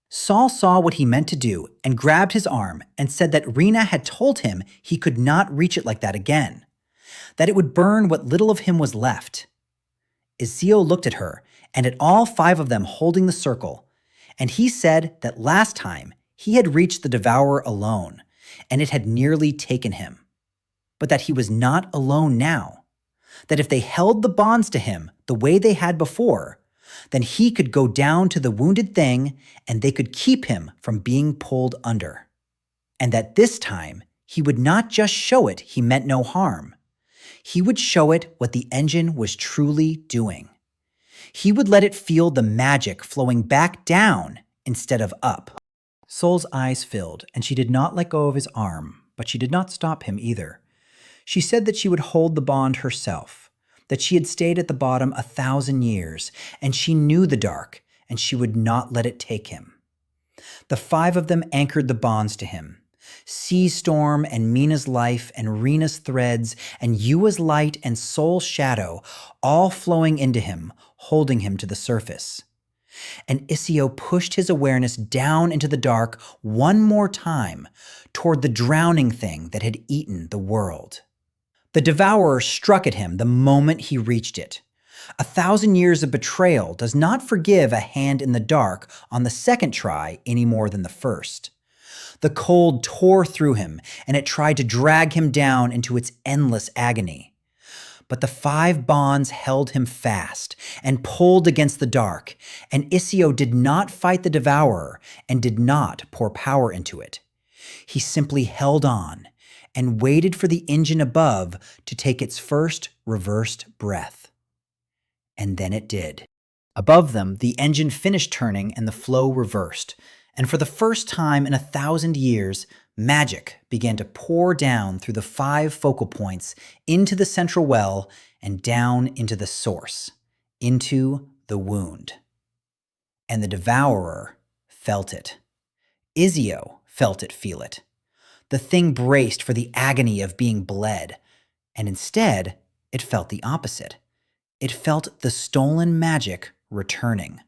Saul saw what he meant to do and grabbed his arm and said that Rena had told him he could not reach it like that again, that it would burn what little of him was left. Iseo looked at her and at all 5 of them holding the circle, and he said that last time he had reached the devourer alone, and it had nearly taken him. But that he was not alone now, that if they held the bonds to him the way they had before, then he could go down to the wounded thing and they could keep him from being pulled under. And that this time he would not just show it he meant no harm. He would show it what the engine was truly doing. He would let it feel the magic flowing back down instead of up. Sol's eyes filled, and she did not let go of his arm, but she did not stop him either. She said that she would hold the bond herself, that she had stayed at the bottom 1,000 years, and she knew the dark, and she would not let it take him. The 5 of them anchored the bonds to him. Sea Storm and Mina's life and Rena's threads and Yua's light and Sol's shadow, all flowing into him, holding him to the surface. And Iseo pushed his awareness down into the dark one more time, toward the drowning thing that had eaten the world. The devourer struck at him the moment he reached it. 1,000 years of betrayal does not forgive a hand in the dark on the second try any more than the first. The cold tore through him, and it tried to drag him down into its endless agony. But the 5 bonds held him fast and pulled against the dark, and Iseo did not fight the devourer and did not pour power into it. He simply held on and waited for the engine above to take its first reversed breath. And then it did. Above them, the engine finished turning and the flow reversed, and for the first time in 1,000 years, magic began to pour down through the 5 focal points into the central well and down into the source, into the wound. And the devourer felt it. Iseo felt it feel it. The thing braced for the agony of being bled, and instead, it felt the opposite. It felt the stolen magic returning,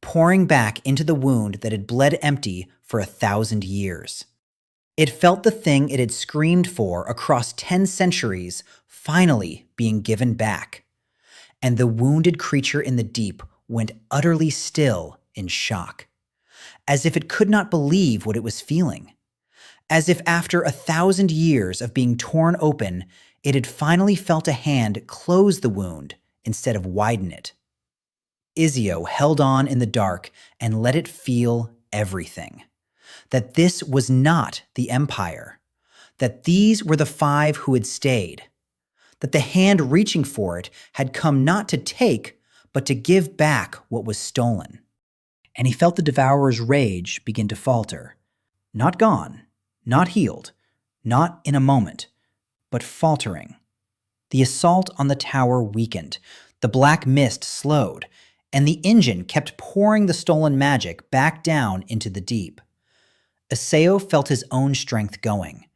pouring back into the wound that had bled empty for 1,000 years. It felt the thing it had screamed for across 10 centuries finally being given back. And the wounded creature in the deep went utterly still in shock, as if it could not believe what it was feeling. As if after 1,000 years of being torn open, it had finally felt a hand close the wound instead of widen it. Iseo held on in the dark and let it feel everything. That this was not the Empire. That these were the five who had stayed. That the hand reaching for it had come not to take, but to give back what was stolen. And he felt the devourer's rage begin to falter. Not gone, not healed, not in a moment, but faltering. The assault on the tower weakened, the black mist slowed, and the engine kept pouring the stolen magic back down into the deep. Iseo felt his own strength going.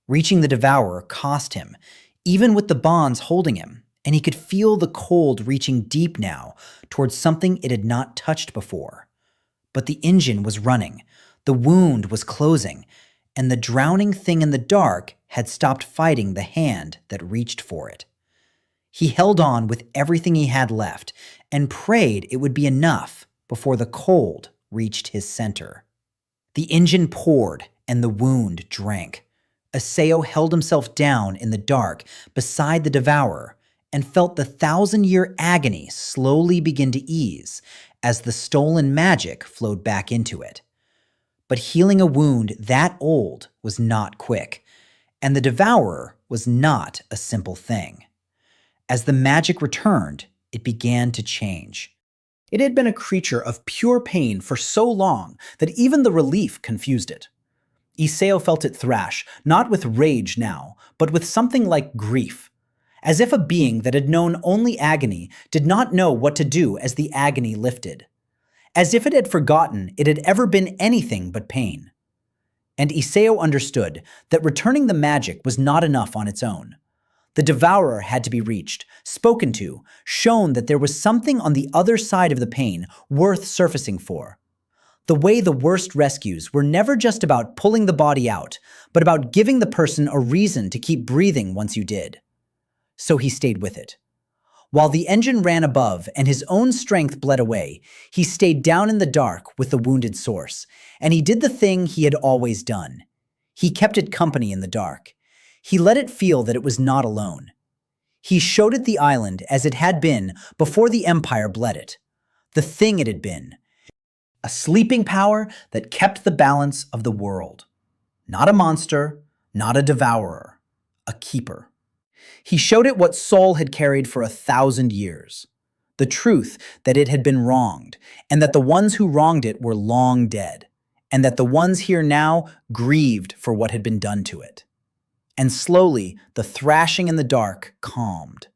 Reaching the devourer cost him, even with the bonds holding him, and he could feel the cold reaching deep now towards something it had not touched before. But the engine was running, the wound was closing, and the drowning thing in the dark had stopped fighting the hand that reached for it. He held on with everything he had left and prayed it would be enough before the cold reached his center. The engine poured and the wound drank. Iseo held himself down in the dark beside the devourer and felt the 1,000-year agony slowly begin to ease as the stolen magic flowed back into it. But healing a wound that old was not quick, and the devourer was not a simple thing. As the magic returned, it began to change. It had been a creature of pure pain for so long that even the relief confused it. Iseo felt it thrash, not with rage now, but with something like grief, as if a being that had known only agony did not know what to do as the agony lifted, as if it had forgotten it had ever been anything but pain. And Iseo understood that returning the magic was not enough on its own. The devourer had to be reached, spoken to, shown that there was something on the other side of the pain worth surfacing for. The way the worst rescues were never just about pulling the body out, but about giving the person a reason to keep breathing once you did. So he stayed with it. While the engine ran above and his own strength bled away, he stayed down in the dark with the wounded source, and he did the thing he had always done. He kept it company in the dark. He let it feel that it was not alone. He showed it the island as it had been before the Empire bled it, the thing it had been, a sleeping power that kept the balance of the world. Not a monster, not a devourer, a keeper. He showed it what soul had carried for 1,000 years, the truth that it had been wronged, and that the ones who wronged it were long dead, and that the ones here now grieved for what had been done to it. And slowly, the thrashing in the dark calmed.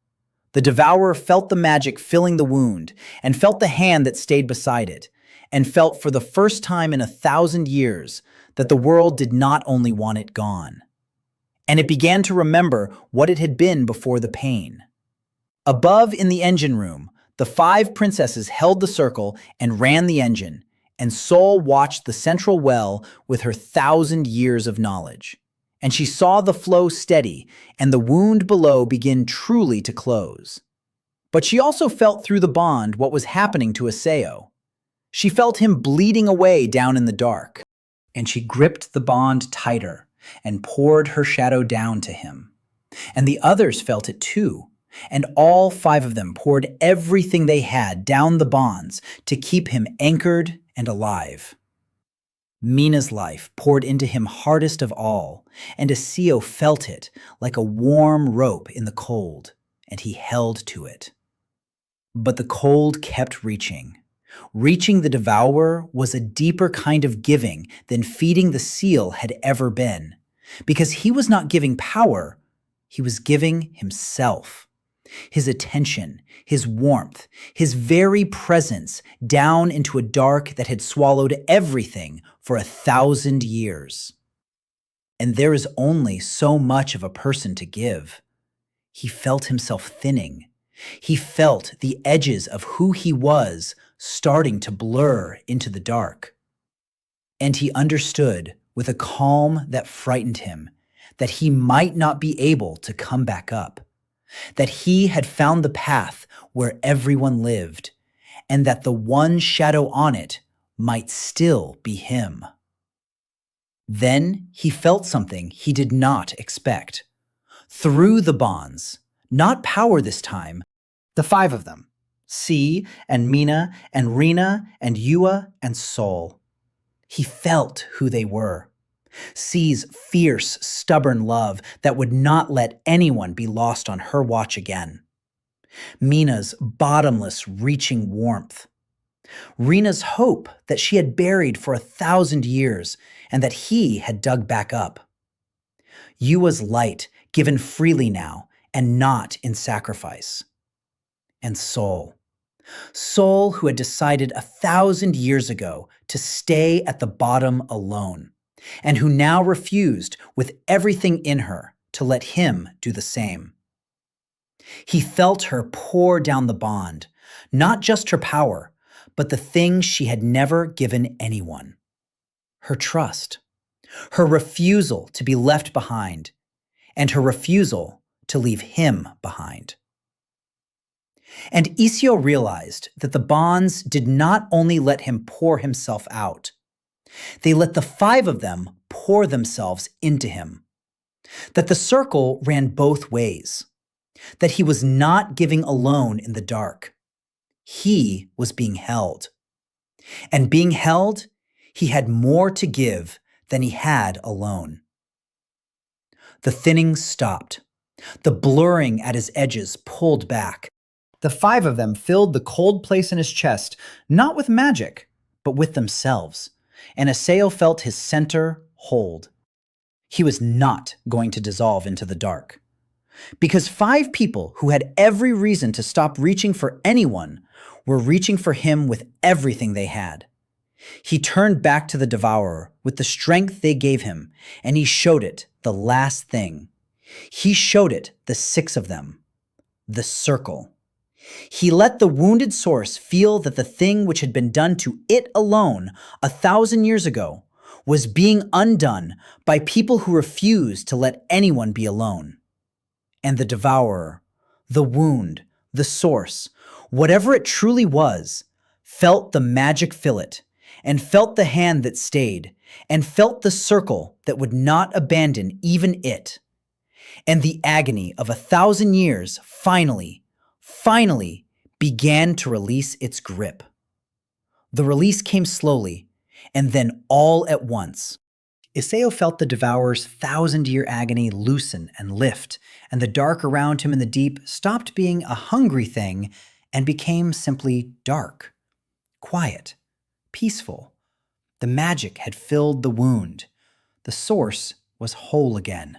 The devourer felt the magic filling the wound, and felt the hand that stayed beside it, and felt for the first time in 1,000 years that the world did not only want it gone. And it began to remember what it had been before the pain. Above in the engine room, the 5 princesses held the circle and ran the engine, and Sol watched the central well with her 1,000 years of knowledge. And she saw the flow steady and the wound below begin truly to close. But she also felt through the bond what was happening to Iseo. She felt him bleeding away down in the dark, and she gripped the bond tighter and poured her shadow down to him. And the others felt it too, and all 5 of them poured everything they had down the bonds to keep him anchored and alive. Mina's life poured into him hardest of all, and Iseo felt it like a warm rope in the cold, and he held to it. But the cold kept reaching. Reaching the devourer was a deeper kind of giving than feeding the seal had ever been, because he was not giving power, he was giving himself. His attention, his warmth, his very presence down into a dark that had swallowed everything for 1,000 years. And there is only so much of a person to give. He felt himself thinning. He felt the edges of who he was starting to blur into the dark. And he understood with a calm that frightened him that he might not be able to come back up, that he had found the path where everyone lived, and that the one shadow on it might still be him. Then he felt something he did not expect. Through the bonds, not power this time, the 5 of them, Se and Mina and Rina and Eua and Sol. He felt who they were. See's fierce, stubborn love that would not let anyone be lost on her watch again. Mina's bottomless, reaching warmth. Rina's hope that she had buried for 1,000 years and that he had dug back up. Eua's light, given freely now and not in sacrifice. And Sol. Sol, who had decided 1,000 years ago to stay at the bottom alone, and who now refused with everything in her to let him do the same. He felt her pour down the bond, not just her power, but the thing she had never given anyone. Her trust, her refusal to be left behind, and her refusal to leave him behind. And Iseo realized that the bonds did not only let him pour himself out, they let the 5 of them pour themselves into him. That the circle ran both ways. That he was not giving alone in the dark. He was being held. And being held, he had more to give than he had alone. The thinning stopped. The blurring at his edges pulled back. The 5 of them filled the cold place in his chest, not with magic, but with themselves, and Iseo felt his center hold. He was not going to dissolve into the dark. Because 5 people who had every reason to stop reaching for anyone were reaching for him with everything they had. He turned back to the devourer with the strength they gave him, and he showed it the last thing. He showed it the 6 of them. The circle. He let the wounded source feel that the thing which had been done to it alone 1,000 years ago was being undone by people who refused to let anyone be alone. And the devourer, the wound, the source, whatever it truly was, felt the magic fill it, and felt the hand that stayed, and felt the circle that would not abandon even it. And the agony of 1,000 years finally began to release its grip. The release came slowly, and then all at once. Iseo felt the devourer's 1,000-year agony loosen and lift, and the dark around him in the deep stopped being a hungry thing and became simply dark, quiet, peaceful. The magic had filled the wound. The source was whole again.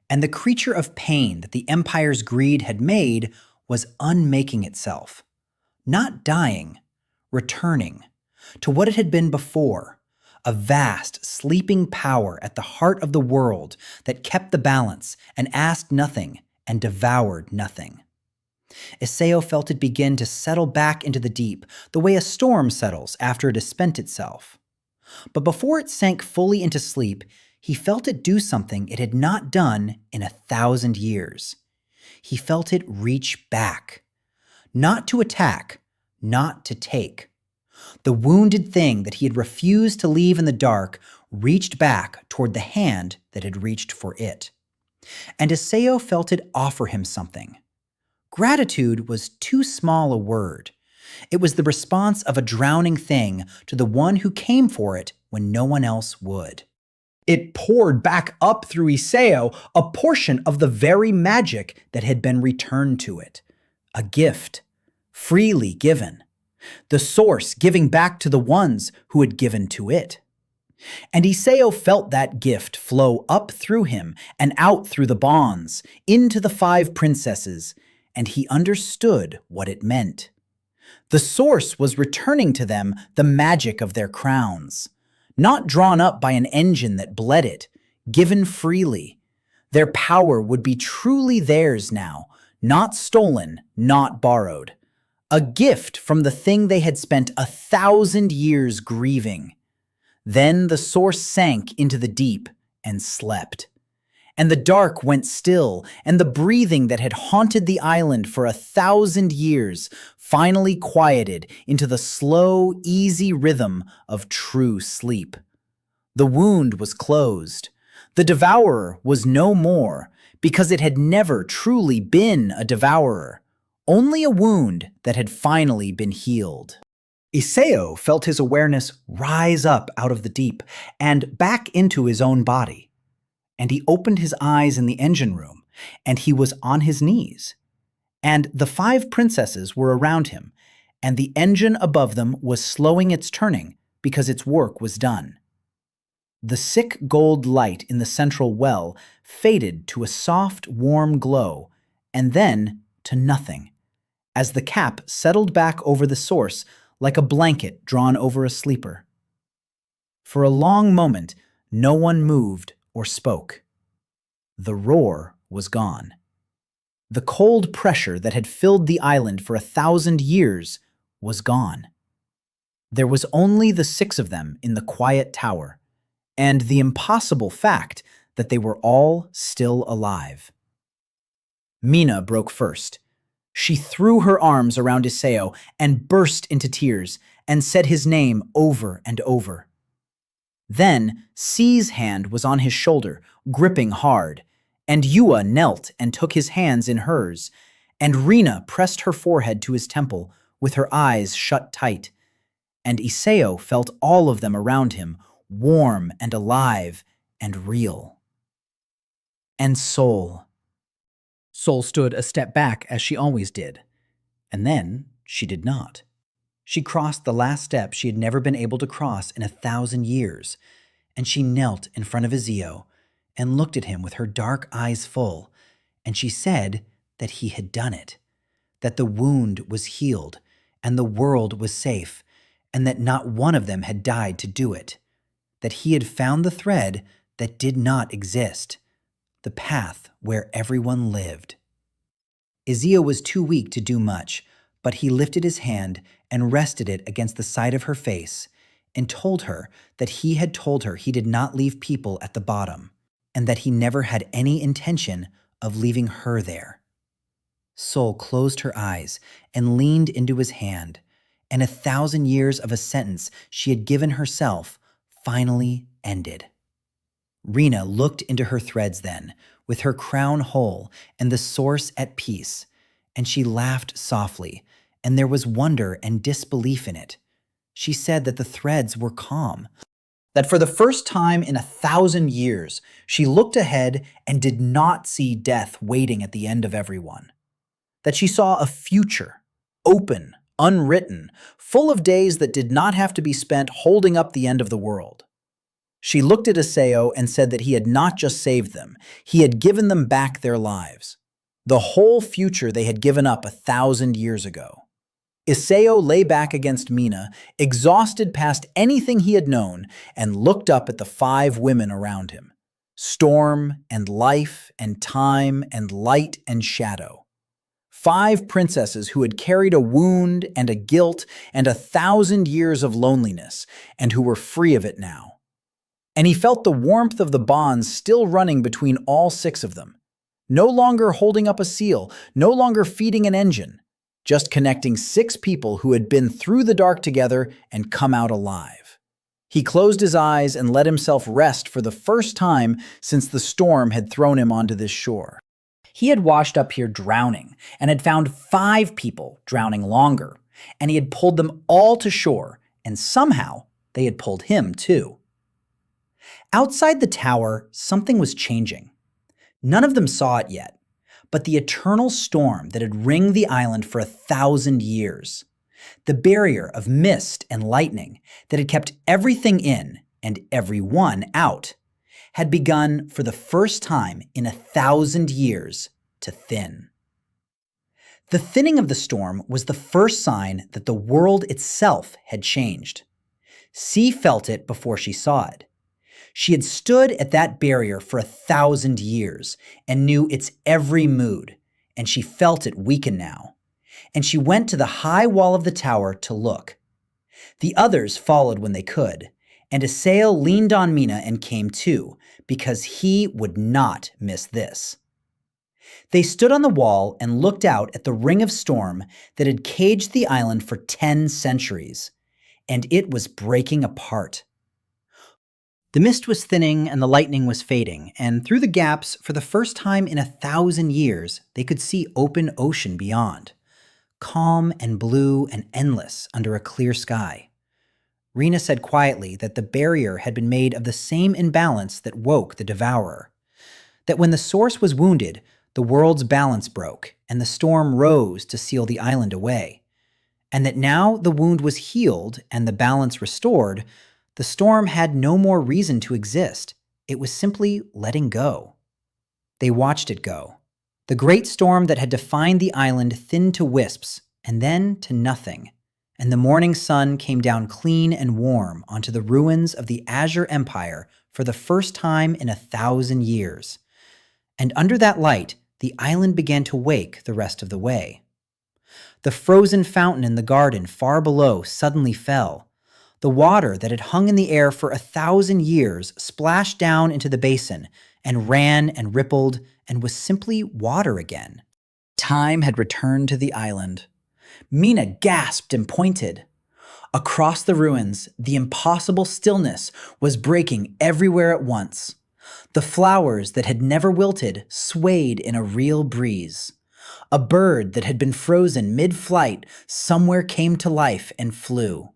And the creature of pain that the Empire's greed had made was unmaking itself, not dying, returning to what it had been before, a vast, sleeping power at the heart of the world that kept the balance and asked nothing and devoured nothing. Iseo felt it begin to settle back into the deep, the way a storm settles after it has spent itself. But before it sank fully into sleep, he felt it do something it had not done in 1,000 years. He felt it reach back. Not to attack, not to take. The wounded thing that he had refused to leave in the dark reached back toward the hand that had reached for it. And Iseo felt it offer him something. Gratitude was too small a word. It was the response of a drowning thing to the one who came for it when no one else would. It poured back up through Iseo a portion of the very magic that had been returned to it. A gift, freely given. The source giving back to the ones who had given to it. And Iseo felt that gift flow up through him and out through the bonds, into the 5 princesses, and he understood what it meant. The source was returning to them the magic of their crowns. Not drawn up by an engine that bled it, given freely. Their power would be truly theirs now, not stolen, not borrowed. A gift from the thing they had spent 1,000 years grieving. Then the source sank into the deep and slept. And the dark went still, and the breathing that had haunted the island for 1,000 years finally quieted into the slow, easy rhythm of true sleep. The wound was closed. The devourer was no more, because it had never truly been a devourer, only a wound that had finally been healed. Iseo felt his awareness rise up out of the deep and back into his own body. And he opened his eyes in the engine room, and he was on his knees. And the 5 princesses were around him, and the engine above them was slowing its turning because its work was done. The sick gold light in the central well faded to a soft, warm glow, and then to nothing, as the cap settled back over the source like a blanket drawn over a sleeper. For a long moment, no one moved or spoke. The roar was gone. The cold pressure that had filled the island for 1,000 years was gone. There was only the 6 of them in the quiet tower, and the impossible fact that they were all still alive. Mina broke first. She threw her arms around Iseo and burst into tears and said his name over and over. Then C's hand was on his shoulder, gripping hard, and Yua knelt and took his hands in hers, and Rina pressed her forehead to his temple with her eyes shut tight, and Iseo felt all of them around him, warm and alive and real. And Sol. Sol stood a step back as she always did, and then she did not. She crossed the last step she had never been able to cross in 1,000 years, and she knelt in front of Iséo and looked at him with her dark eyes full, and she said that he had done it, that the wound was healed, and the world was safe, and that not one of them had died to do it, that he had found the thread that did not exist, the path where everyone lived. Iseo was too weak to do much, but he lifted his hand and rested it against the side of her face and told her that he had told her he did not leave people at the bottom and that he never had any intention of leaving her there. Sol closed her eyes and leaned into his hand, and 1,000 years of a sentence she had given herself finally ended. Rina looked into her threads then, with her crown whole and the source at peace, and she laughed softly, and there was wonder and disbelief in it. She said that the threads were calm, that for the first time in 1,000 years, she looked ahead and did not see death waiting at the end of everyone, that she saw a future, open, unwritten, full of days that did not have to be spent holding up the end of the world. She looked at Iseo and said that he had not just saved them, he had given them back their lives, the whole future they had given up 1,000 years ago. Iseo lay back against Mina, exhausted past anything he had known, and looked up at the 5 women around him. Storm and life and time and light and shadow. 5 princesses who had carried a wound and a guilt and 1,000 years of loneliness, and who were free of it now. And he felt the warmth of the bonds still running between all 6 of them. No longer holding up a seal, no longer feeding an engine, just connecting 6 people who had been through the dark together and come out alive. He closed his eyes and let himself rest for the first time since the storm had thrown him onto this shore. He had washed up here drowning and had found 5 people drowning longer, and he had pulled them all to shore, and somehow they had pulled him too. Outside the tower, something was changing. None of them saw it yet, but the eternal storm that had ringed the island for 1,000 years, the barrier of mist and lightning that had kept everything in and everyone out, had begun for the first time in 1,000 years to thin. The thinning of the storm was the first sign that the world itself had changed. C felt it before she saw it. She had stood at that barrier for 1,000 years and knew its every mood, and she felt it weaken now. And she went to the high wall of the tower to look. The others followed when they could, and Iséo leaned on Mina and came too, because he would not miss this. They stood on the wall and looked out at the ring of storm that had caged the island for 10 centuries, and it was breaking apart. The mist was thinning and the lightning was fading, and through the gaps, for the first time in 1,000 years, they could see open ocean beyond. calm and blue and endless under a clear sky. Rena said quietly that the barrier had been made of the same imbalance that woke the devourer. That when the source was wounded, the world's balance broke, and the storm rose to seal the island away. And that now the wound was healed and the balance restored, the storm had no more reason to exist. It was simply letting go. They watched it go. The great storm that had defined the island thinned to wisps, and then to nothing. And the morning sun came down clean and warm onto the ruins of the Azure Empire for the first time in 1,000 years. And under that light, the island began to wake the rest of the way. The frozen fountain in the garden far below suddenly fell. The water that had hung in the air for 1,000 years splashed down into the basin and ran and rippled and was simply water again. Time had returned to the island. Mina gasped and pointed. Across the ruins, the impossible stillness was breaking everywhere at once. The flowers that had never wilted swayed in a real breeze. A bird that had been frozen mid-flight somewhere came to life and flew.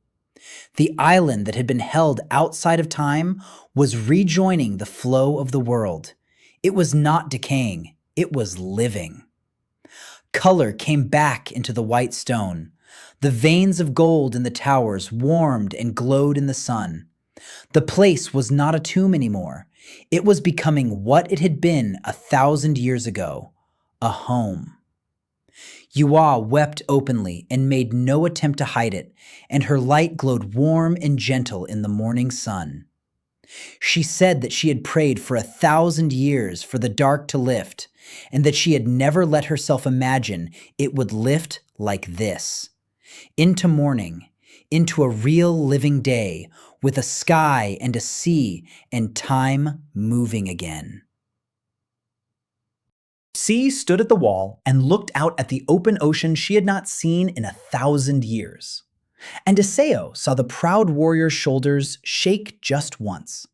The island that had been held outside of time was rejoining the flow of the world. It was not decaying, it was living. Color came back into the white stone. The veins of gold in the towers warmed and glowed in the sun. The place was not a tomb anymore. It was becoming what it had been 1,000 years ago, a home. Yua wept openly and made no attempt to hide it, and her light glowed warm and gentle in the morning sun. She said that she had prayed for 1,000 years for the dark to lift, and that she had never let herself imagine it would lift like this. Into morning, into a real living day, with a sky and a sea and time moving again. C stood at the wall and looked out at the open ocean she had not seen in 1,000 years. And Iseo saw the proud warrior's shoulders shake just once.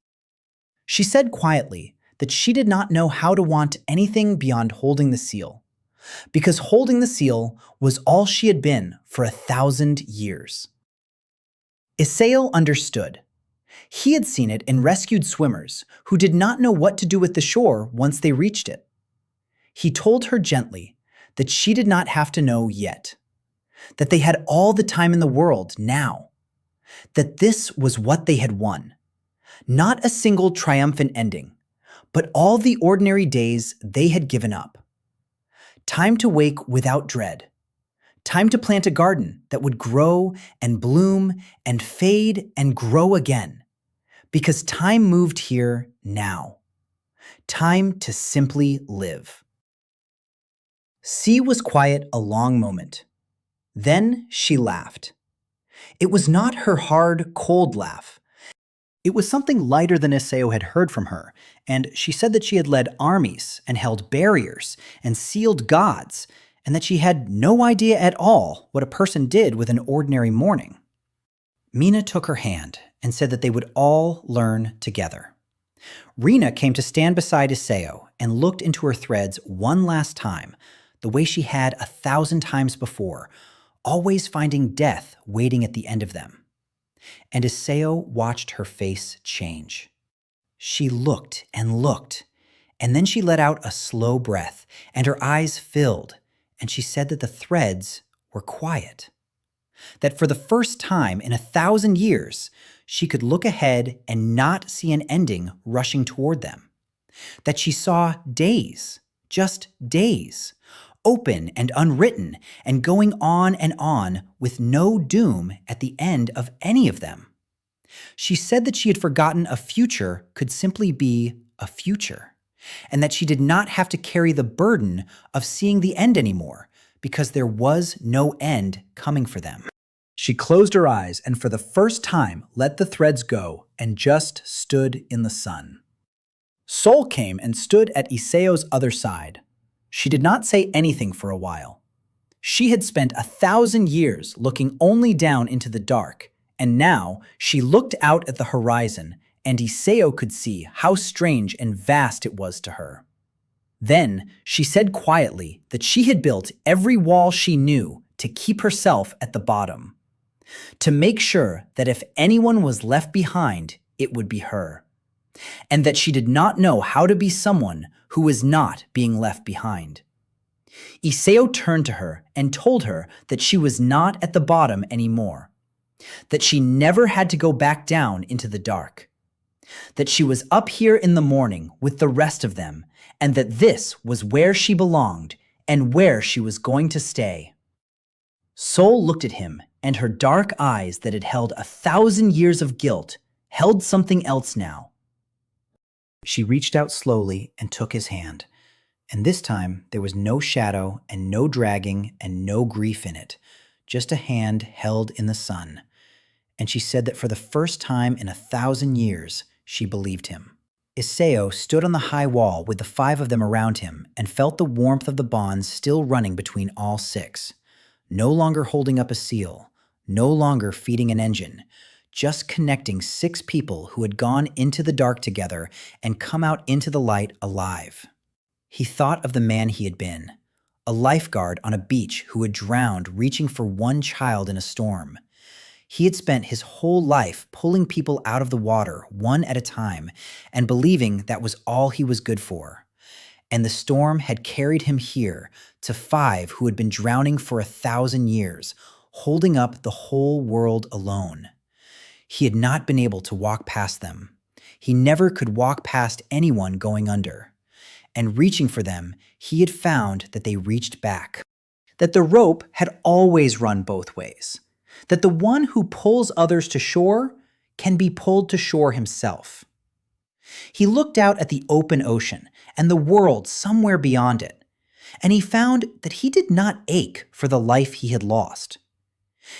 She said quietly that she did not know how to want anything beyond holding the seal, because holding the seal was all she had been for 1,000 years. Iseo understood. He had seen it in rescued swimmers who did not know what to do with the shore once they reached it. He told her gently that she did not have to know yet, that they had all the time in the world now, that this was what they had won. Not a single triumphant ending, but all the ordinary days they had given up. Time to wake without dread. Time to plant a garden that would grow and bloom and fade and grow again. Because time moved here now. Time to simply live. C was quiet a long moment. Then she laughed. It was not her hard, cold laugh. It was something lighter than Iseo had heard from her, and she said that she had led armies and held barriers and sealed gods, and that she had no idea at all what a person did with an ordinary morning. Mina took her hand and said that they would all learn together. Rena came to stand beside Iseo and looked into her threads one last time, the way she had 1,000 times before, always finding death waiting at the end of them. And Iseo watched her face change. She looked, and then she let out a slow breath, and her eyes filled, and she said that the threads were quiet. That for the first time in 1,000 years, she could look ahead and not see an ending rushing toward them. That she saw days, just days, open and unwritten, and going on with no doom at the end of any of them. She said that she had forgotten a future could simply be a future, and that she did not have to carry the burden of seeing the end anymore, because there was no end coming for them. She closed her eyes and for the first time let the threads go and just stood in the sun. Sol came and stood at Iseo's other side. She did not say anything for a while. She had spent 1,000 years looking only down into the dark, and now she looked out at the horizon, and Iseo could see how strange and vast it was to her. Then she said quietly that she had built every wall she knew to keep herself at the bottom, to make sure that if anyone was left behind, it would be her, and that she did not know how to be someone who was not being left behind. Iseo turned to her and told her that she was not at the bottom anymore, that she never had to go back down into the dark, that she was up here in the morning with the rest of them, and that this was where she belonged and where she was going to stay. Soul looked at him, and her dark eyes that had held 1,000 years of guilt held something else now. She reached out slowly and took his hand, and this time there was no shadow and no dragging and no grief in it, just a hand held in the sun. And she said that for the first time in 1,000 years, she believed him. Iseo stood on the high wall with the 5 of them around him and felt the warmth of the bonds still running between all 6. No longer holding up a seal, no longer feeding an engine, just connecting 6 people who had gone into the dark together and come out into the light alive. He thought of the man he had been, a lifeguard on a beach who had drowned reaching for one child in a storm. He had spent his whole life pulling people out of the water one at a time and believing that was all he was good for. And the storm had carried him here to 5 who had been drowning for 1,000 years, holding up the whole world alone. He had not been able to walk past them. He never could walk past anyone going under. And reaching for them, he had found that they reached back. That the rope had always run both ways. That the one who pulls others to shore can be pulled to shore himself. He looked out at the open ocean and the world somewhere beyond it, and he found that he did not ache for the life he had lost.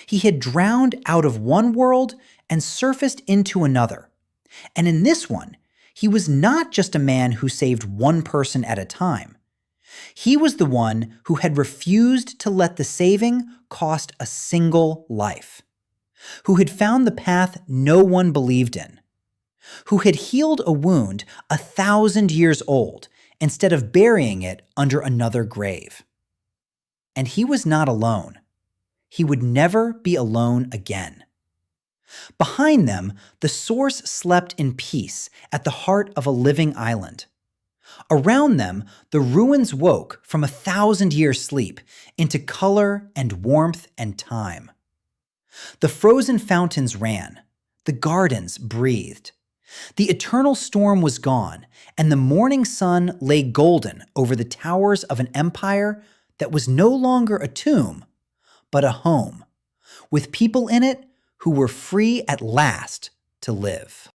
He had drowned out of one world and surfaced into another, and in this one, he was not just a man who saved one person at a time. He was the one who had refused to let the saving cost a single life, who had found the path no one believed in, who had healed a wound 1,000 years old instead of burying it under another grave. And he was not alone. He would never be alone again. Behind them, the source slept in peace at the heart of a living island. Around them, the ruins woke from 1,000-year sleep into color and warmth and time. The frozen fountains ran. The gardens breathed. The eternal storm was gone, and the morning sun lay golden over the towers of an empire that was no longer a tomb, but a home, with people in it who were free at last to live.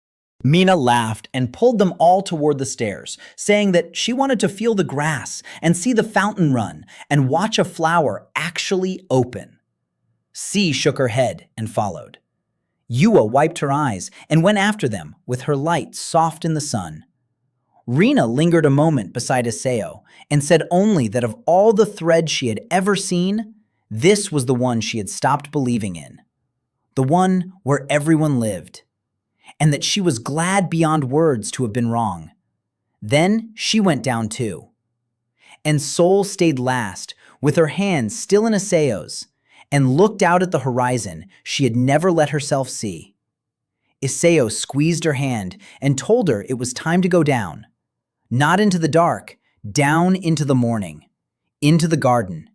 Mina laughed and pulled them all toward the stairs, saying that she wanted to feel the grass and see the fountain run and watch a flower actually open. C shook her head and followed. Yua wiped her eyes and went after them with her light soft in the sun. Rena lingered a moment beside Iseo and said only that of all the threads she had ever seen, this was the one she had stopped believing in, the one where everyone lived, and that she was glad beyond words to have been wrong. Then she went down too. And Soul stayed last, with her hands still in Iseo's, and looked out at the horizon she had never let herself see. Iseo squeezed her hand and told her it was time to go down. Not into the dark, down into the morning, into the garden,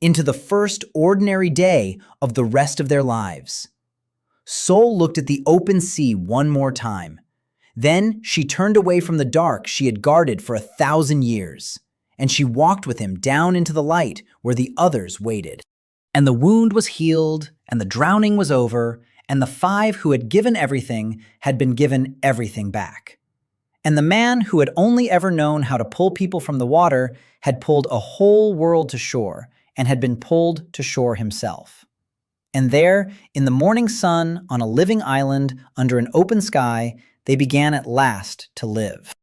into the first ordinary day of the rest of their lives. Soul looked at the open sea one more time. Then she turned away from the dark she had guarded for 1,000 years, and she walked with him down into the light where the others waited. And the wound was healed, and the drowning was over, and the 5 who had given everything had been given everything back. And the man who had only ever known how to pull people from the water had pulled a whole world to shore and had been pulled to shore himself. And there, in the morning sun, on a living island, under an open sky, they began at last to live.